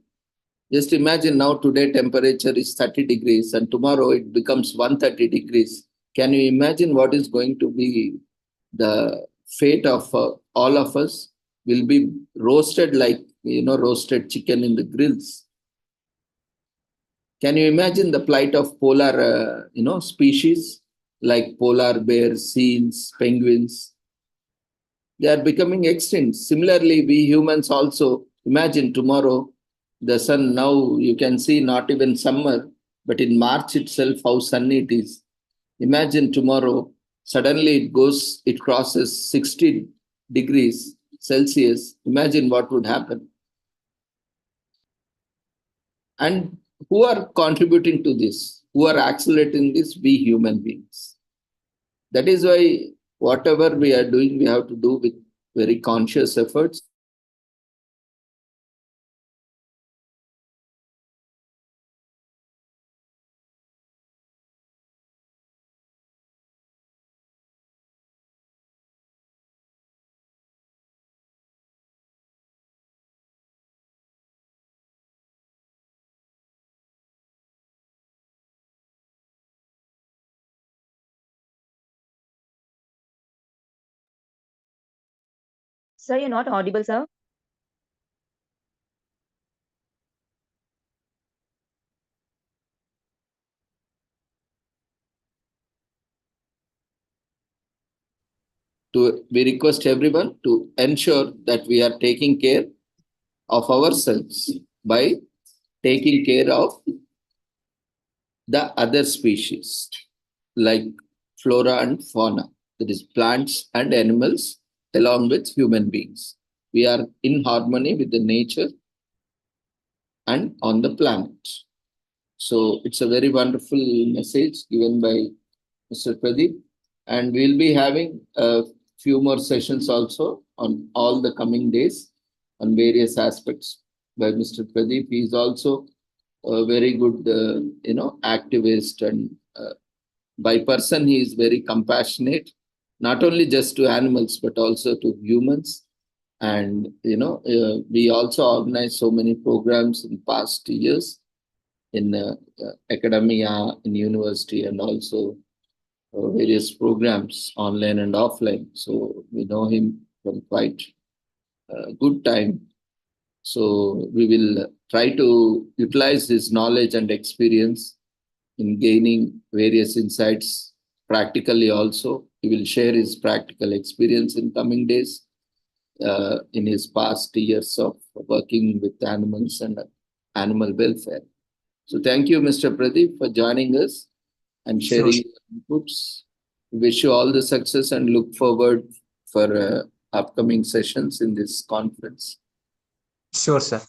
Just imagine now today temperature is 30 degrees and tomorrow it becomes 130 degrees. Can you imagine what is going to be the fate of all of us? Will be roasted like, roasted chicken in the grills. Can you imagine the plight of polar, species like polar bears, seals, penguins? They are becoming extinct. Similarly, we humans also, imagine tomorrow, the sun, now you can see not even summer, but in March itself, how sunny it is. Imagine tomorrow, suddenly it crosses 60 degrees Celsius. Imagine what would happen. And who are contributing to this? Who are accelerating this? We human beings. That is why whatever we are doing, we have to do with very conscious efforts. Sir, you're not audible, sir. We request everyone to ensure that we are taking care of ourselves by taking care of the other species like flora and fauna, that is plants and animals, along with human beings. We are in harmony with the nature and on the planet. So it's a very wonderful message given by Mr. Pradeep. And we'll be having a few more sessions also on all the coming days on various aspects by Mr. Pradeep. He is also a very good, activist, and by person, he is very compassionate, not only just to animals, but also to humans. And, we also organize so many programs in past years in academia, in university, and also various programs online and offline. So we know him from quite a good time. So we will try to utilize his knowledge and experience in gaining various insights practically also. He will share his practical experience in coming days in his past years of working with animals and animal welfare. So thank you, Mr. Pradeep, for joining us and sharing your inputs. Wish you all the success and look forward for upcoming sessions in this conference. Sure, sir.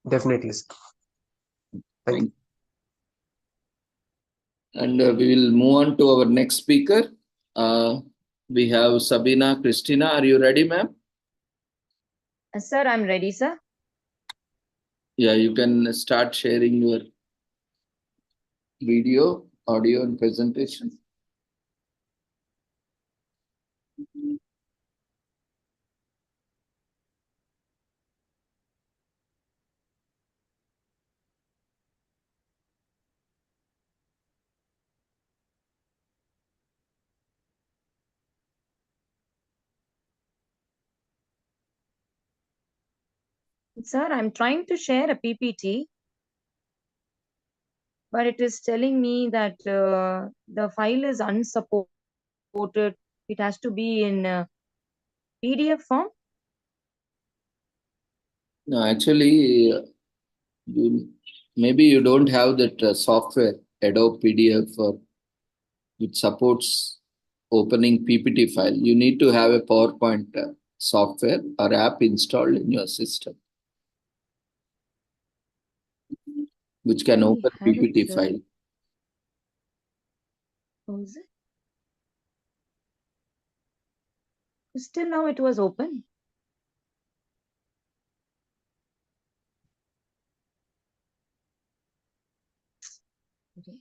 Definitely, sir. Thank you. And we will move on to our next speaker. We have Sabina Christina. Are you ready, ma'am? Sir, I'm ready, sir. Yeah, you can start sharing your video, audio, and presentation. Sir, I'm trying to share a PPT, but it is telling me that the file is unsupported. It has to be in PDF form. No, actually, maybe you don't have that software, Adobe PDF, which supports opening PPT file. You need to have a PowerPoint software or app installed in your system, which can open PPT file. Oh, is it? Still now it was open. Okay.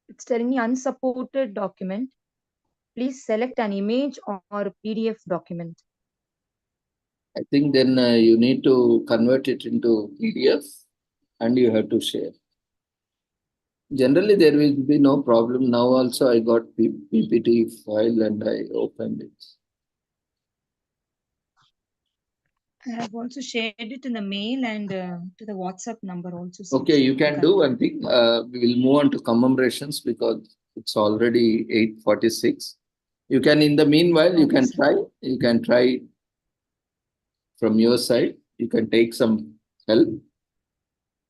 It's telling me unsupported document. Please select an image or PDF document. I think then you need to convert it into PDF and you have to share. Generally, there will be no problem. Now also I got PPT file and I opened it. I have also shared it in the mail and to the WhatsApp number also. Okay, you can do one thing. We will move on to commemorations because it's already 8:46. You can, in the meanwhile, you can try from your side. You can take some help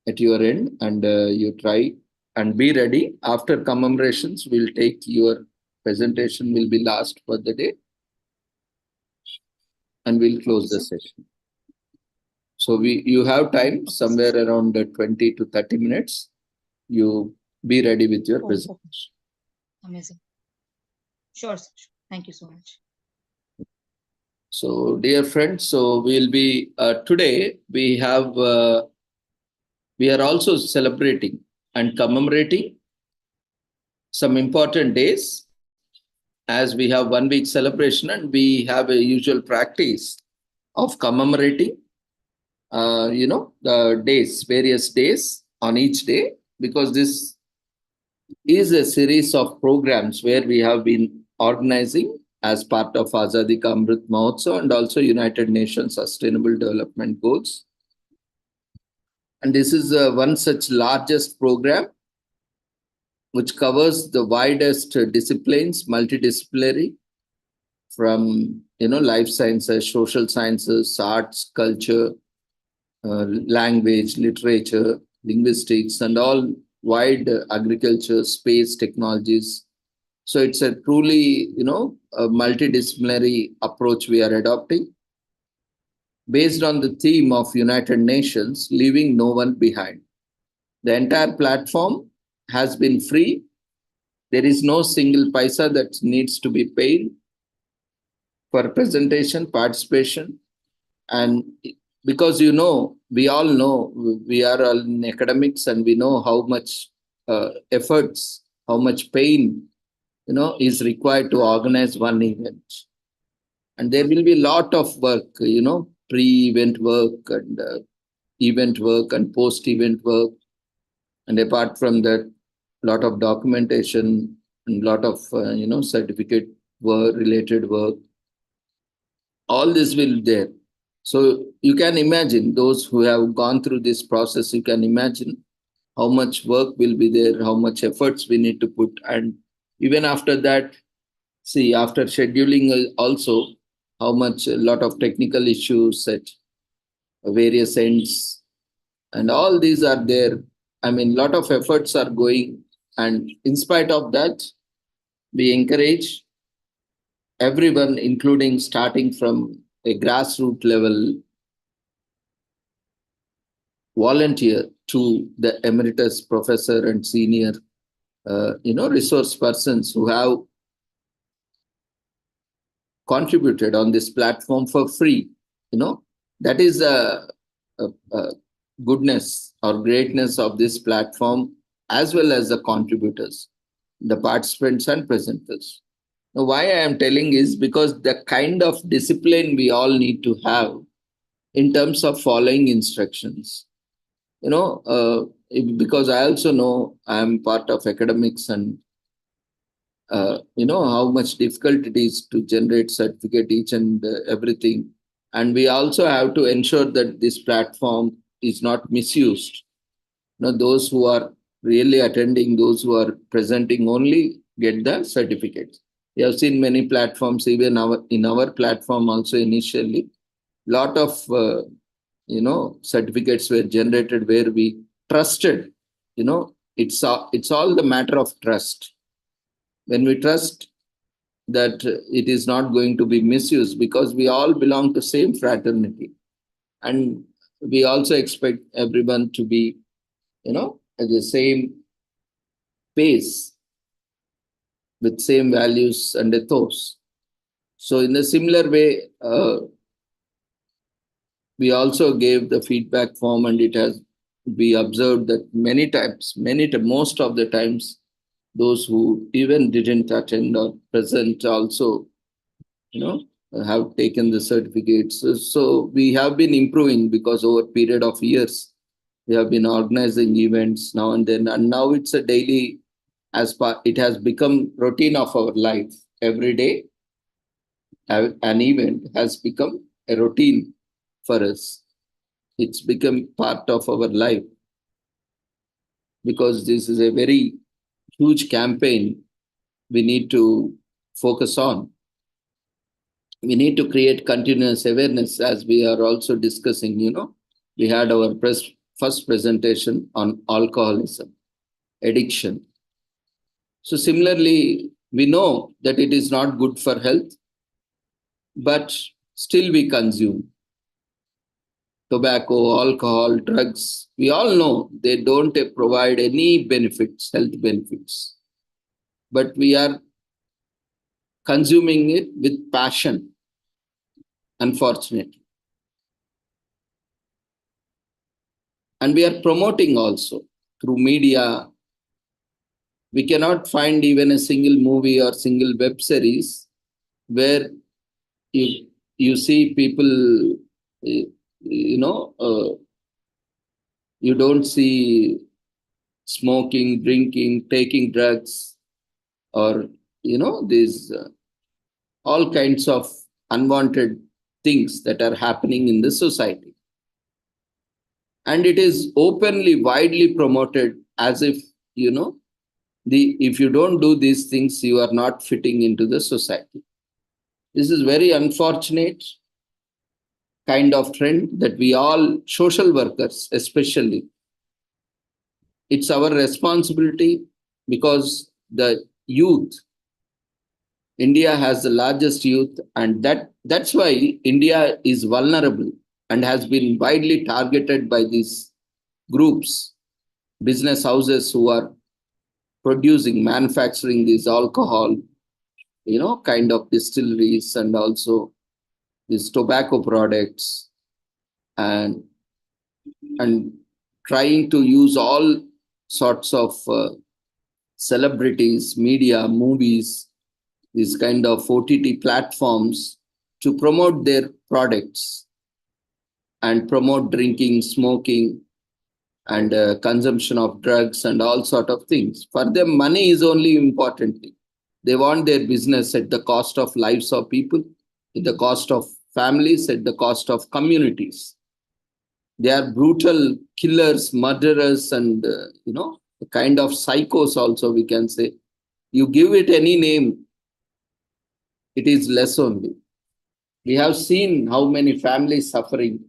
at your end and you try and be ready. After commemorations, we'll take your presentation will be last for the day and we'll close the session. So you have time somewhere around 20 to 30 minutes. You be ready with your presentation. Amazing. Sure, sir. Thank you so much. So, dear friends, so we'll be today we are also celebrating and commemorating some important days, as we have 1 week celebration and we have a usual practice of commemorating the days, various days on each day, because this is a series of programs where we have been organizing as part of Azadi Ka Amrit Mahotsav and also United Nations Sustainable Development Goals. And this is one such largest program which covers the widest disciplines, multidisciplinary, from life sciences, social sciences, arts, culture, language, literature, linguistics, and all wide agriculture, space, technologies. So it's a truly, a multidisciplinary approach we are adopting based on the theme of United Nations, leaving no one behind. The entire platform has been free. There is no single paisa that needs to be paid for presentation, participation. And because we all know, we are all in academics and we know how much efforts, how much pain, is required to organize one event. And there will be a lot of work, pre-event work and event work and post-event work. And apart from that, a lot of documentation and a lot of, certificate work, related work. All this will be there. So you can imagine those who have gone through this process, you can imagine how much work will be there, how much efforts we need to put. And even after that, see, after scheduling also, how much a lot of technical issues at various ends. And all these are there. I mean, a lot of efforts are going. And in spite of that, we encourage everyone, including starting from a grassroots level volunteer to the emeritus professor and senior, resource persons who have contributed on this platform for free. That is a goodness or greatness of this platform, as well as the contributors, the participants and presenters. Now, why I am telling is because the kind of discipline we all need to have in terms of following instructions. Because I also know I am part of academics and how much difficult it is to generate certificate, each and everything. And we also have to ensure that this platform is not misused. Those who are really attending, those who are presenting only get the certificates. We have seen many platforms, even in our platform also initially, lot of certificates were generated where we trusted. It's all the matter of trust. When we trust that it is not going to be misused, because we all belong to same fraternity, and we also expect everyone to be, at the same pace, with same values and ethos. So in a similar way, we also gave the feedback form, and we observed that many times, most of the times, those who even didn't attend or present also, have taken the certificates. So we have been improving, because over a period of years, we have been organizing events now and then, and now it's a daily, it has become routine of our life. Every day, an event has become a routine for us. It's become part of our life, because this is a very huge campaign we need to focus on. We need to create continuous awareness, as we are also discussing. We had our first presentation on alcoholism, addiction. So similarly, we know that it is not good for health, but still we consume tobacco, alcohol, drugs. We all know they don't provide any benefits, health benefits, but we are consuming it with passion, unfortunately. And we are promoting also through media. We cannot find even a single movie or single web series where you see people, you don't see smoking, drinking, taking drugs, or, these all kinds of unwanted things that are happening in the society. And it is openly, widely promoted as if, if you don't do these things, you are not fitting into the society. This is very unfortunate kind of trend that we all, social workers especially, it's our responsibility, because the youth, India has the largest youth, and that's why India is vulnerable and has been widely targeted by these groups, business houses who are producing, manufacturing this alcohol, kind of distilleries, and also these tobacco products, and trying to use all sorts of celebrities, media, movies, these kind of OTT platforms to promote their products and promote drinking, smoking, and consumption of drugs and all sort of things. For them, money is only important. They want their business at the cost of lives of people, at the cost of families, at the cost of communities. They are brutal killers, murderers, and the kind of psychos also, we can say. You give it any name, it is less only. We have seen how many families suffering,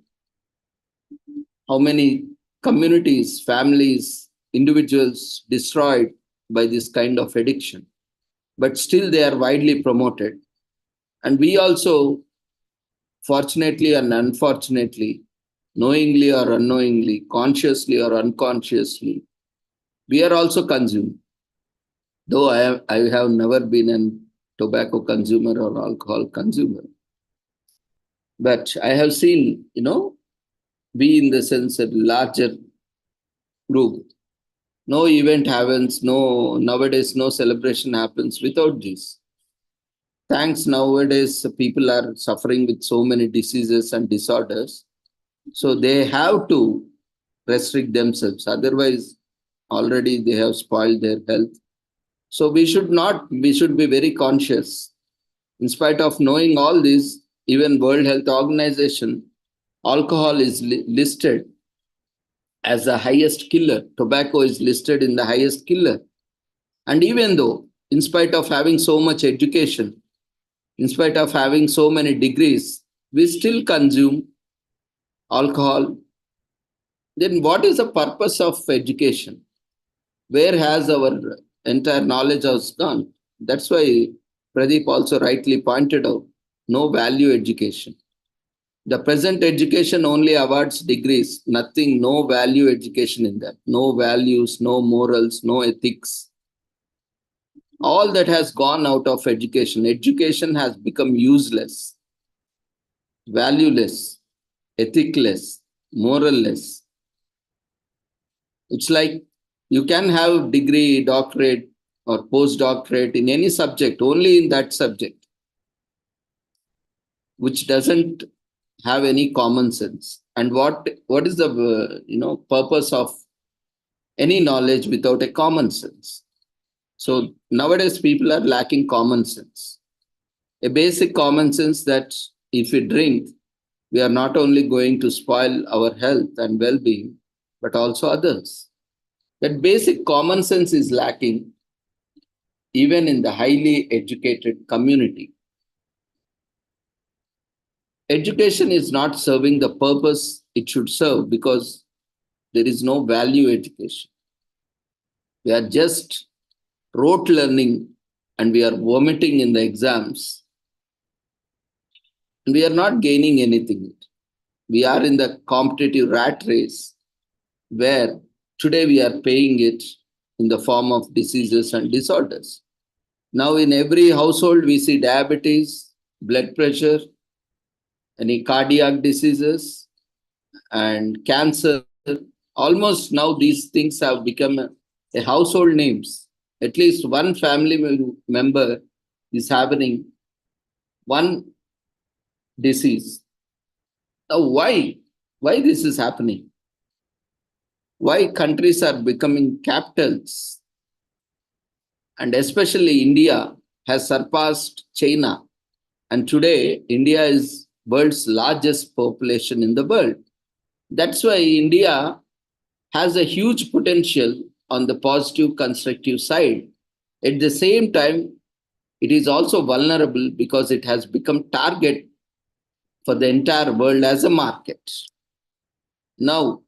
how many communities, families, individuals destroyed by this kind of addiction. But still they are widely promoted. And we also, fortunately and unfortunately, knowingly or unknowingly, consciously or unconsciously, we are also consumed. Though I have never been a tobacco consumer or alcohol consumer. But I have seen, we in the sense a larger group. No event happens, nowadays no celebration happens without this. Thanks, nowadays people are suffering with so many diseases and disorders. So they have to restrict themselves. Otherwise, already they have spoiled their health. So we should be very conscious. In spite of knowing all this, even World Health Organization, alcohol is listed as the highest killer. Tobacco is listed in the highest killer. And even though, in spite of having so much education, in spite of having so many degrees, we still consume alcohol. Then what is the purpose of education? Where has our entire knowledge has gone? That's why Pradeep also rightly pointed out, no value education. The present education only awards degrees, nothing, no value education in that. No values, no morals, no ethics. All that has gone out of education. Education has become useless, valueless, ethicless, moralless. It's like you can have degree, doctorate, or postdoctorate in any subject, only in that subject, which doesn't have any common sense. And what is the purpose of any knowledge without a common sense? So nowadays people are lacking common sense. A basic common sense that if we drink, we are not only going to spoil our health and well-being, but also others. That basic common sense is lacking even in the highly educated community. Education is not serving the purpose it should serve because there is no value education. We are just rote learning and we are vomiting in the exams. And we are not gaining anything. We are in the competitive rat race where today we are paying it in the form of diseases and disorders. Now in every household we see diabetes, blood pressure, any cardiac diseases, and cancer. Almost now these things have become a household names. At least one family member is having one disease. Now why this is happening? Why countries are becoming capitals? And especially India has surpassed China. And today India is world's largest population in the world. That's why India has a huge potential on the positive, constructive side. At the same time, it is also vulnerable because it has become target for the entire world as a market. Now,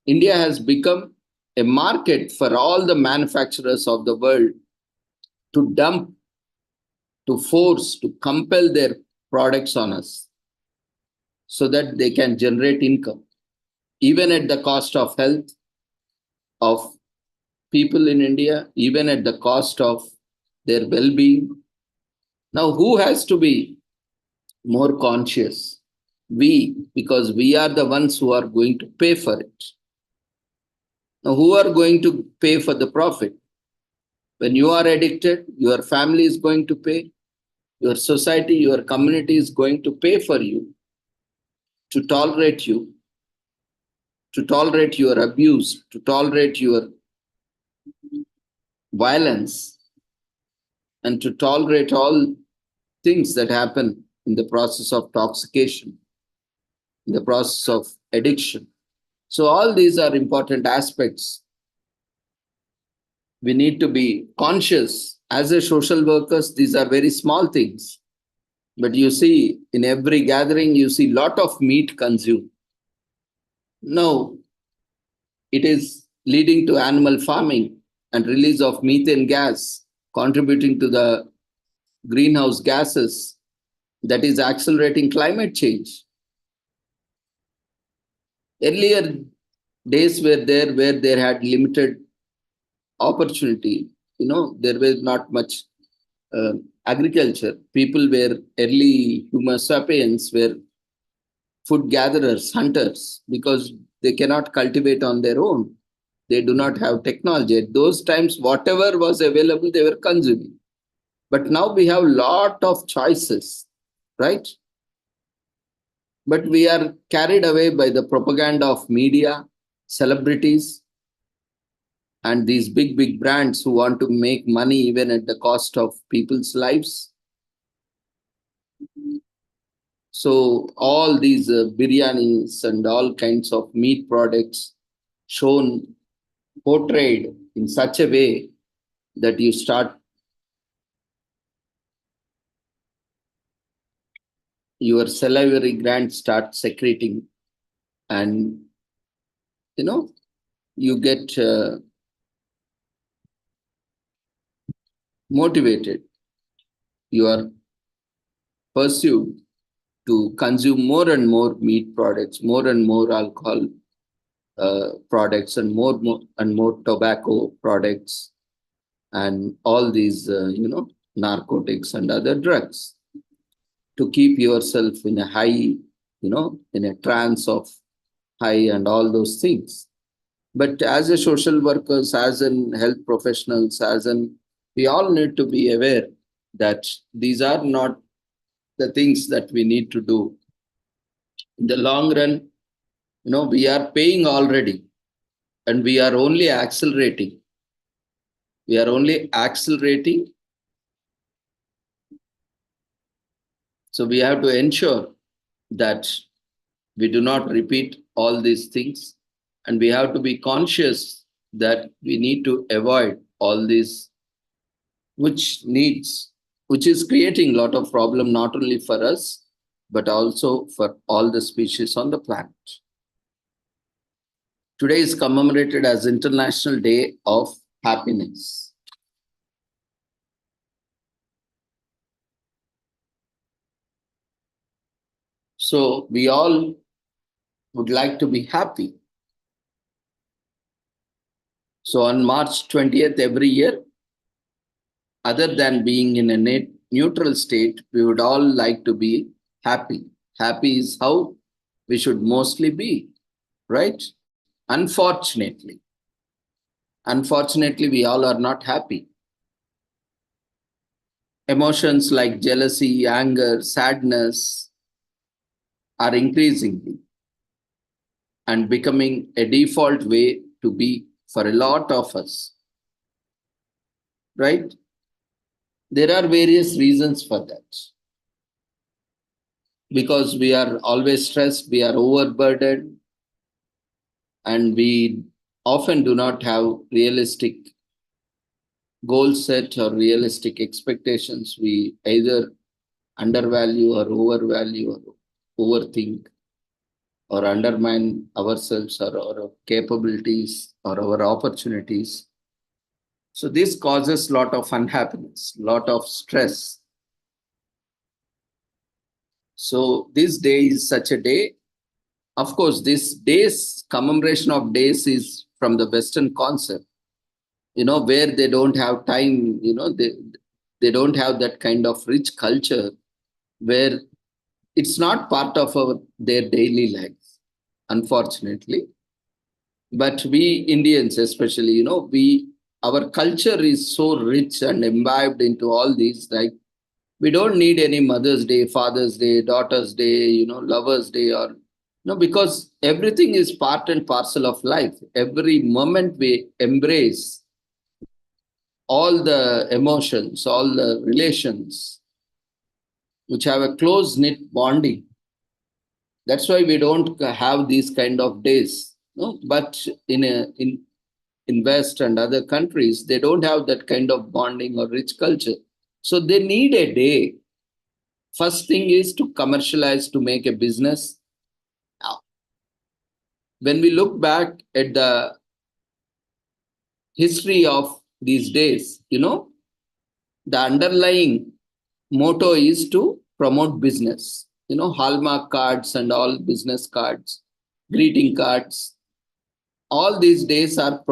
India has become a market for all the manufacturers of the world to dump, to force, to compel their products on us so that they can generate income, even at the cost of health of people in India, even at the cost of their well-being. Now, who has to be more conscious? We, because we are the ones who are going to pay for it. Now, who are going to pay for the profit? When you are addicted, your family is going to pay, your society, your community is going to pay for you, to tolerate you, to tolerate your abuse, to tolerate your violence, and to tolerate all things that happen in the process of toxication, in the process of addiction. So all these are important aspects. We need to be conscious. As a social workers, these are very small things. But you see, in every gathering, you see a lot of meat consumed. Now, it is leading to animal farming and release of methane gas, contributing to the greenhouse gases that is accelerating climate change. Earlier days were there where there had limited opportunity. There was not much agriculture. People were early Homo sapiens were food gatherers, hunters, because they cannot cultivate on their own. They do not have technology. At those times, whatever was available, they were consuming. But now we have a lot of choices, right? But we are carried away by the propaganda of media, celebrities, and these big, big brands who want to make money even at the cost of people's lives. So all these biryanis and all kinds of meat products shown, portrayed in such a way that you start, your salivary glands start secreting, and you get motivated. You are pursued to consume more and more meat products, more and more alcohol products, and more tobacco products, and all these narcotics and other drugs, to keep yourself in a high, in a trance of high and all those things. But as a social workers, as in health professionals, we all need to be aware that these are not the things that we need to do. In the long run, we are paying already, and we are only accelerating. We are only accelerating. So we have to ensure that we do not repeat all these things, and we have to be conscious that we need to avoid all these, which is creating a lot of problem, not only for us, but also for all the species on the planet. Today is commemorated as International Day of Happiness. So we all would like to be happy. So on March 20th every year, other than being in a neutral state, we would all like to be happy. Happy is how we should mostly be, right? Unfortunately, we all are not happy. Emotions like jealousy, anger, sadness are increasingly and becoming a default way to be for a lot of us, right? There are various reasons for that. Because we are always stressed, we are overburdened, and we often do not have realistic goal set or realistic expectations. We either undervalue or overvalue or overthink or undermine ourselves or our capabilities or our opportunities. So this causes a lot of unhappiness, lot of stress. So this day is such a day. Of course, this day's commemoration of days is from the Western concept, where they don't have time, they don't have that kind of rich culture where it's not part of their daily lives, unfortunately. But we Indians, especially, our culture is so rich and imbibed into all these. Like, we don't need any Mother's Day, Father's Day, Daughter's Day, Lover's Day, or because everything is part and parcel of life. Every moment we embrace all the emotions, all the relations which have a close knit bonding. That's why we don't have these kind of days. But in West and other countries, they don't have that kind of bonding or rich culture. So they need a day. First thing is to commercialize, to make a business. Now, when we look back at the history of these days, the underlying motto is to promote business. Hallmark cards and all business cards, greeting cards, all these days are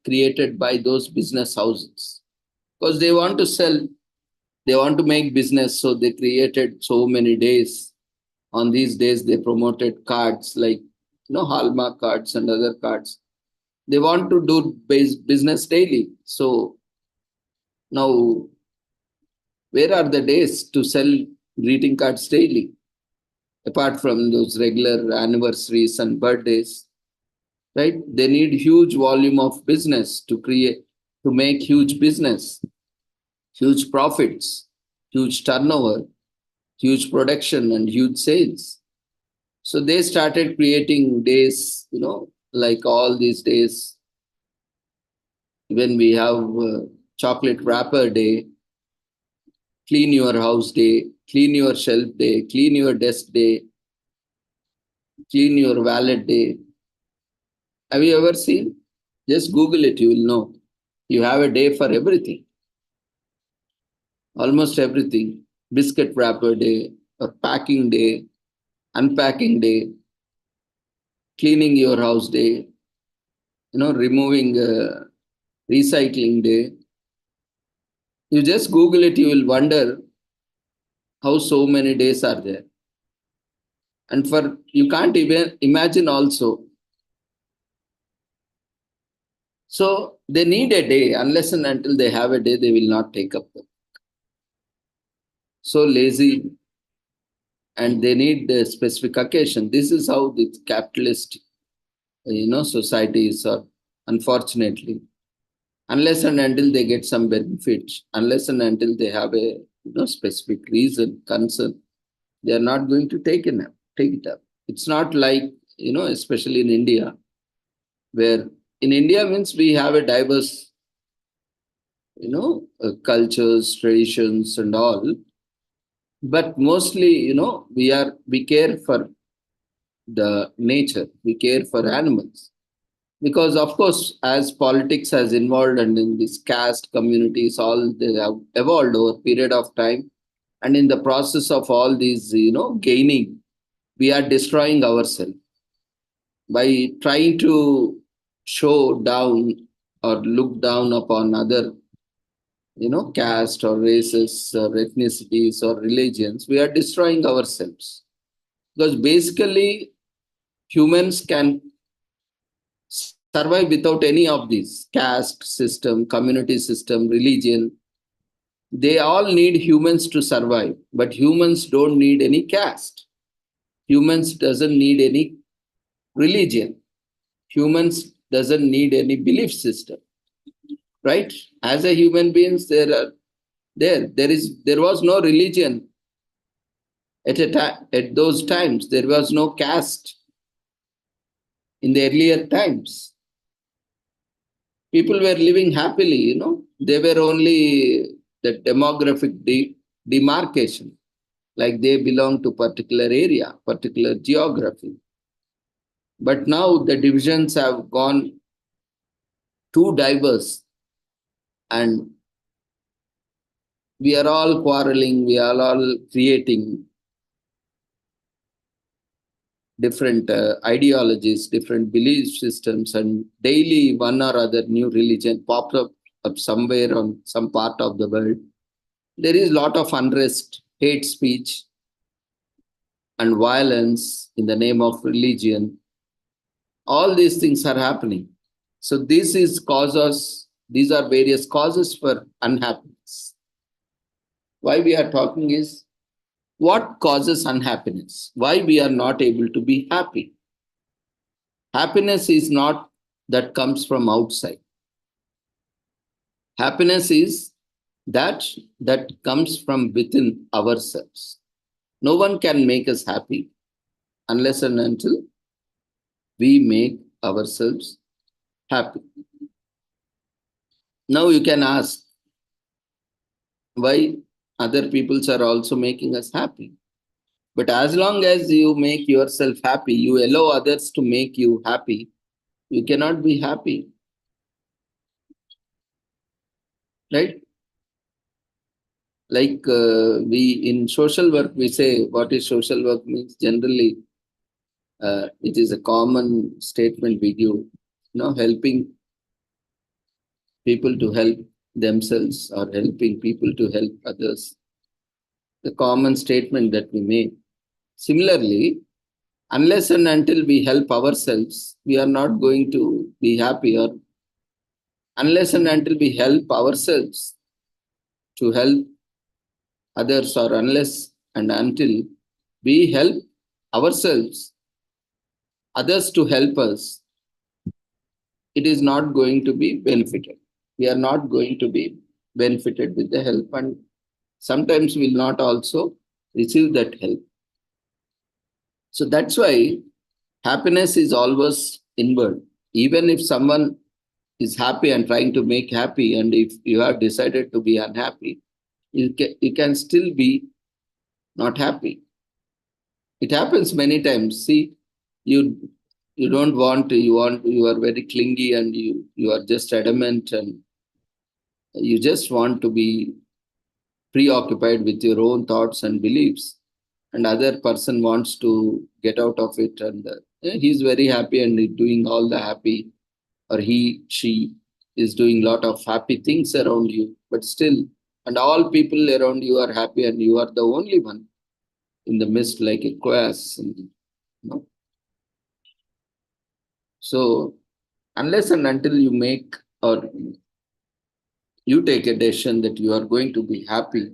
created by those business houses because they want to sell, they want to make business. So they created so many days. On these days, they promoted cards like, Hallmark cards and other cards. They want to do business daily. So now, where are the days to sell greeting cards daily? Apart from those regular anniversaries and birthdays, right? They need huge volume of business to make huge business, huge profits, huge turnover, huge production, and huge sales. So they started creating days, like all these days. When we have chocolate wrapper day, clean your house day, clean your shelf day, clean your desk day, clean your wallet day. Have you ever seen? Just Google it, you will know. You have a day for everything. Almost everything. Biscuit wrapper day, or packing day, unpacking day, cleaning your house day, removing recycling day. You just Google it, you will wonder how so many days are there. And you can't even imagine also. So they need a day. Unless and until they have a day, they will not take up the work. So lazy, and they need the specific occasion. This is how the capitalist, societies are, unfortunately. Unless and until they get some benefit, unless and until they have a specific reason, concern, they are not going to take it up. It's not like, especially in India, where in India means we have a diverse, cultures, traditions and all. But mostly, we care for the nature, we care for animals. Because of course, as politics has involved and in these caste communities, all they have evolved over a period of time. And in the process of all these, gaining, we are destroying ourselves by trying to show down or look down upon other, caste or races or ethnicities or religions. We are destroying ourselves. Because basically, humans can survive without any of these caste system, community system, religion. They all need humans to survive, but humans don't need any caste. Humans doesn't need any religion. Humans doesn't need any belief system, right? As a human beings, there was no religion at those times. There was no caste in the earlier times. People were living happily, you know. They were only the demographic demarcation, like they belong to particular area, particular geography. But now the divisions have gone too diverse, and we are all quarreling, we are all creating different ideologies, different belief systems, and daily one or other new religion pops up somewhere on some part of the world. There is a lot of unrest, hate speech, and violence in the name of religion. All these things are happening. So these are various causes for unhappiness. Why we are talking is what causes unhappiness? Why we are not able to be happy? Happiness is not that comes from outside. Happiness is that comes from within ourselves. No one can make us happy unless and until we make ourselves happy. Now you can ask why other peoples are also making us happy. But as long as you make yourself happy, you allow others to make you happy, you cannot be happy. Right? Like we in social work, we say what is social work means. Generally, it is a common statement we give, helping people to help themselves or helping people to help others. The common statement that we make. Similarly, unless and until we help ourselves, we are not going to be happy, or unless and until we help ourselves to help others, or unless and until we help ourselves, others to help us, it is not going to be benefited. We are not going to be benefited with the help, and sometimes we will not also receive that help. So that's why happiness is always inward. Even if someone is happy and trying to make happy, and if you have decided to be unhappy, you can still be not happy. It happens many times. See, you don't want to, you are very clingy, and you are just adamant, and you just want to be preoccupied with your own thoughts and beliefs, and other person wants to get out of it, and he's very happy and doing all the happy, or she is doing lot of happy things around you, but still, and all people around you are happy, and you are the only one in the midst, like a chaos. So unless and until you make, or you take a decision that you are going to be happy,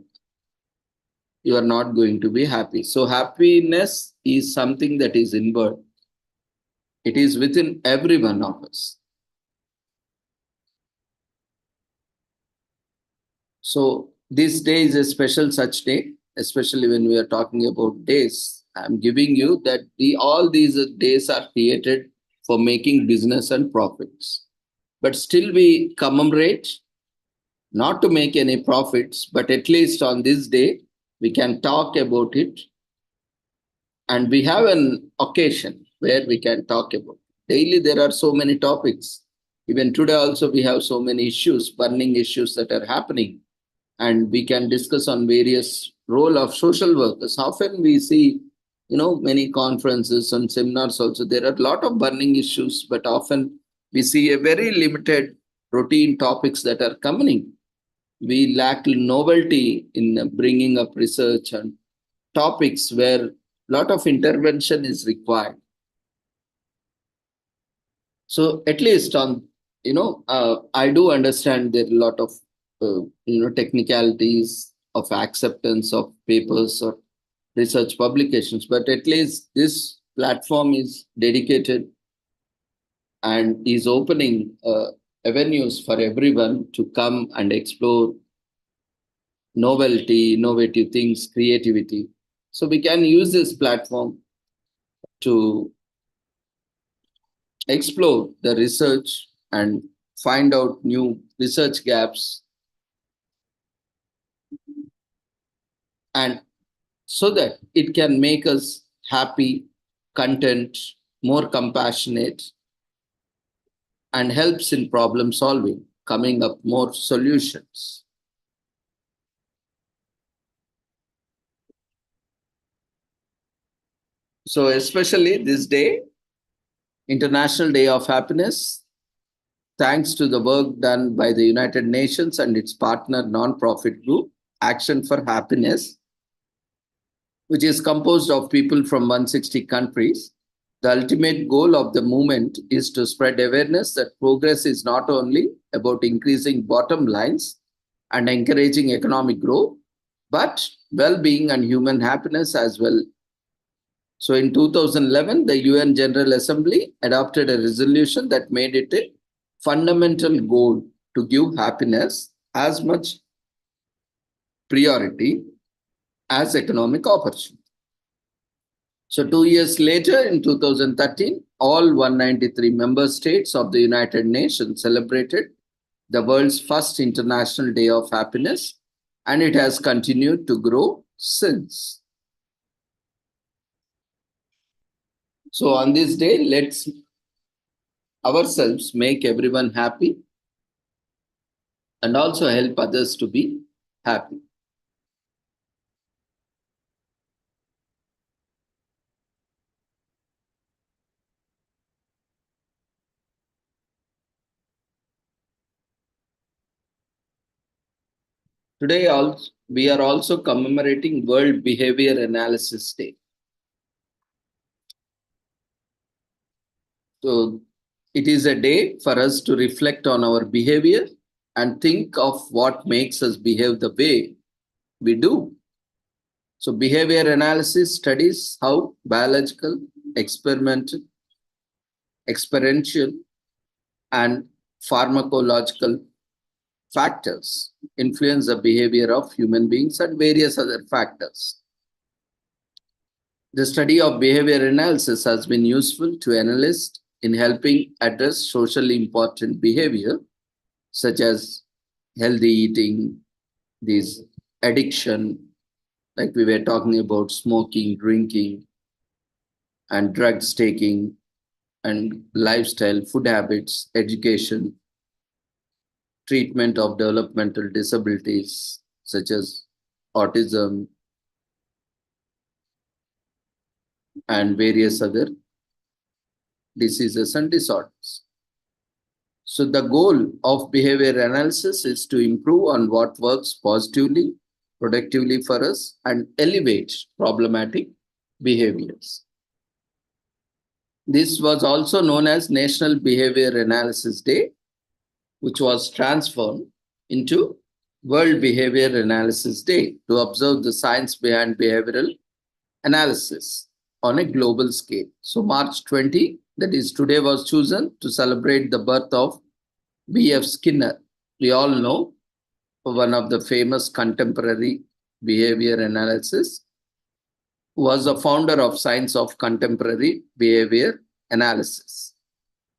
you are not going to be happy. So happiness is something that is inward. It is within every one of us. So this day is a special such day, especially when we are talking about days. I'm giving you that all these days are created for making business and profits. But still we commemorate, not to make any profits, but at least on this day, we can talk about it. And we have an occasion where we can talk about it. Daily there are so many topics. Even today also we have so many issues, burning issues that are happening. And we can discuss on various role of social workers. Often we see, many conferences and seminars also, there are a lot of burning issues, but often we see a very limited routine topics that are coming. We lack novelty in bringing up research and topics where a lot of intervention is required. So at least on, I do understand there are a lot of, technicalities of acceptance of papers or research publications, but at least this platform is dedicated and is opening avenues for everyone to come and explore novelty, innovative things, creativity. So we can use this platform to explore the research and find out new research gaps, and so that it can make us happy, content, more compassionate, and helps in problem solving, coming up more solutions. So especially this day, International Day of Happiness, thanks to the work done by the United Nations and its partner non-profit group, Action for Happiness, which is composed of people from 160 countries. The ultimate goal of the movement is to spread awareness that progress is not only about increasing bottom lines and encouraging economic growth, but well-being and human happiness as well. So in 2011, the UN General Assembly adopted a resolution that made it a fundamental goal to give happiness as much priority as economic opportunity. So 2 years later, in 2013, all 193 member states of the United Nations celebrated the world's first International Day of Happiness, and it has continued to grow since. So on this day, let's ourselves make everyone happy and also help others to be happy. Today, we are also commemorating World Behavior Analysis Day. So it is a day for us to reflect on our behavior and think of what makes us behave the way we do. So behavior analysis studies how biological, experiential, and pharmacological factors influence the behavior of human beings and various other factors. The study of behavior analysis has been useful to analysts in helping address socially important behavior, such as healthy eating, this addiction, like we were talking about smoking, drinking, and drugs taking, and lifestyle, food habits, education, treatment of developmental disabilities, such as autism, and various other diseases and disorders. So the goal of behavior analysis is to improve on what works positively, productively for us, and elevate problematic behaviors. This was also known as National Behavior Analysis Day, which was transformed into World Behavior Analysis Day to observe the science behind behavioral analysis on a global scale. So March 20, that is today, was chosen to celebrate the birth of B.F. Skinner. We all know one of the famous contemporary behavior analysis, who was the founder of science of contemporary behavior analysis.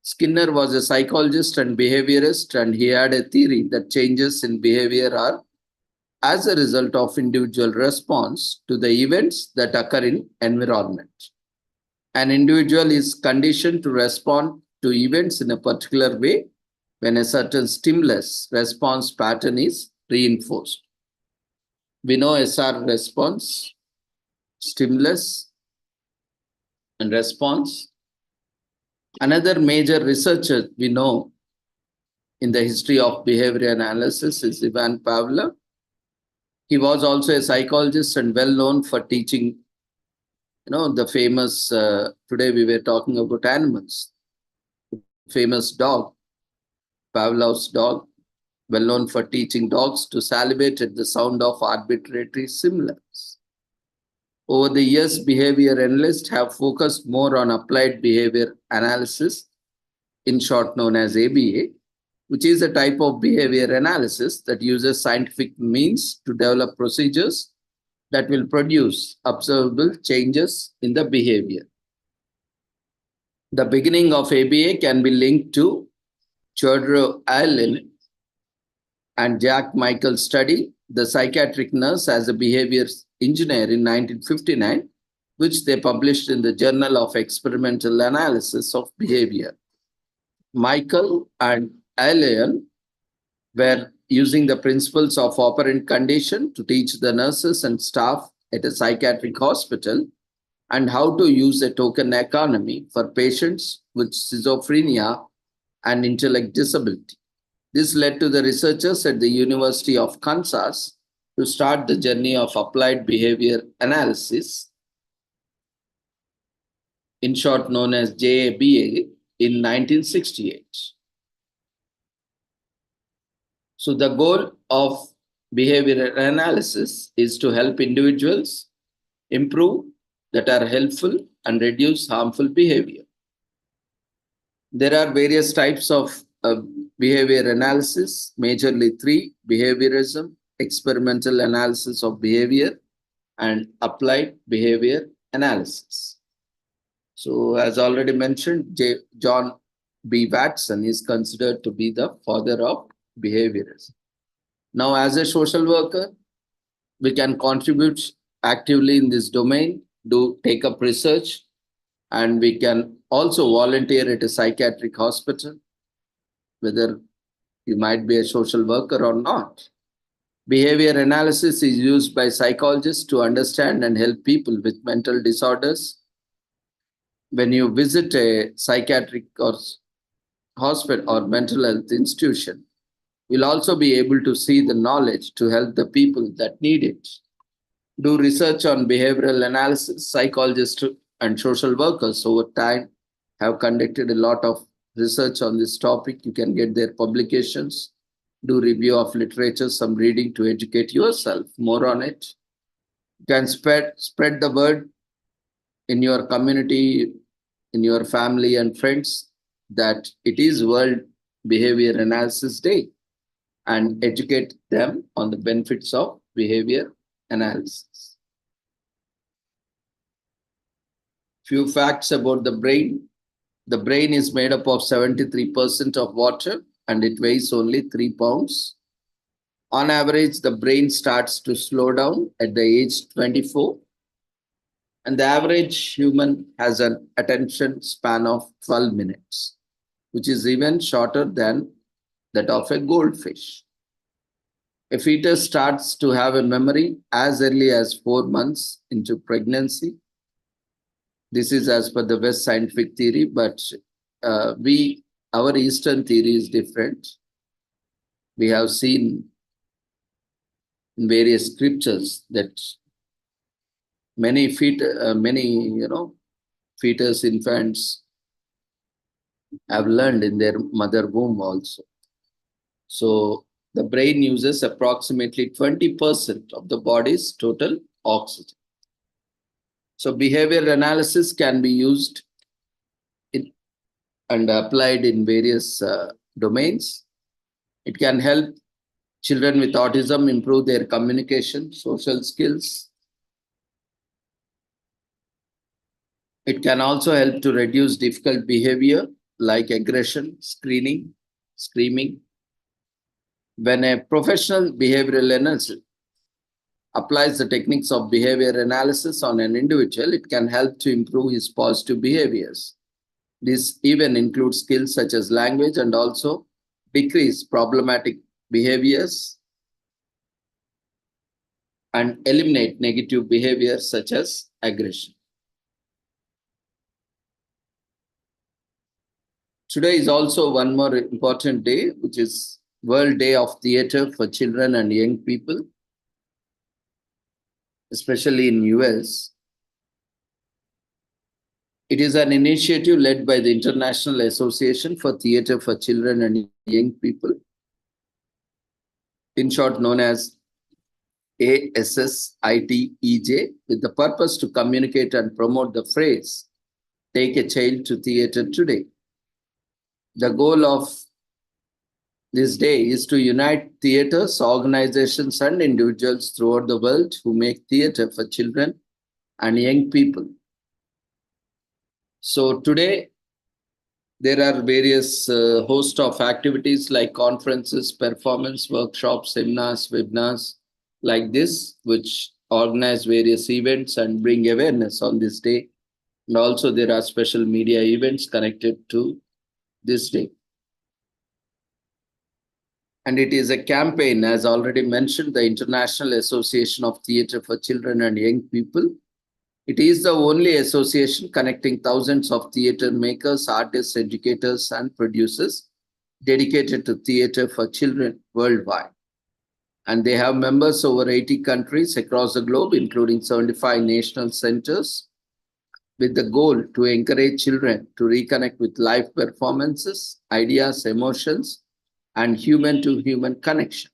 Skinner was a psychologist and behaviorist, and he had a theory that changes in behavior are as a result of individual response to the events that occur in environment. An individual is conditioned to respond to events in a particular way when a certain stimulus response pattern is reinforced. We know SR response, stimulus, and response. Another major researcher we know in the history of behavior analysis is Ivan Pavlov. He was also a psychologist and well known for teaching, the famous, today we were talking about animals, famous dog, Pavlov's dog, well known for teaching dogs to salivate at the sound of arbitrary stimulus. Over the years, behavior analysts have focused more on applied behavior analysis, in short known as ABA, which is a type of behavior analysis that uses scientific means to develop procedures that will produce observable changes in the behavior. The beginning of ABA can be linked to Chodro Allen and Jack Michael study the psychiatric nurse as a behavior engineer in 1959, which they published in the Journal of Experimental Analysis of Behavior. Michael and Allen were using the principles of operant condition to teach the nurses and staff at a psychiatric hospital and how to use a token economy for patients with schizophrenia and intellect disability. This led to the researchers at the University of Kansas to start the journey of applied behavior analysis, in short known as JABA, in 1968. So the goal of behavioral analysis is to help individuals improve that are helpful and reduce harmful behavior. There are various types of behavior analysis, majorly three: behaviorism, experimental analysis of behavior, and applied behavior analysis. So as already mentioned, John B. Watson is considered to be the father of behaviorism. Now, as a social worker, we can contribute actively in this domain, take up research, and we can also volunteer at a psychiatric hospital, whether you might be a social worker or not. Behavior analysis is used by psychologists to understand and help people with mental disorders. When you visit a psychiatric or hospital or mental health institution, you'll also be able to see the knowledge to help the people that need it. Do research on behavioral analysis. Psychologists and social workers over time have conducted a lot of research on this topic. You can get their publications, do review of literature, some reading to educate yourself more on it. You can spread the word in your community, in your family and friends, that it is World Behavior Analysis Day, and educate them on the benefits of behavior analysis. Few facts about the brain. The brain is made up of 73% of water and it weighs only 3 pounds. On average, the brain starts to slow down at the age 24. And the average human has an attention span of 12 minutes, which is even shorter than that of a goldfish. A fetus starts to have a memory as early as 4 months into pregnancy. This is as per the West scientific theory, but our Eastern theory is different. We have seen in various scriptures that many fetus infants have learned in their mother womb also. So the brain uses approximately 20% of the body's total oxygen. So behavior analysis can be used and applied in various domains. It can help children with autism improve their communication, social skills. It can also help to reduce difficult behavior like aggression, screaming. When a professional behavioral analyst applies the techniques of behavior analysis on an individual, it can help to improve his positive behaviors. This even includes skills such as language and also decrease problematic behaviors and eliminate negative behaviors such as aggression. Today is also one more important day, which is World Day of Theatre for Children and Young People, especially in US. It is an initiative led by the International Association for Theatre for Children and Young People, in short known as ASSITEJ, with the purpose to communicate and promote the phrase, "Take a child to theatre today." The goal of this day is to unite theatres, organizations, and individuals throughout the world who make theatre for children and young people. So today, There are various host of activities like conferences, performance, workshops, seminars, webinars like this, which organize various events and bring awareness on this day. And also there are special media events connected to this day. And it is a campaign, as already mentioned, the International Association of Theatre for Children and Young People. It is the only association connecting thousands of theatre makers, artists, educators, and producers dedicated to theatre for children worldwide. And they have members over 80 countries across the globe, including 75 national centers, with the goal to encourage children to reconnect with live performances, ideas, emotions, and human-to-human connection.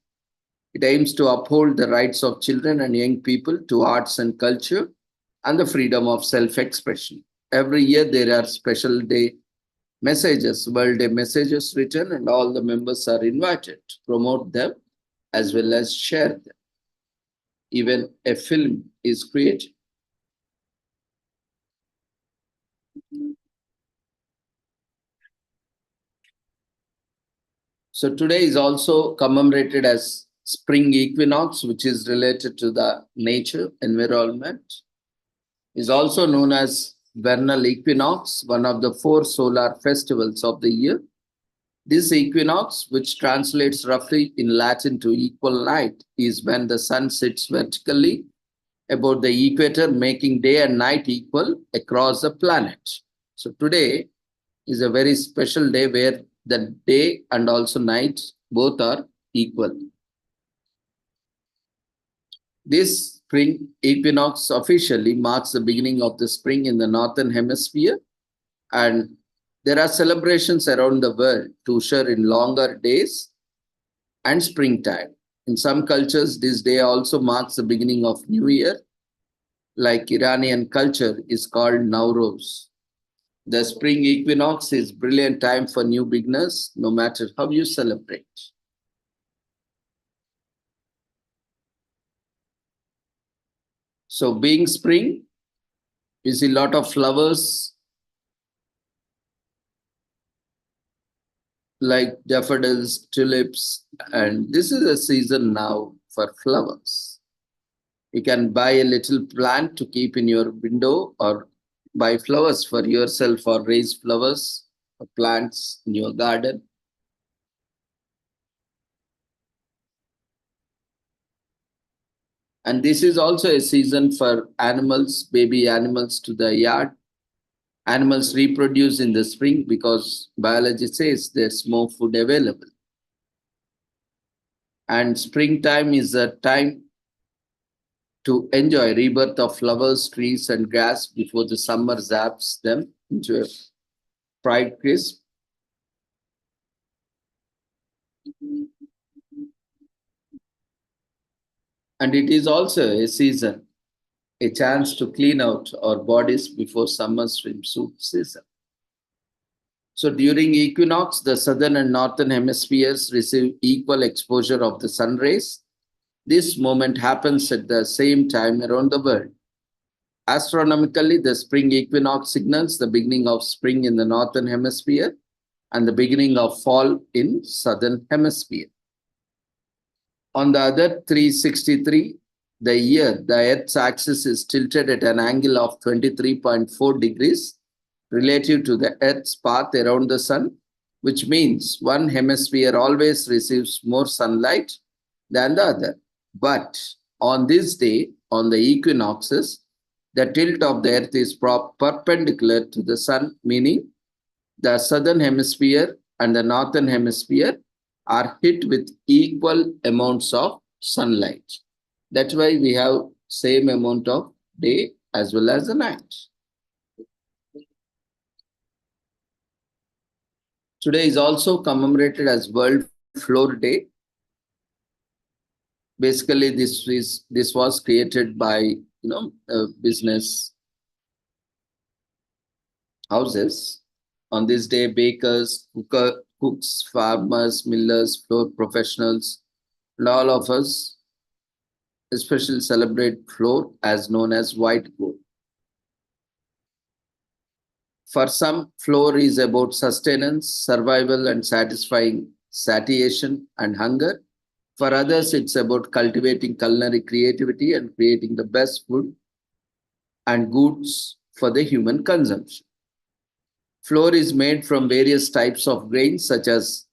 It aims to uphold the rights of children and young people to arts and culture and the freedom of self-expression. Every year there are special day messages, World Day messages written, and all the members are invited to promote them as well as share them. Even a film is created. So today is also commemorated as spring equinox, which is related to the nature, environment. Is also known as vernal equinox, one of the 4 solar festivals of the year. This equinox, which translates roughly in Latin to equal night, is when the sun sits vertically above the equator, making day and night equal across the planet. So today is a very special day where the day and also night both are equal. This spring equinox officially marks the beginning of the spring in the northern hemisphere, and there are celebrations around the world to usher in longer days and springtime. In some cultures, this day also marks the beginning of New Year, like Iranian culture is called Nowruz. The spring equinox is a brilliant time for new beginners, no matter how you celebrate. So being spring, you see a lot of flowers like daffodils, tulips, and this is a season now for flowers. You can buy a little plant to keep in your window or buy flowers for yourself or raise flowers or plants in your garden. And this is also a season for animals, baby animals to the yard. Animals reproduce in the spring because biology says there's more food available. And springtime is a time to enjoy rebirth of flowers, trees, and grass before the summer zaps them into a fried crisp. And it is also a season, a chance to clean out our bodies before summer swimsuit season. So during equinox, the southern and northern hemispheres receive equal exposure of the sun rays. This moment happens at the same time around the world. Astronomically, the spring equinox signals the beginning of spring in the northern hemisphere and the beginning of fall in southern hemisphere. On the other 363, the year, the Earth's axis is tilted at an angle of 23.4 degrees relative to the Earth's path around the sun, which means one hemisphere always receives more sunlight than the other. But on this day, on the equinoxes, the tilt of the Earth is perpendicular to the sun, meaning the southern hemisphere and the northern hemisphere are hit with equal amounts of sunlight. That's why we have same amount of day as well as the night. Today is also commemorated as World Floor Day. Basically, this was created by business houses. On this day, bakers, cooks, farmers, millers, floor professionals, and all of us especially celebrate floor as known as white gold. For some, flour is about sustenance, survival, and satisfying satiation and hunger. For others, it's about cultivating culinary creativity and creating the best food and goods for the human consumption. Flour is made from various types of grains such as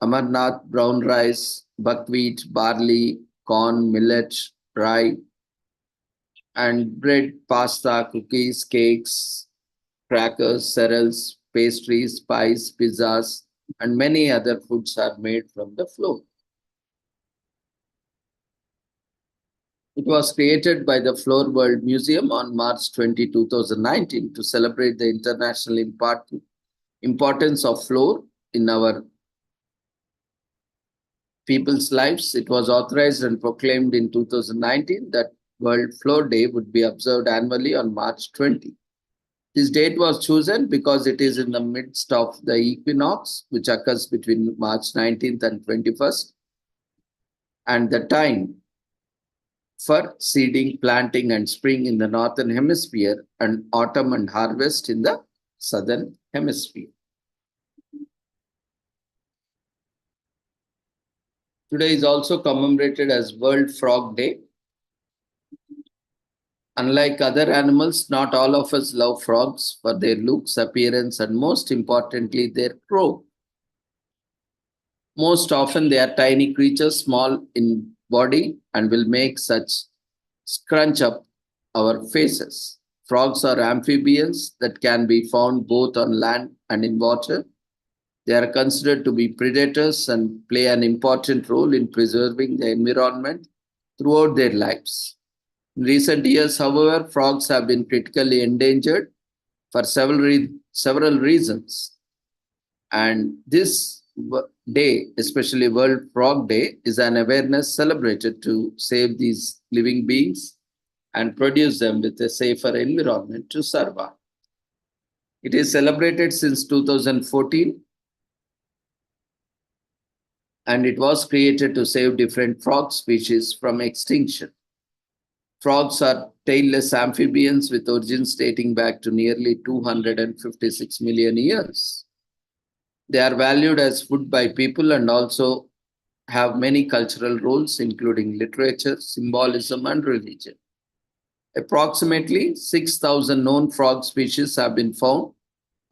amarnath, brown rice, buckwheat, barley, corn, millet, rye, and bread, pasta, cookies, cakes, crackers, cereals, pastries, pies, pizzas, and many other foods are made from the flour. It was created by the Flour World Museum on March 20, 2019 to celebrate the international importance of flour in our people's lives. It was authorized and proclaimed in 2019 that World Flour Day would be observed annually on March 20. This date was chosen because it is in the midst of the equinox, which occurs between March 19th and 21st, and the time for seeding, planting, and spring in the northern hemisphere, and autumn and harvest in the southern hemisphere. Today is also commemorated as World Frog Day. Unlike other animals, not all of us love frogs for their looks, appearance, and most importantly, their croak. Most often, they are tiny creatures, small in body, and will make such scrunch up our faces. Frogs are amphibians that can be found both on land and in water. They are considered to be predators and play an important role in preserving the environment throughout their lives. In recent years, however, frogs have been critically endangered for several reasons. And this day, especially World Frog Day, is an awareness celebrated to save these living beings and produce them with a safer environment to survive. It is celebrated since 2014, and it was created to save different frog species from extinction. Frogs are tailless amphibians with origins dating back to nearly 256 million years. They are valued as food by people and also have many cultural roles, including literature, symbolism, and religion. Approximately 6,000 known frog species have been found,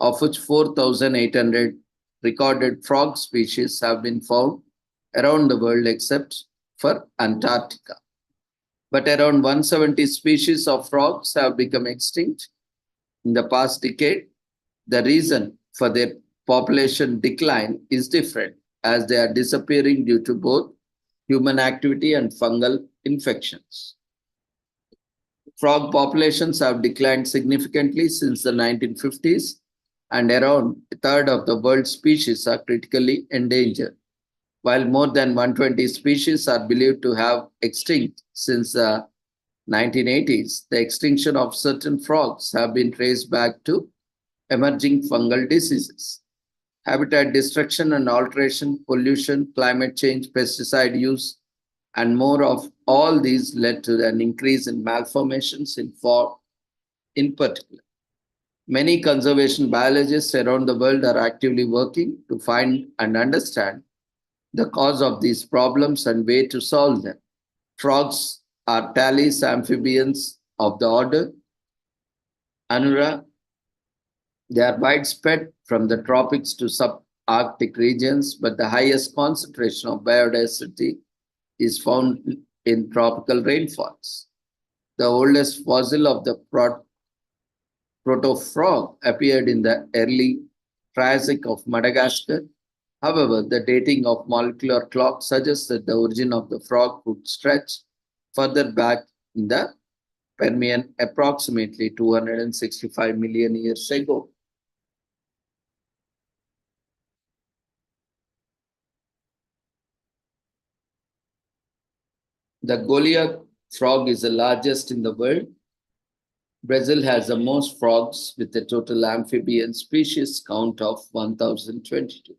of which 4,800 recorded frog species have been found around the world except for Antarctica. But around 170 species of frogs have become extinct in the past decade. The reason for their population decline is different, as they are disappearing due to both human activity and fungal infections. Frog populations have declined significantly since the 1950s, and around a third of the world's species are critically endangered. While more than 120 species are believed to have extinct since the 1980s, the extinction of certain frogs have been traced back to emerging fungal diseases. Habitat destruction and alteration, pollution, climate change, pesticide use, and more of all these led to an increase in malformations in frogs in particular. Many conservation biologists around the world are actively working to find and understand the cause of these problems and way to solve them. Frogs are tailless amphibians of the order Anura. They are widespread from the tropics to subarctic regions, but the highest concentration of biodiversity is found in tropical rainforests. The oldest fossil of the protofrog appeared in the early Triassic of Madagascar. However, the dating of molecular clock suggests that the origin of the frog could stretch further back in the Permian, approximately 265 million years ago. The Goliath frog is the largest in the world. Brazil has the most frogs with a total amphibian species count of 1,022.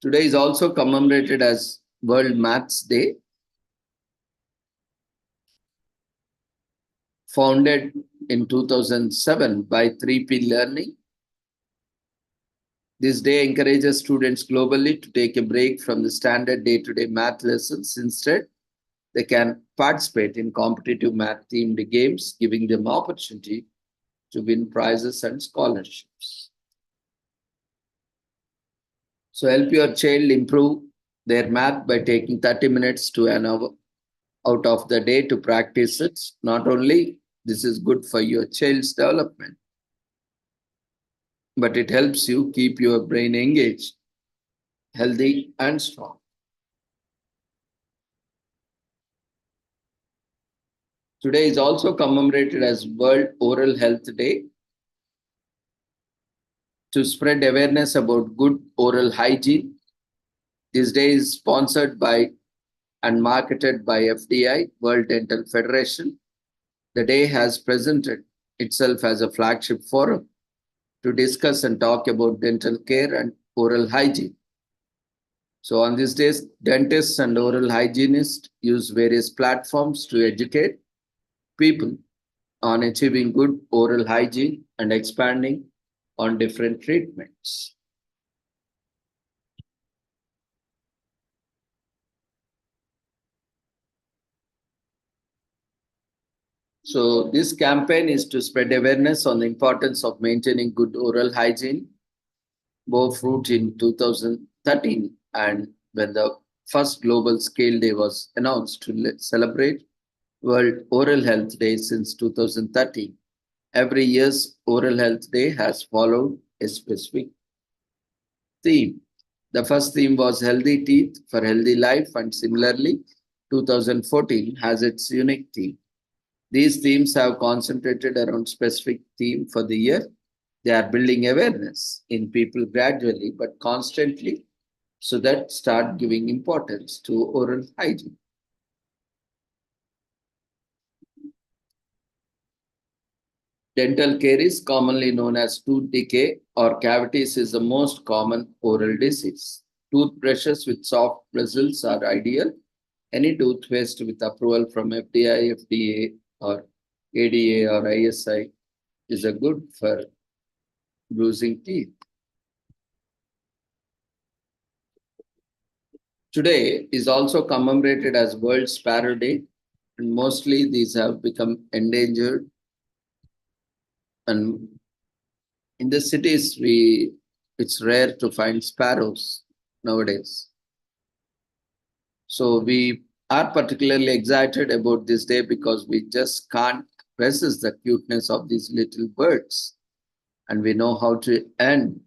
Today is also commemorated as World Maths Day. Founded in 2007 by 3P Learning. This day encourages students globally to take a break from the standard day-to-day math lessons. Instead, they can participate in competitive math-themed games, giving them opportunity to win prizes and scholarships. So help your child improve their math by taking 30 minutes to an hour out of the day to practice it. Not only this is good for your child's development, but it helps you keep your brain engaged, healthy, and strong. Today is also commemorated as World Oral Health Day to spread awareness about good oral hygiene. This day is sponsored by and marketed by FDI, World Dental Federation. The day has presented itself as a flagship forum to discuss and talk about dental care and oral hygiene. So on these days, dentists and oral hygienists use various platforms to educate people on achieving good oral hygiene and expanding on different treatments. So this campaign is to spread awareness on the importance of maintaining good oral hygiene, bore fruit in 2013, and when the first global scale day was announced to celebrate World Oral Health Day since 2013. Every year's Oral Health Day has followed a specific theme. The first theme was Healthy Teeth for Healthy Life, and similarly, 2014 has its unique theme. These themes have concentrated around specific theme for the year. They are building awareness in people gradually but constantly, so that start giving importance to oral hygiene. Dental caries, commonly known as tooth decay or cavities, is the most common oral disease. Toothbrushes with soft bristles are ideal. Any toothpaste with approval from FDI, FDA, or ADA or ISI is a good for bruising teeth. Today is also commemorated as World Sparrow Day, and mostly these have become endangered. And in the cities, it's rare to find sparrows nowadays. So we are particularly excited about this day because we just can't resist the cuteness of these little birds, and we know how to end.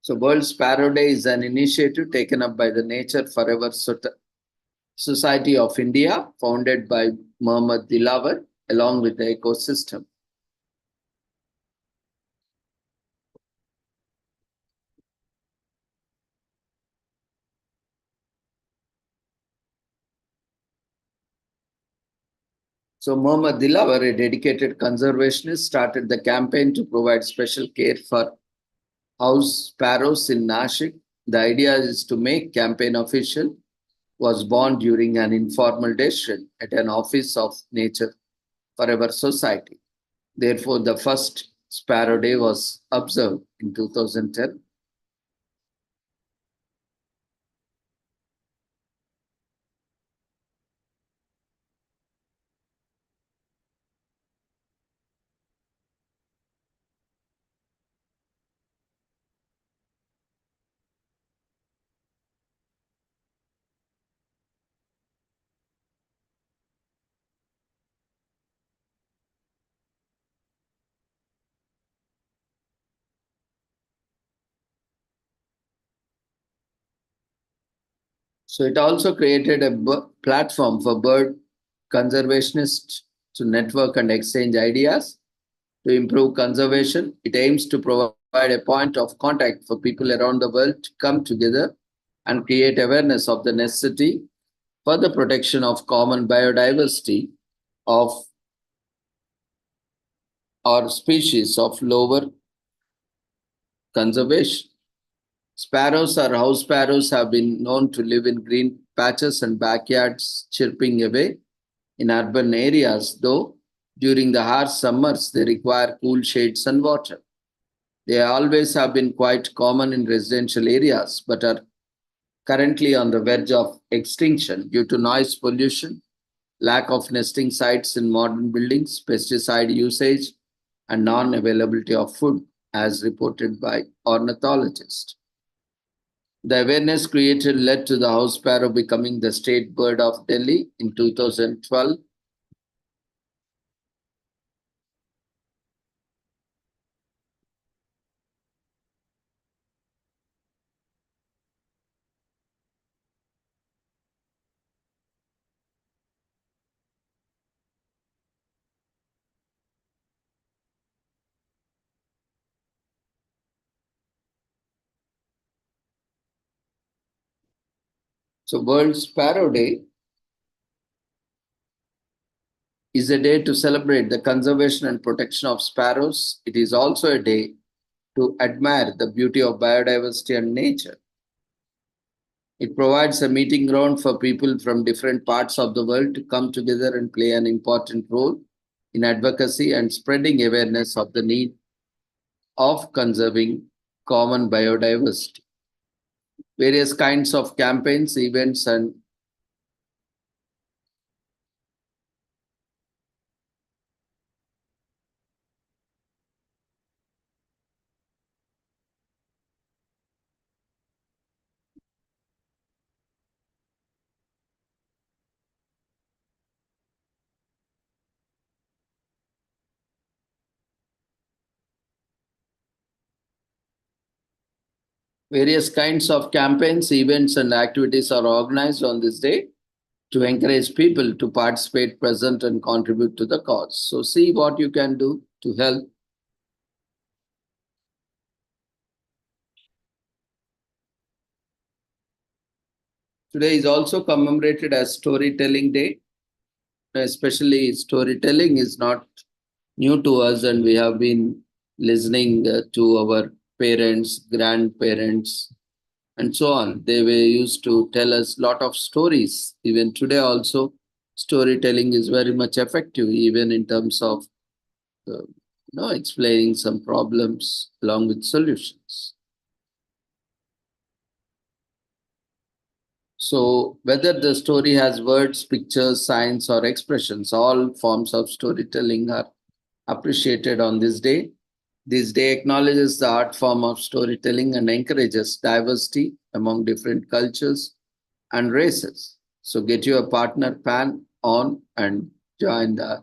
So World Sparrow Day is an initiative taken up by the Nature Forever Society of India, founded by Muhammad Dilawar, along with the ecosystem. So Muhammad Dilawar, a dedicated conservationist, started the campaign to provide special care for house sparrows in Nashik. The idea is to make campaign official, was born during an informal decision at an office of Nature Forever Society. Therefore, the first Sparrow Day was observed in 2010. So it also created a platform for bird conservationists to network and exchange ideas to improve conservation. It aims to provide a point of contact for people around the world to come together and create awareness of the necessity for the protection of common biodiversity of or species of lower conservation. Sparrows or house sparrows have been known to live in green patches and backyards, chirping away. in urban areas, though during the harsh summers they require cool shades and water. They always have been quite common in residential areas, but are currently on the verge of extinction due to noise pollution, lack of nesting sites in modern buildings, pesticide usage, and non-availability of food, as reported by ornithologists. The awareness created led to the house sparrow becoming the state bird of Delhi in 2012. So World Sparrow Day is a day to celebrate the conservation and protection of sparrows. It is also a day to admire the beauty of biodiversity and nature. It provides a meeting ground for people from different parts of the world to come together and play an important role in advocacy and spreading awareness of the need of conserving common biodiversity. Various kinds of campaigns, events, and various kinds of campaigns, events, and activities are organized on this day to encourage people to participate, present, and contribute to the cause. So see what you can do to help. Today is also commemorated as Storytelling Day. Especially storytelling is not new to us, and we have been listening to our parents, grandparents, and so on. They were used to tell us a lot of stories. Even today also, storytelling is very much effective, even in terms of explaining some problems along with solutions. So whether the story has words, pictures, signs, or expressions, all forms of storytelling are appreciated on this day. This day acknowledges the art form of storytelling and encourages diversity among different cultures and races. So get your partner pan on and join the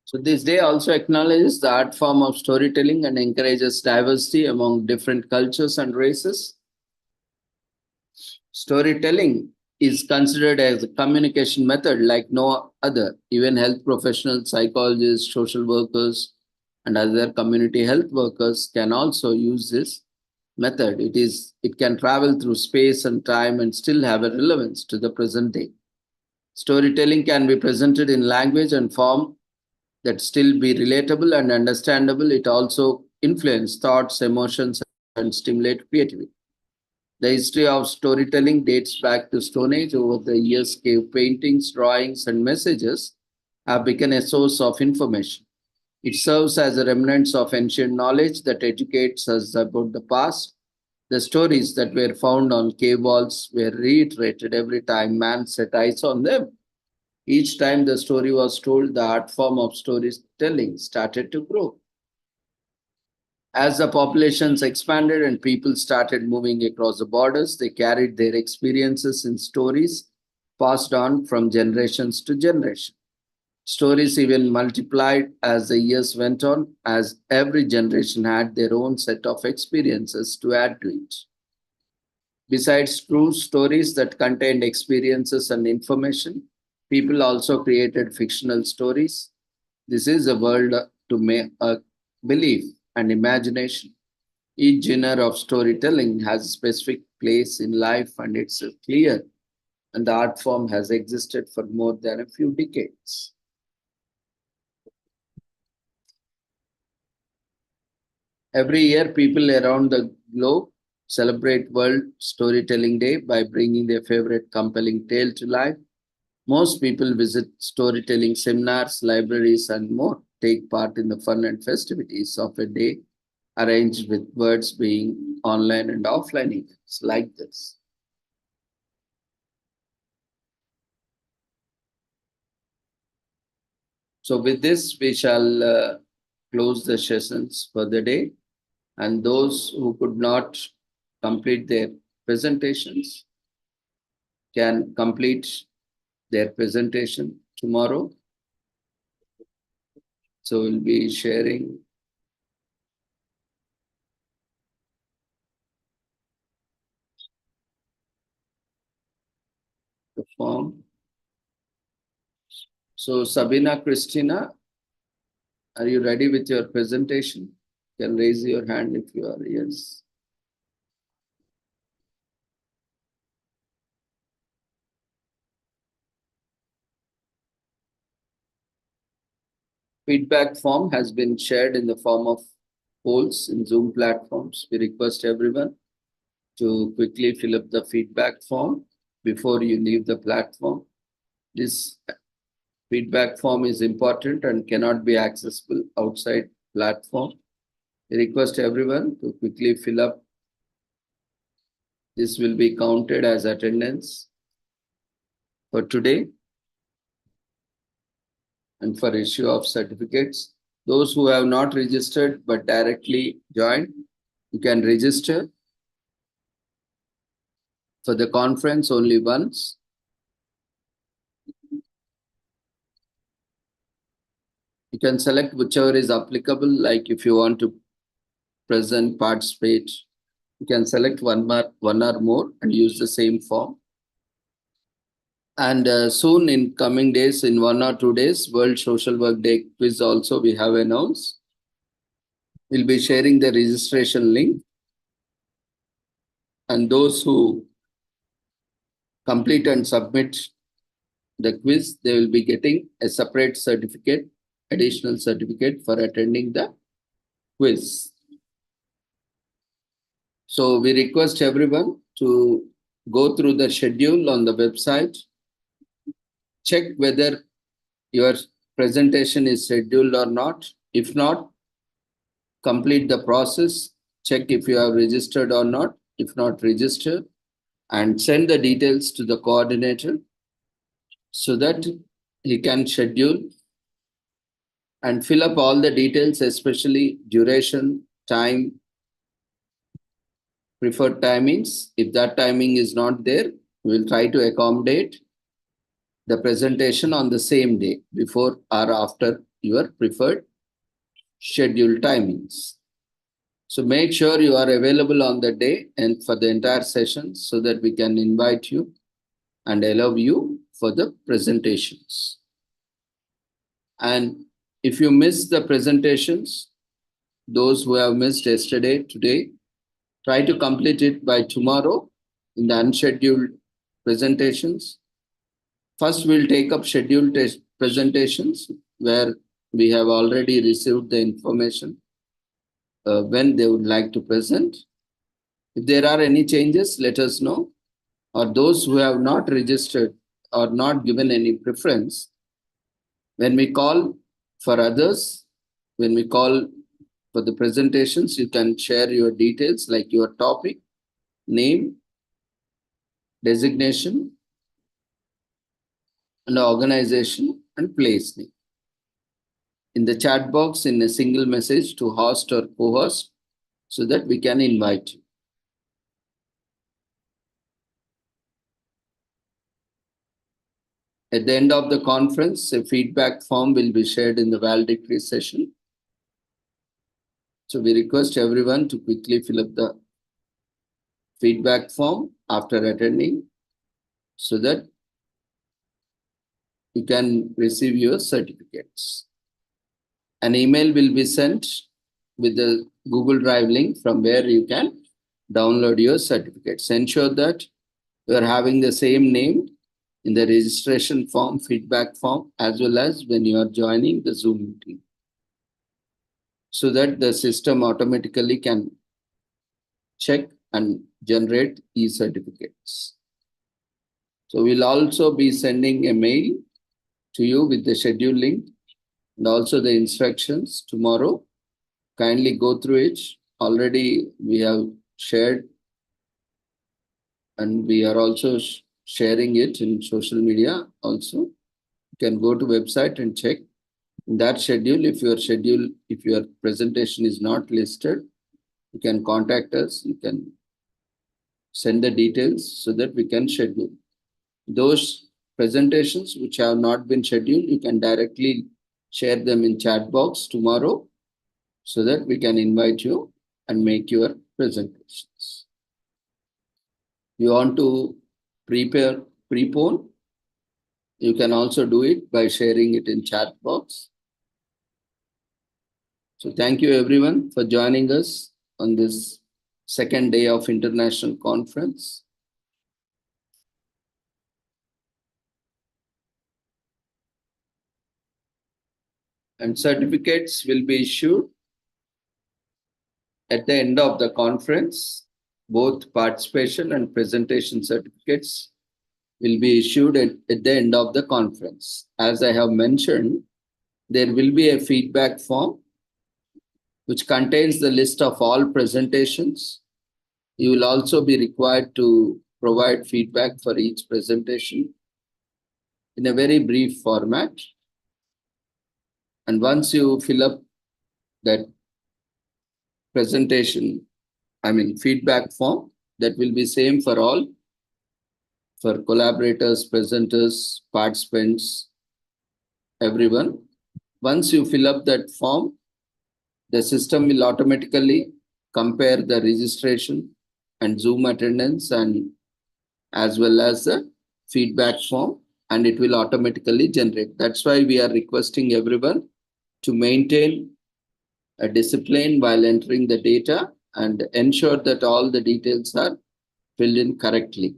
So this day also acknowledges the art form of storytelling and encourages diversity among different cultures and races. Storytelling is considered as a communication method like no other. Even health professionals, psychologists, social workers, and other community health workers can also use this method. It can travel through space and time and still have a relevance to the present day. Storytelling can be presented in language and form that still be relatable and understandable. It also influences thoughts, emotions, and stimulate creativity. The history of storytelling dates back to Stone Age. Over the years, cave paintings, drawings, and messages have become a source of information. It serves as a remnant of ancient knowledge that educates us about the past. The stories that were found on cave walls were reiterated every time man set eyes on them. Each time the story was told, the art form of storytelling started to grow. As the populations expanded and people started moving across the borders, they carried their experiences in stories passed on from generations to generation. Stories even multiplied as the years went on, as every generation had their own set of experiences to add to it. Besides true stories that contained experiences and information, people also created fictional stories. This is a world to belief and imagination. Each genre of storytelling has a specific place in life, and it's clear, and the art form has existed for more than a few decades. Every year, people around the globe celebrate World Storytelling Day by bringing their favorite compelling tale to life. Most people visit storytelling seminars, libraries, and more, take part in the fun and festivities of a day arranged with words being online and offline events like this. So with this, we shall close the sessions for the day. And those who could not complete their presentations can complete their presentation tomorrow. So we'll be sharing the form. So Sabina Christina, are you ready with your presentation? You can raise your hand if you are, yes. Feedback form has been shared in the form of polls in Zoom platforms. We request everyone to quickly fill up the feedback form before you leave the platform. This feedback form is important and cannot be accessible outside platform. I request everyone to quickly fill up. This will be counted as attendance for today and for issue of certificates. Those who have not registered but directly joined, you can register for the conference only once. You can select whichever is applicable, like if you want to present, participate, you can select one or more and use the same form. And soon in coming days, in 1 or 2 days, World Social Work Day quiz also we have announced. We'll be sharing the registration link. And those who complete and submit the quiz, they will be getting a separate certificate, additional certificate for attending the quiz. So we request everyone to go through the schedule on the website, check whether your presentation is scheduled or not. If not, complete the process, check if you have registered or not. If not, register and send the details to the coordinator so that he can schedule and fill up all the details, especially duration, time, preferred timings. If that timing is not there, we will try to accommodate the presentation on the same day, before or after your preferred scheduled timings. So make sure you are available on the day and for the entire session so that we can invite you and allow you for the presentations. And if you miss the presentations, those who have missed yesterday, today, try to complete it by tomorrow in the unscheduled presentations. First, we'll take up scheduled presentations where we have already received the information when they would like to present. If there are any changes, let us know. Or those who have not registered or not given any preference, when we call for others, when we call for the presentations, you can share your details like your topic, name, designation, and organization and place name. In the chat box, in a single message to host or co-host, so that we can invite you. At the end of the conference, a feedback form will be shared in the valedictory session. So we request everyone to quickly fill up the feedback form after attending, so that you can receive your certificates. An email will be sent with the Google Drive link from where you can download your certificates. Ensure that you are having the same name in the registration form, feedback form, as well as when you are joining the Zoom meeting, so that the system automatically can check and generate e-certificates. So we'll also be sending a mail to you with the schedule link and also the instructions tomorrow. Kindly go through it. Already we have shared, and we are also sharing it in social media also. You can go to website and check in that schedule. If your presentation is not listed, you can contact us. You can send the details so that we can schedule. Those presentations which have not been scheduled, you can directly share them in chat box tomorrow, so that we can invite you and make your presentations. You want to prepone, you can also do it by sharing it in chat box. So thank you everyone for joining us on this second day of international conference. And certificates will be issued at the end of the conference. Both participation and presentation certificates will be issued at the end of the conference. As I have mentioned, there will be a feedback form which contains the list of all presentations. You will also be required to provide feedback for each presentation in a very brief format. And once you fill up that feedback form, that will be same for all, for collaborators, presenters, participants, everyone. Once you fill up that form, the system will automatically compare the registration and Zoom attendance and as well as the feedback form, and it will automatically generate. That's why we are requesting everyone to maintain a discipline while entering the data and ensure that all the details are filled in correctly,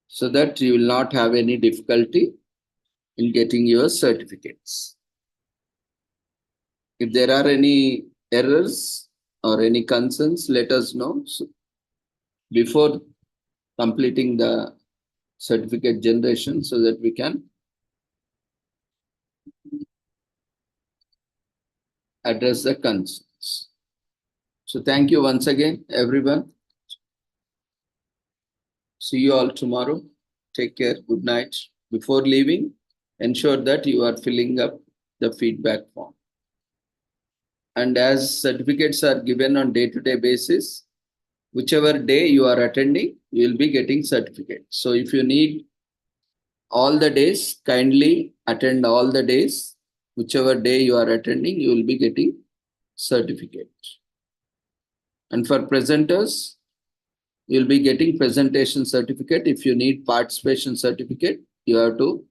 so that you will not have any difficulty in getting your certificates. If there are any errors or any concerns, let us know before completing the certificate generation, so that we can address the concerns. So thank you once again, everyone. See you all tomorrow. Take care. Good night. Before leaving, ensure that you are filling up the feedback form. And as certificates are given on day-to-day basis, whichever day you are attending, you will be getting certificates. So if you need all the days, kindly attend all the days. Whichever day you are attending, you will be getting certificate. And for presenters, you will be getting presentation certificate. If you need participation certificate, you have to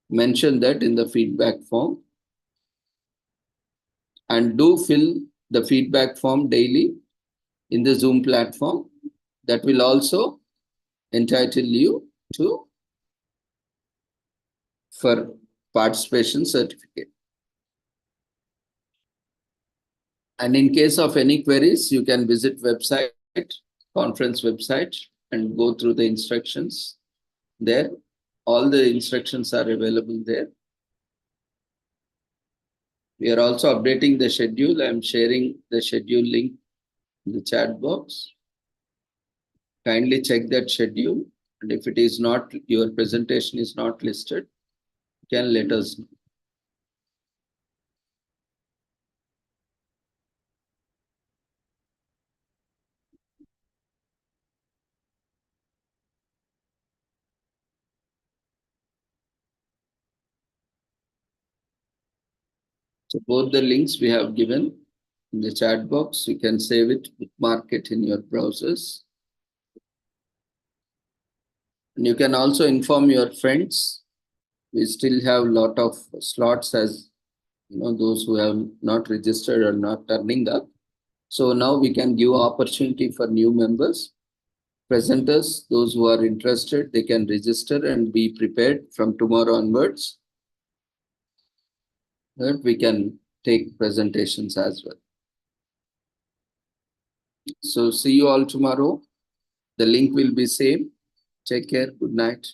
mention that in the feedback form. And do fill the feedback form daily in the Zoom platform. That will also entitle you for participation certificate. And in case of any queries, you can visit website, conference website, and go through the instructions there. All the instructions are available there. We are also updating the schedule. I am sharing the schedule link in the chat box. Kindly check that schedule And if it is not, your presentation is not listed, you can let us know. So both the links we have given in the chat box, you can save it, bookmark it in your browsers. And you can also inform your friends. We still have a lot of slots, as you know, those who have not registered are not turning up. So now we can give opportunity for new members. Presenters, those who are interested, they can register and be prepared from tomorrow onwards. That we can take presentations as well. So see you all tomorrow. The link will be same. Take care. Good night.